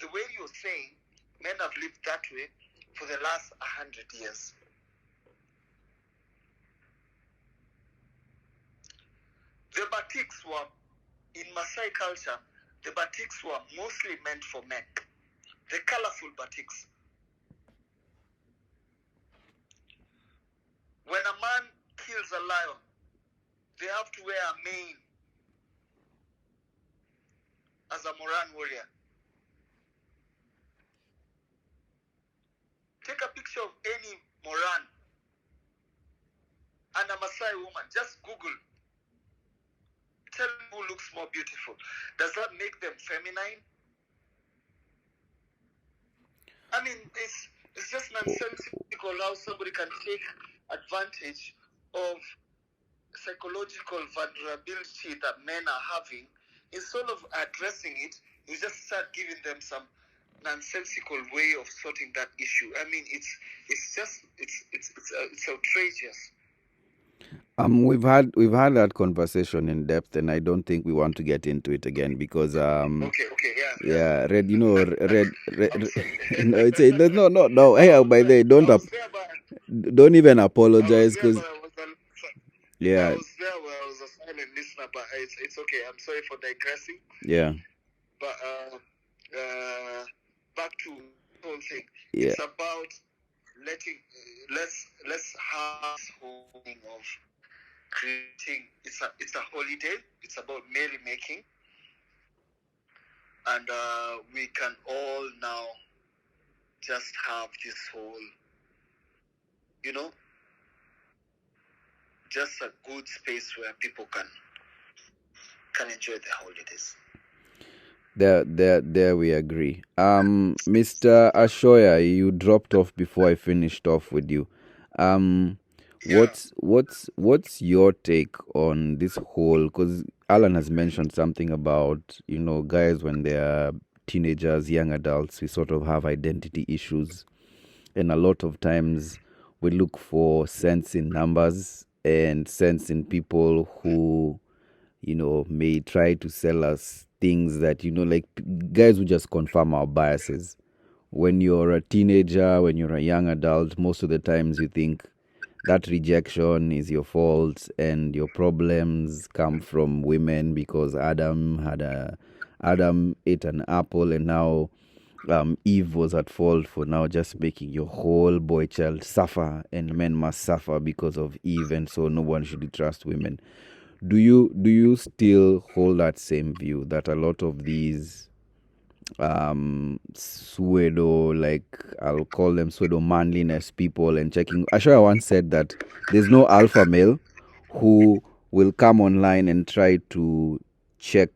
the way you're saying men have lived that way for the last 100 years. The batiks were, in Maasai culture, the batiks were mostly meant for men. The colorful batiks. When a man kills a lion, they have to wear a mane as a Moran warrior. Take a picture of any Moran and a Maasai woman. Just Google. Tell me who looks more beautiful. Does that make them feminine? I mean, it's just nonsensical how somebody can take advantage of psychological vulnerability that men are having. Instead of addressing it, you just start giving them some nonsensical way of sorting that issue. I mean, it's outrageous. We've had that conversation in depth, and I don't think we want to get into it again because yeah, Red, you know, Red, no, it's no. Hey, by the way, don't even apologize because yeah, I was there where I was a silent listener, but it's okay. I'm sorry for digressing. Yeah. But back to the whole thing. Yeah. It's about let's have this whole thing of creating. It's a holiday. It's about merrymaking, and we can all now just have this whole, you know, just a good space where people can enjoy the holidays. There we agree. Mr. Ashoya, you dropped off before I finished off with you. What's your take on this whole? Because Alan has mentioned something about, you know, guys when they are teenagers, young adults, we sort of have identity issues, and a lot of times we look for sense in numbers and sense in people who, you know, may try to sell us things that, you know, like guys who just confirm our biases. When you're a teenager, when you're a young adult, most of the times you think that rejection is your fault and your problems come from women because Adam ate an apple and now Eve was at fault for now just making your whole boy child suffer, and men must suffer because of Eve, and so no one should trust women. Do you still hold that same view that a lot of these pseudo, like I'll call them pseudo manliness people and checking? Ashura once said that there's no alpha male who will come online and try to check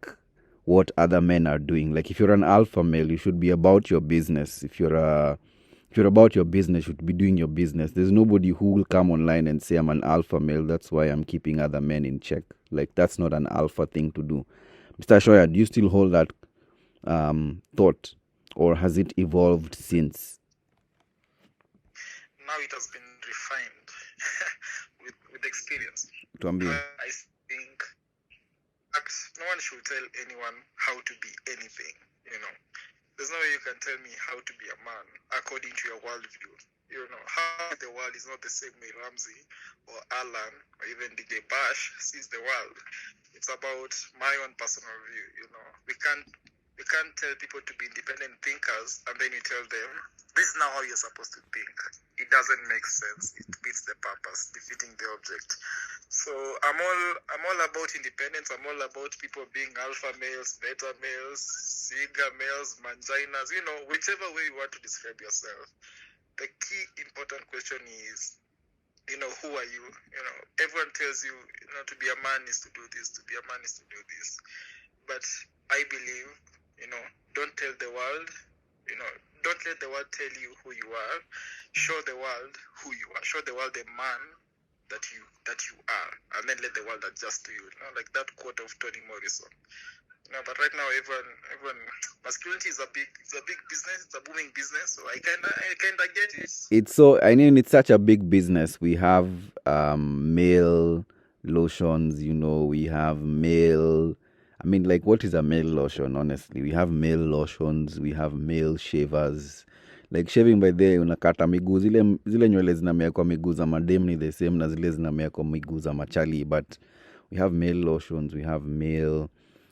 what other men are doing. Like if you're an alpha male, you should be about your business. If you're about your business, you should be doing your business. There's nobody who will come online and say, I'm an alpha male, that's why I'm keeping other men in check. Like, that's not an alpha thing to do. Mr. Shoya, do you still hold that thought? or has it evolved since? Now it has been refined with experience. Tuambie. I think no one should tell anyone how to be anything. There's no way you can tell me how to be a man according to your worldview. How the world is not the same way Ramsey or Alan or even DJ Bash sees the world. It's about my own personal view. We can't tell people to be independent thinkers and then you tell them this is now how you're supposed to think. It doesn't make sense. It beats the purpose, defeating the object. So I'm all about independence. I'm all about people being alpha males, beta males, cigar males, manginas, whichever way you want to describe yourself. The key important question is, who are you? Everyone tells you, to be a man is to do this, to be a man is to do this. But I believe, don't tell the world, don't let the world tell you who you are. Show the world who you are. Show the world the man that you are, and then let the world adjust to you. Like that quote of Toni Morrison. But right now, everyone, masculinity is a big business. It's a booming business. So I kinda get it. It's such a big business. We have male lotions. We have male. What is a male lotion? Honestly, we have male lotions. We have male shavers. Like shaving by the unakata miguu zile nywele zinamea kwa miguu za madem ni the same na zile zinamea kwa miguu za machali, but we have male lotions, we have male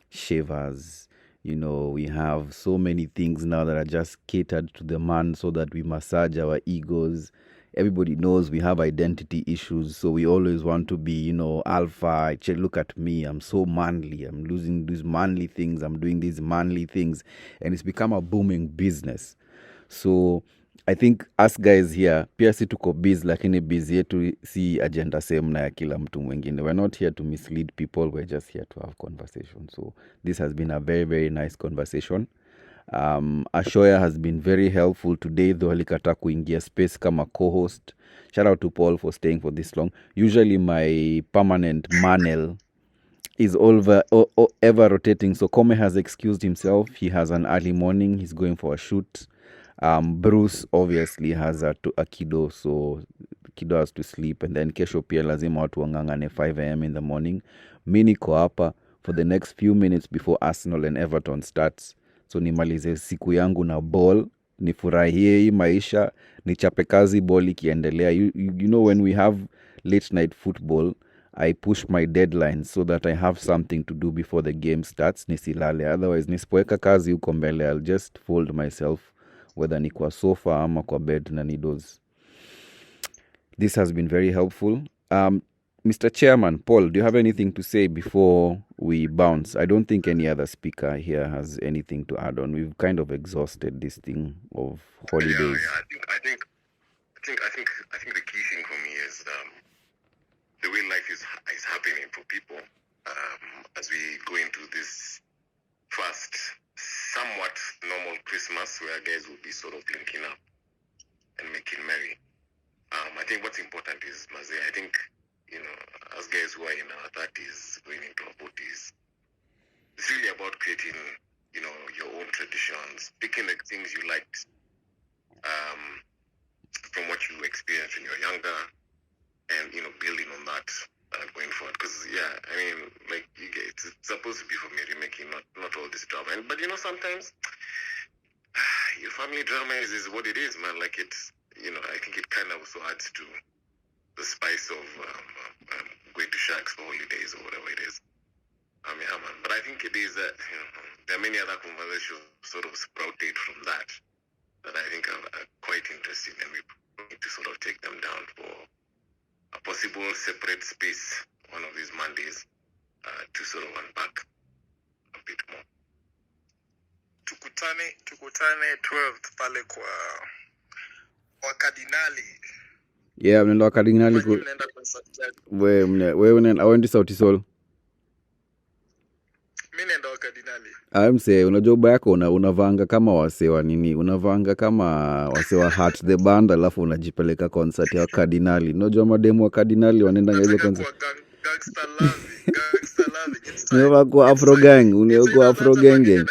shavers, we have so many things now that are just catered to the man so that we massage our egos. Everybody knows we have identity issues, so we always want to be, alpha. Look at me, I'm so manly, I'm losing these manly things, I'm doing these manly things, and it's become a booming business. So I think us guys here pia si tuko busy, lakini busy yetu si agenda same na ya kila mtu mwingine. We're not here to mislead people, we're just here to have conversation. So this has been a very, very nice conversation. Ashoya has been very helpful today, though alikata kuingia space kama co-host. Shout out to Paul for staying for this long. Usually my permanent Manel is ever rotating, so Kome has excused himself. He has an early morning, he's going for a shoot. Bruce obviously has a kiddo, so kiddo has to sleep, and then kesho pia lazima watu wangangane 5 a.m. in the morning. Mi niko hapa for the next few minutes before Arsenal and Everton starts, so nimalize siku yangu na ball, nifurahie hii maisha, nichape kazi ball ikiendelea. You know when we have late night football, I push my deadlines so that I have something to do before the game starts, nisilale. Otherwise nisipoeka kazi huko mbele, I'll just fold myself, whether ni kwa sofa ama kwa bed na nidos. This has been very helpful. Mr. Chairman, Paul, do you have anything to say before we bounce? I don't think any other speaker here has anything to add on. We've kind of exhausted this thing of holidays. Yeah. I think the key thing for me is the way life is happening for people as we go into this first somewhat normal Christmas where guys will be sort of linking up and making merry. I think what's important is, Maze, I think, as guys who are in our 30s, going into our 40s, it's really about creating, your own traditions, picking the things you liked from what you experienced when you were younger, and, building on that going forward. Because, it's supposed to be for merry making, not all this drama. But, sometimes your family drama is what it is, man. Like, it's, I think it kind of also adds to the spice of going to shacks for holidays or whatever it is. Yeah, man. But I think it is that, there are many other conversations sort of sprouted from that I think are quite interesting, and we need to sort of take them down for a possible separate space one of these Mondays to sort of unpack a bit more. Tukutane 12th pale kwa wakardinali. Yeah, mnaenda wakardinali wewe awendi Sauti Sol. Mimi naenda wakardinali. Mse, unajua baba yako unavanga kama wasewa nini? Unavanga kama wasewa Heart the Band, alafu unajipeleka concert ya wakardinali. Unajua mademu wa kardinali wanaenda hizo concert. Gangster love. Unaweza kwa Afro gang, unaweza kwa Afro gang.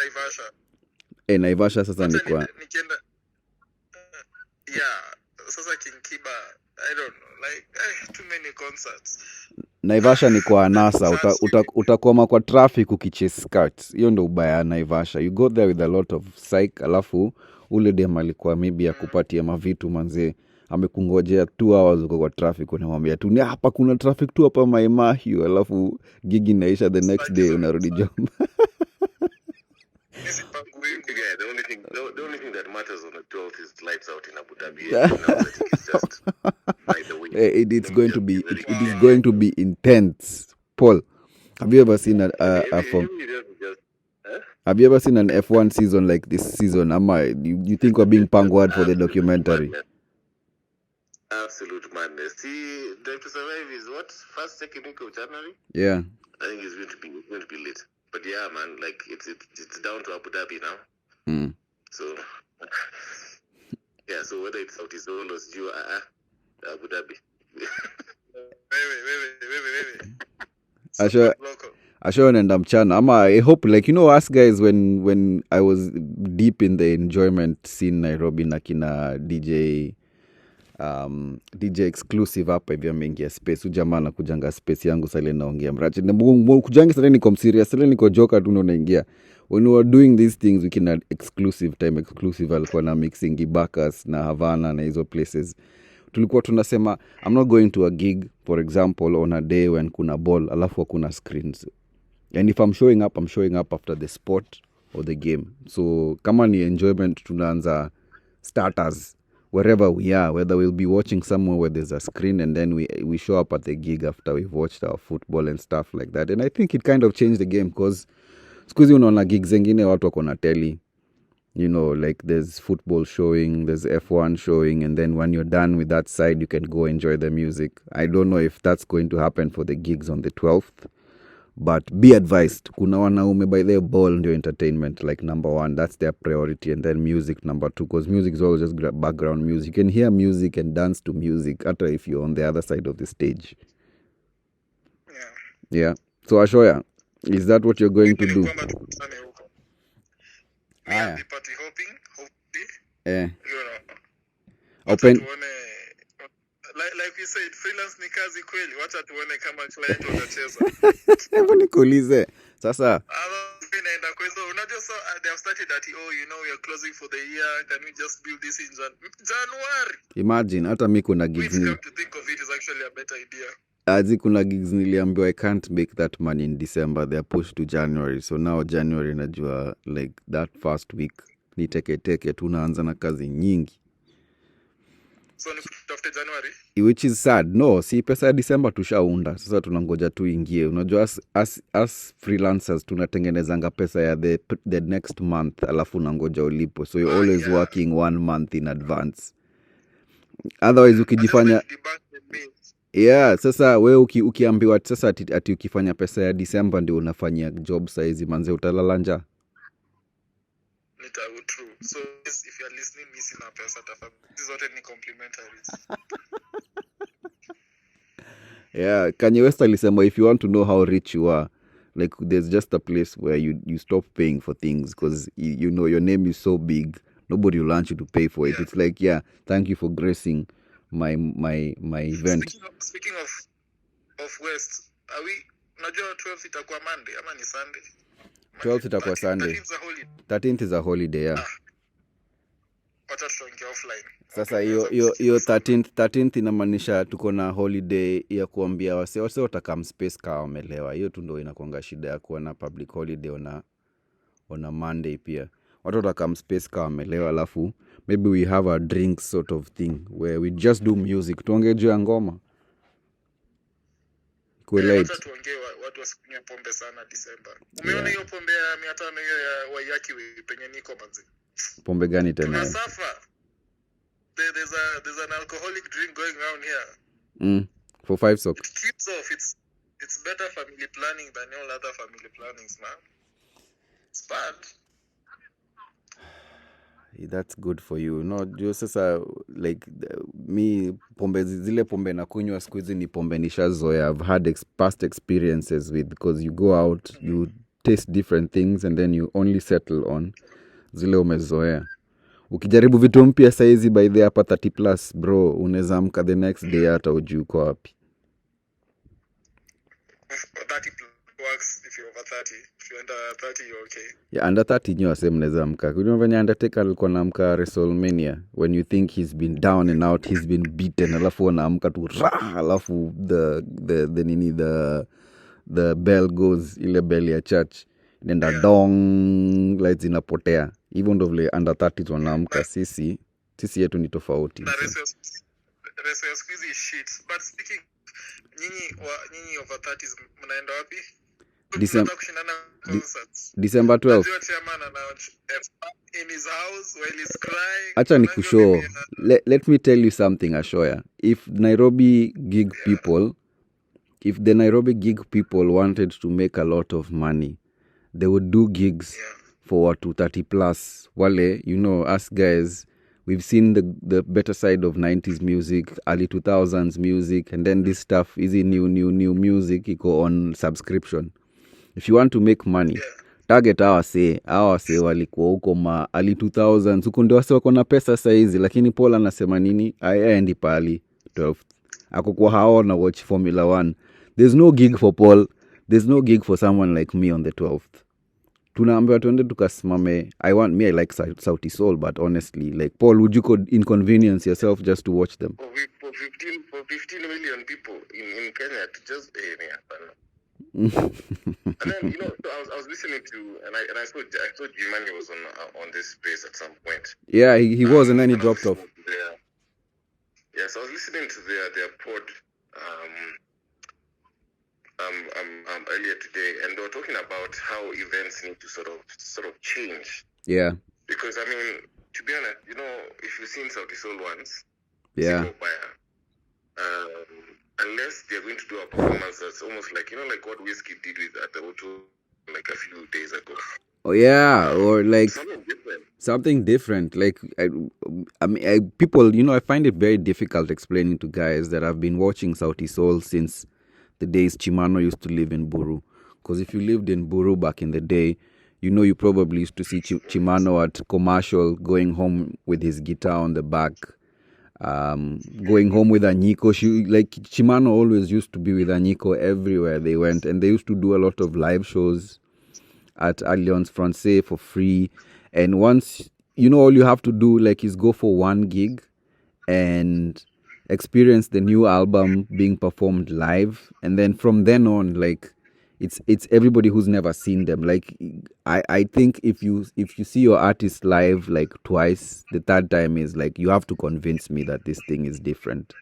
Naivasha sasa ni Wacha kwa nikienda yeah, sasa King Kiba, I don't know, like too many concerts. Naivasha ni kwa anasa, Concerts, utakoma kwa traffic ukichase skirts. Hiyo ndo ubaya ya Naivasha. You go there with a lot of psych, alafu ule dem alikuwa maybe ya kupatia mavitu manze, amekungojea 2 hours uko kwa traffic, unamwambia tu ni hapa kuna traffic tu hapa Maimahio, alafu gigi inaisha the next day unarudi job. Yeah, the only thing that matters on the 12th is lights out in Abu Dhabi. Everything else I think is just by the way. It's going to be it is going to be intense. Paul, have you ever seen have you ever seen an F1 season like this season? You think we're being panguard for the documentary? Absolute madness. See, Drive to Survive is what? First, second week of January? Yeah. I think it's going to be lit. But yeah, man, like it's down to Abu Dhabi now. So yeah, so whether it's Saudi Zone or Sijua, Abu Dhabi. wait. Asha naenda mchana. I hope, like, you know, us guys, when I was deep in the enjoyment scene Nairobi na kina DJ exclusive hapa hivi ameingia space. Ujamaa na kujanga space yangu sale naongea mrachi. Kujangi sale niko serious, sale niko joka tu unaingia. When we were doing these things, we can exclusive alikuwa na mixing Gibakas na Havana na hizo places. Tulikuwa tunasema I'm not going to a gig, for example, on a day when kuna ball alafu kuna screens. And if I'm showing up after the sport or the game. So kama ni enjoyment tunaanza starters wherever we are, whether we'll be watching somewhere where there's a screen and then we show up at the gig after we've watched our football and stuff like that. And I think it kind of changed the game because siku hizi unaona gigs zingine watu wako na telly. You know, like there's football showing, there's F1 showing, and then when you're done with that side, you can go enjoy the music. I don't know if that's going to happen for the gigs on the 12th, but be advised, kuna wanaume by their ball ndio entertainment, like number 1, that's their priority, and then music number 2, because music is always just background music. You can hear music and dance to music, after if you're on the other side of the stage. Yeah. So Ashoya, is that what you're going to do? I'll be party hopping, hopefully. You know. Open. Like we said, freelance ni kazi kweli. Wacha tuone kama client watacheza. Hebu nikuulize. Sasa inaenda kwa hizo. Unajua so they have started that we are closing for the year. Can we just build this in January? Imagine hata mimi kuna gigs ni to think of it is actually a better idea. Kuna gigs niliambiwa I can't make that money in December, they are pushed to January. So now January najua like that first week ni teke tunaanza na kazi nyingi. So ni after January? Which is sad. No, si pesa ya December tushaunda. Sasa tunangoja tu ingie. Unajua as freelancers tunatengenezanga pesa ya the next month alafu unangoja ulipo. So you're always working 1 month in advance. Otherwise ukijifanya yeah, sasa we ukiambiwa sasa ati ukifanya pesa ya December ndio unafanya job size manze utalala njaa. True. So if you're listening, missing a pesa tafadhali. This is what any complimentaries. Yeah, Kanye West alisema if you want to know how rich you are, like there's just a place where you stop paying for things because you know your name is so big, nobody will want you to pay for it. It's like, thank you for gracing my event. Speaking of West, are we najua 12 itakuwa Monday ama ni Sunday? 12 itakuwa Sunday. 13th is a holiday, yeah. Wacha tuongee offline. Sasa hiyo 13th inamaanisha tuko na holiday ya kuambia wase watakam space kama wamelewa. Hiyo tu ndio inakuanga shida ya kuwa na public holiday on a Monday pia. Watu watakam space kama wamelewa alafu maybe we have a drink sort of thing where we just do music. Tuongee juu ya ngoma. Wacha tuongee watu wasikunywe pombe sana December. Umeona hiyo pombe ya 500 hiyo ya Wayaki penye niko manzi? Pombe gani tena? Tunasafa. There's an alcoholic drink going around here. For 5 sock. It keeps off. It's better family planning than all other family plannings, man. It's bad. That's good for you. No, juu sasa like me pombe zile pombe na kunywa siku hizi ni pombe nishazoea. I've had past experiences with because you go out, you taste different things and then you only settle on zile umezoea. Ukijaribu vitu mpya saizi by the hapa 30 plus bro, unaweza amka the next day hata ujui uko wapi. 30 works if you're over 30. If you're under 30, you're okay. Yeah, under 30 nyo ase mnaweza amka. You know when Undertaker alikuwa naamka WrestleMania, when you think he's been down and out, he's been beaten, alafu anaamka tu alafu the bell goes, ile bell ya church nenda dong, lights inapotea. Hivyo ndo vile under 30 wanaamka. Sisi yetu ni tofauti. Rest of squeezy shit. But speaking, nyinyi over 30s mnaenda wapi? December 12th. In his house while he's crying. Acha nikushow. Let me tell you something, Ashoya. If the Nairobi gig people wanted to make a lot of money, they would do gigs for what, 30 plus. Wale, you know, us guys, we've seen the better side of 90s music, early 2000s music, and then this stuff is new music, iko on subscription. If you want to make money, target our say walikuwa huko ma early 2000s, huko ndio wase wako na pesa saizi, lakini Paul anasema nini? Aendi pali 12th. Akokuwa hao na watch Formula 1. There's no gig for Paul. There's no gig for someone like me on the 12th. Tunaambiwa tuende tukasimame. I like Sauti Soul, but honestly, like Paul, would you inconvenience yourself just to watch them? For 15 million people in Kenya to just And then I was listening to and I saw Jimani was on this space at some point. Yeah, he was, and then he dropped off. Yes, I was listening to their pod earlier today, and they were talking about how events need to sort of change. Yeah. Because I mean, to be honest, if you've seen Sauti Soul once, unless they're going to do a performance that's almost like like what Whiskey did with at the O2 like a few days ago. Oh yeah, or like something different. Like I mean, people, I find it very difficult explaining to guys that have been watching Sauti Soul since the days Chimano used to live in Buru. Because if you lived in Buru back in the day, you probably used to see Chimano at commercial, going home with his guitar on the back, going home with Anyiko. Chimano always used to be with Anyiko everywhere they went, and they used to do a lot of live shows at Alliance Francaise for free. And once, all you have to do is go for one gig and experience the new album being performed live, and then from then on, it's everybody who's never seen them. I think if you see your artist live twice, the third time is you have to convince me that this thing is different,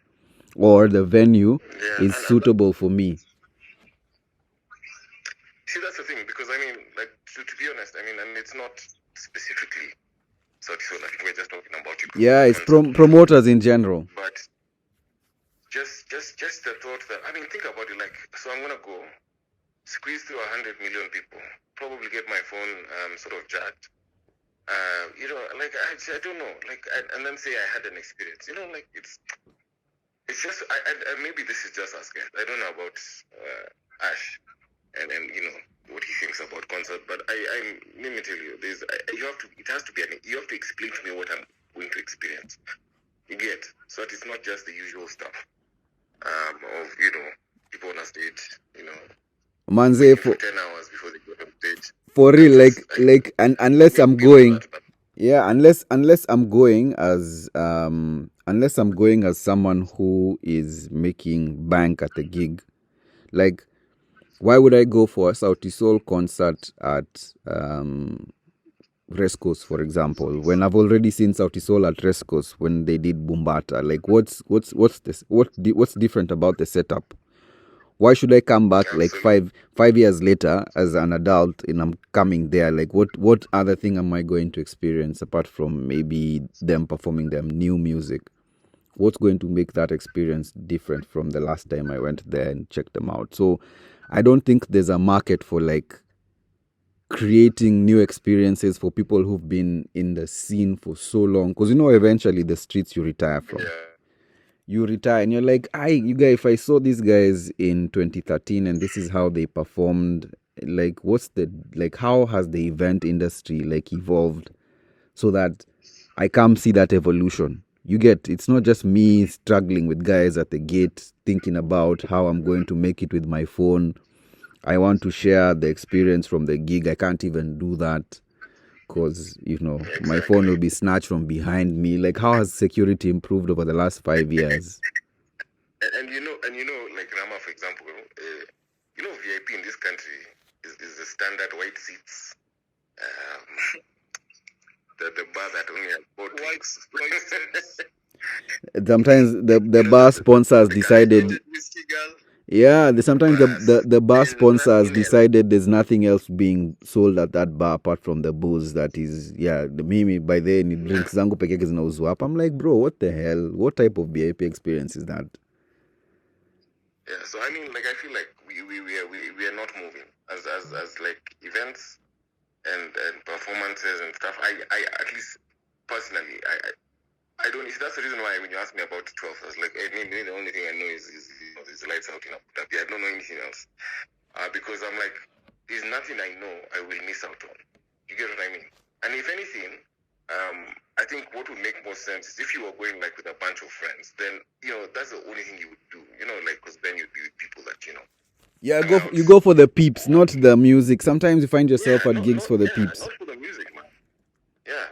or the venue is suitable for me. See, that's the thing, because I mean, to be honest, I mean, and it's not specifically Sauti Soul. I think we're just talking about it. Yeah, it's promoters in general. But just the thought that, I mean, think about it. So I'm gonna go squeeze through 100 million people, probably get my phone sort of jacked. I don't know, and then say I had an experience. It's just, I maybe this is just us guys. I don't know about Ash and what he thinks about concert, but let me tell you, you have to explain to me what I'm going to experience. You get, so that it's not just the usual stuff of people on a stage, Manze, for 10 hours before they go on stage. For real, unless I'm going, unless I'm going as someone who is making bank at the gig, why would I go for a Sauti Soul concert at Rescos, for example, when I've already seen Sauti Soul at Rescos when they did Bumbata? What's different about the setup? Why should I come back 5 years later as an adult and I'm coming there? What other thing am I going to experience apart from maybe them performing their new music? What's going to make that experience different from the last time I went there and checked them out? So I don't think there's a market for creating new experiences for people who've been in the scene for so long. Because eventually the streets you retire from. Yeah. You retire and you're like, you guys, if I saw these guys in 2013 and this is how they performed, how has the event industry evolved so that I come see that evolution. You get, it's not just me struggling with guys at the gate thinking about how I'm going to make it with my phone. I want to share the experience from the gig. I can't even do that because, my phone will be snatched from behind me. Like, how has security improved over the last 5 years? And like Rama, for example, VIP in this country is the standard white seats. The bar that only has 4 White seats. Sometimes the bar sponsors decided. Whiskey girl. Yeah, sometimes the bar sponsors decided there's nothing else being sold at that bar apart from the booze. That is, the mimi by then drinks zangu peke yake zinauzwa hapa. I'm like, bro, what the hell? What type of VIP experience is that? Yeah, so I mean, like, I feel like we are not moving as like events and performances and stuff. I at least personally, I don't. That's the reason why when you asked me about 12, I was like, the only thing I know is lights out in Abu Dhabi. I don't know anything else. Because I'm like, there's nothing I know I will miss out on. You get what I mean? And if anything, I think what would make more sense is if you were going like with a bunch of friends, then that's the only thing you would do. Like, because then you'd be with people that Yeah, you go for the peeps, not the music. Sometimes you find yourself at gigs for the peeps. Not for the music, man. Yeah.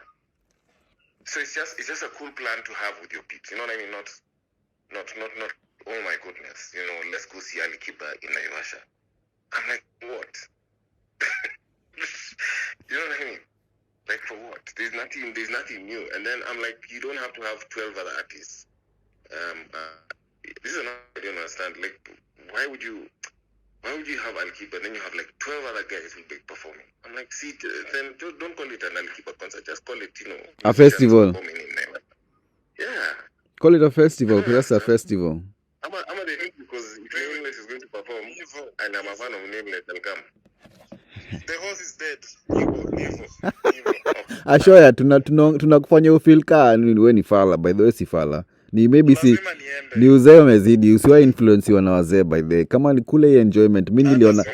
So it's just a cool plan to have with your peeps. You know what I mean? Not. Oh my goodness! Let's go see Ali Kiba in Naivasha. I'm like, what? You know what I mean? Like, for what? There's nothing new. And then I'm like, you don't have to have 12 other artists. This is another I don't understand. Like, why would you have Ali Kiba, then you have like 12 other guys who will be performing? I'm like, see, then don't call it an Ali Kiba concert. Just call it, a festival. Yeah. Call it a festival, because that's a festival. I'm a because if Nameless is going to perform, and I'm a fan of Nameless, I'll come. The horse is dead. Evil. Ashoya, tunakufanya ufeel ka we ni fala, by the way si fala. Ni maybe ni uzee umezidi, usiwa influence na wazee by the way. Kama ni kule enjoyment, mimi niliona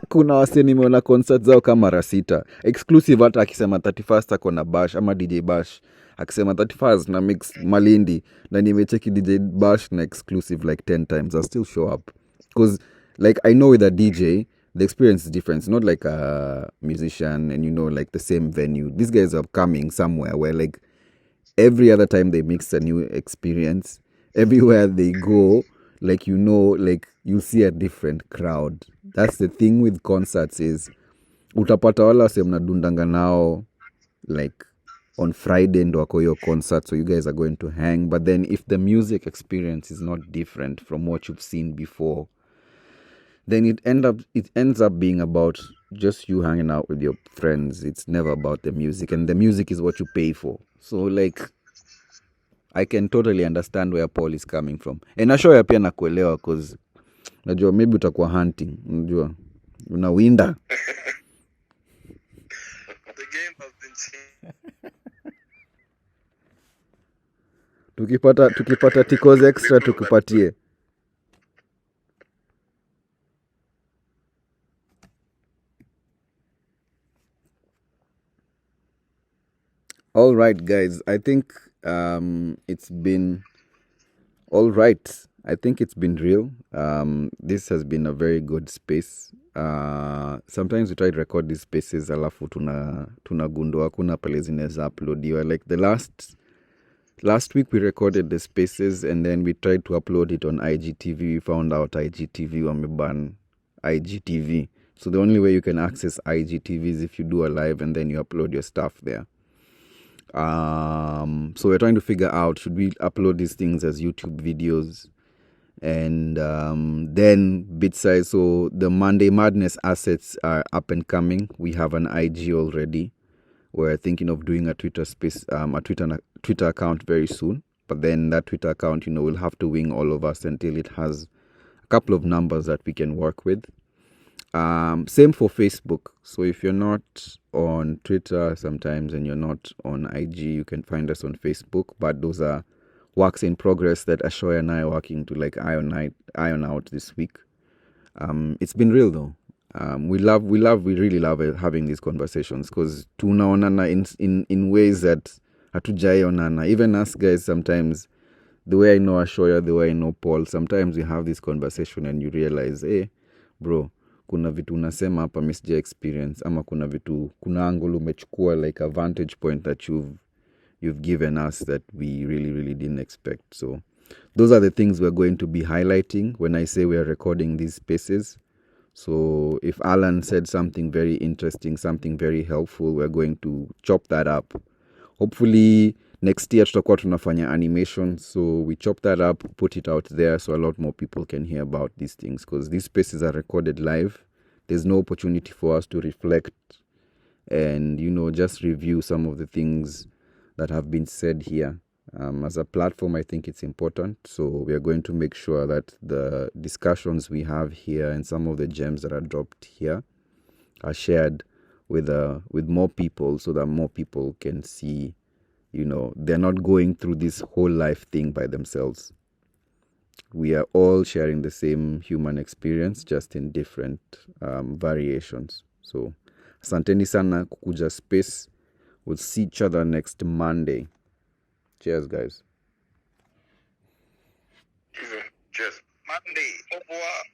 kuna wase nimeona concert zao kama mara 6. Exclusive hata akisema 31st ako na Bash ama DJ Bash. Akisema 31st na mix Malindi, na nimecheki DJ Bash na exclusive like 10 times. I still show up because like I know with a DJ the experience is different. It's not like a musician and like the same venue. These guys are coming somewhere where like every other time they mix a new experience, everywhere they go, like like you see a different crowd. That's the thing with concerts is utapata wala wase mnadundanga nao like on Friday ndo wako hiyo concert, so you guys are going to hang. But then if the music experience is not different from what you've seen before, then it ends up being about just you hanging out with your friends. It's never about the music, and the music is what you pay for. So like I can totally understand where Paul is coming from, and Ashoya pia nakuelewa because najua maybe utakuwa hunting, unajua unawinda. The game has been changed. tukipata tikos extra tukupatie. All right, guys. I think it's been all right. I think it's been real. This has been a very good space. Sometimes we try to record these spaces alafu tunagundua kuna pale zinaweza uploadiwa. Like the last week we recorded the spaces and then we tried to upload it on IGTV. We found out IGTV wameban IGTV. So the only way you can access IGTV is if you do a live and then you upload your stuff there. So we're trying to figure out, should we upload these things as YouTube videos? And then bit size. So the Monday Madness assets are up and coming. We have an IG already. We're thinking of doing a Twitter space, a Twitter account very soon. But then that Twitter account, we'll have to wing all of us until it has a couple of numbers that we can work with. Same for Facebook. So if you're not on Twitter sometimes and you're not on IG, you can find us on Facebook. But those are works in progress that Ashoya and I are working to like iron out this week. It's been real though. we really love having these conversations because tunaonana in ways that hatujaionana. Even us guys, sometimes the way I know Ashoya, the way I know Paul, sometimes we have this conversation and you realize, hey, bro, kuna vitu unasema hapa mimi sija experience, ama kuna angle umechukua, like a vantage point that you've given us that we really didn't expect. So those are the things we're going to be highlighting when I say we're recording these spaces. So if Alan said something very interesting, something very helpful, we're going to chop that up. Hopefully next year tutakuwa tunafanya animation, so we chop that up, put it out there so a lot more people can hear about these things, because these spaces are recorded live. There's no opportunity for us to reflect and, just review some of the things that have been said here. As a platform, I think it's important. So we are going to make sure that the discussions we have here and some of the gems that are dropped here are shared with more people, so that more people can see, they're not going through this whole life thing by themselves. We are all sharing the same human experience, just in different variations. So asanteni sana kukuja space. We'll see each other next Monday. Cheers, guys. Cheers. Monday. Au revoir.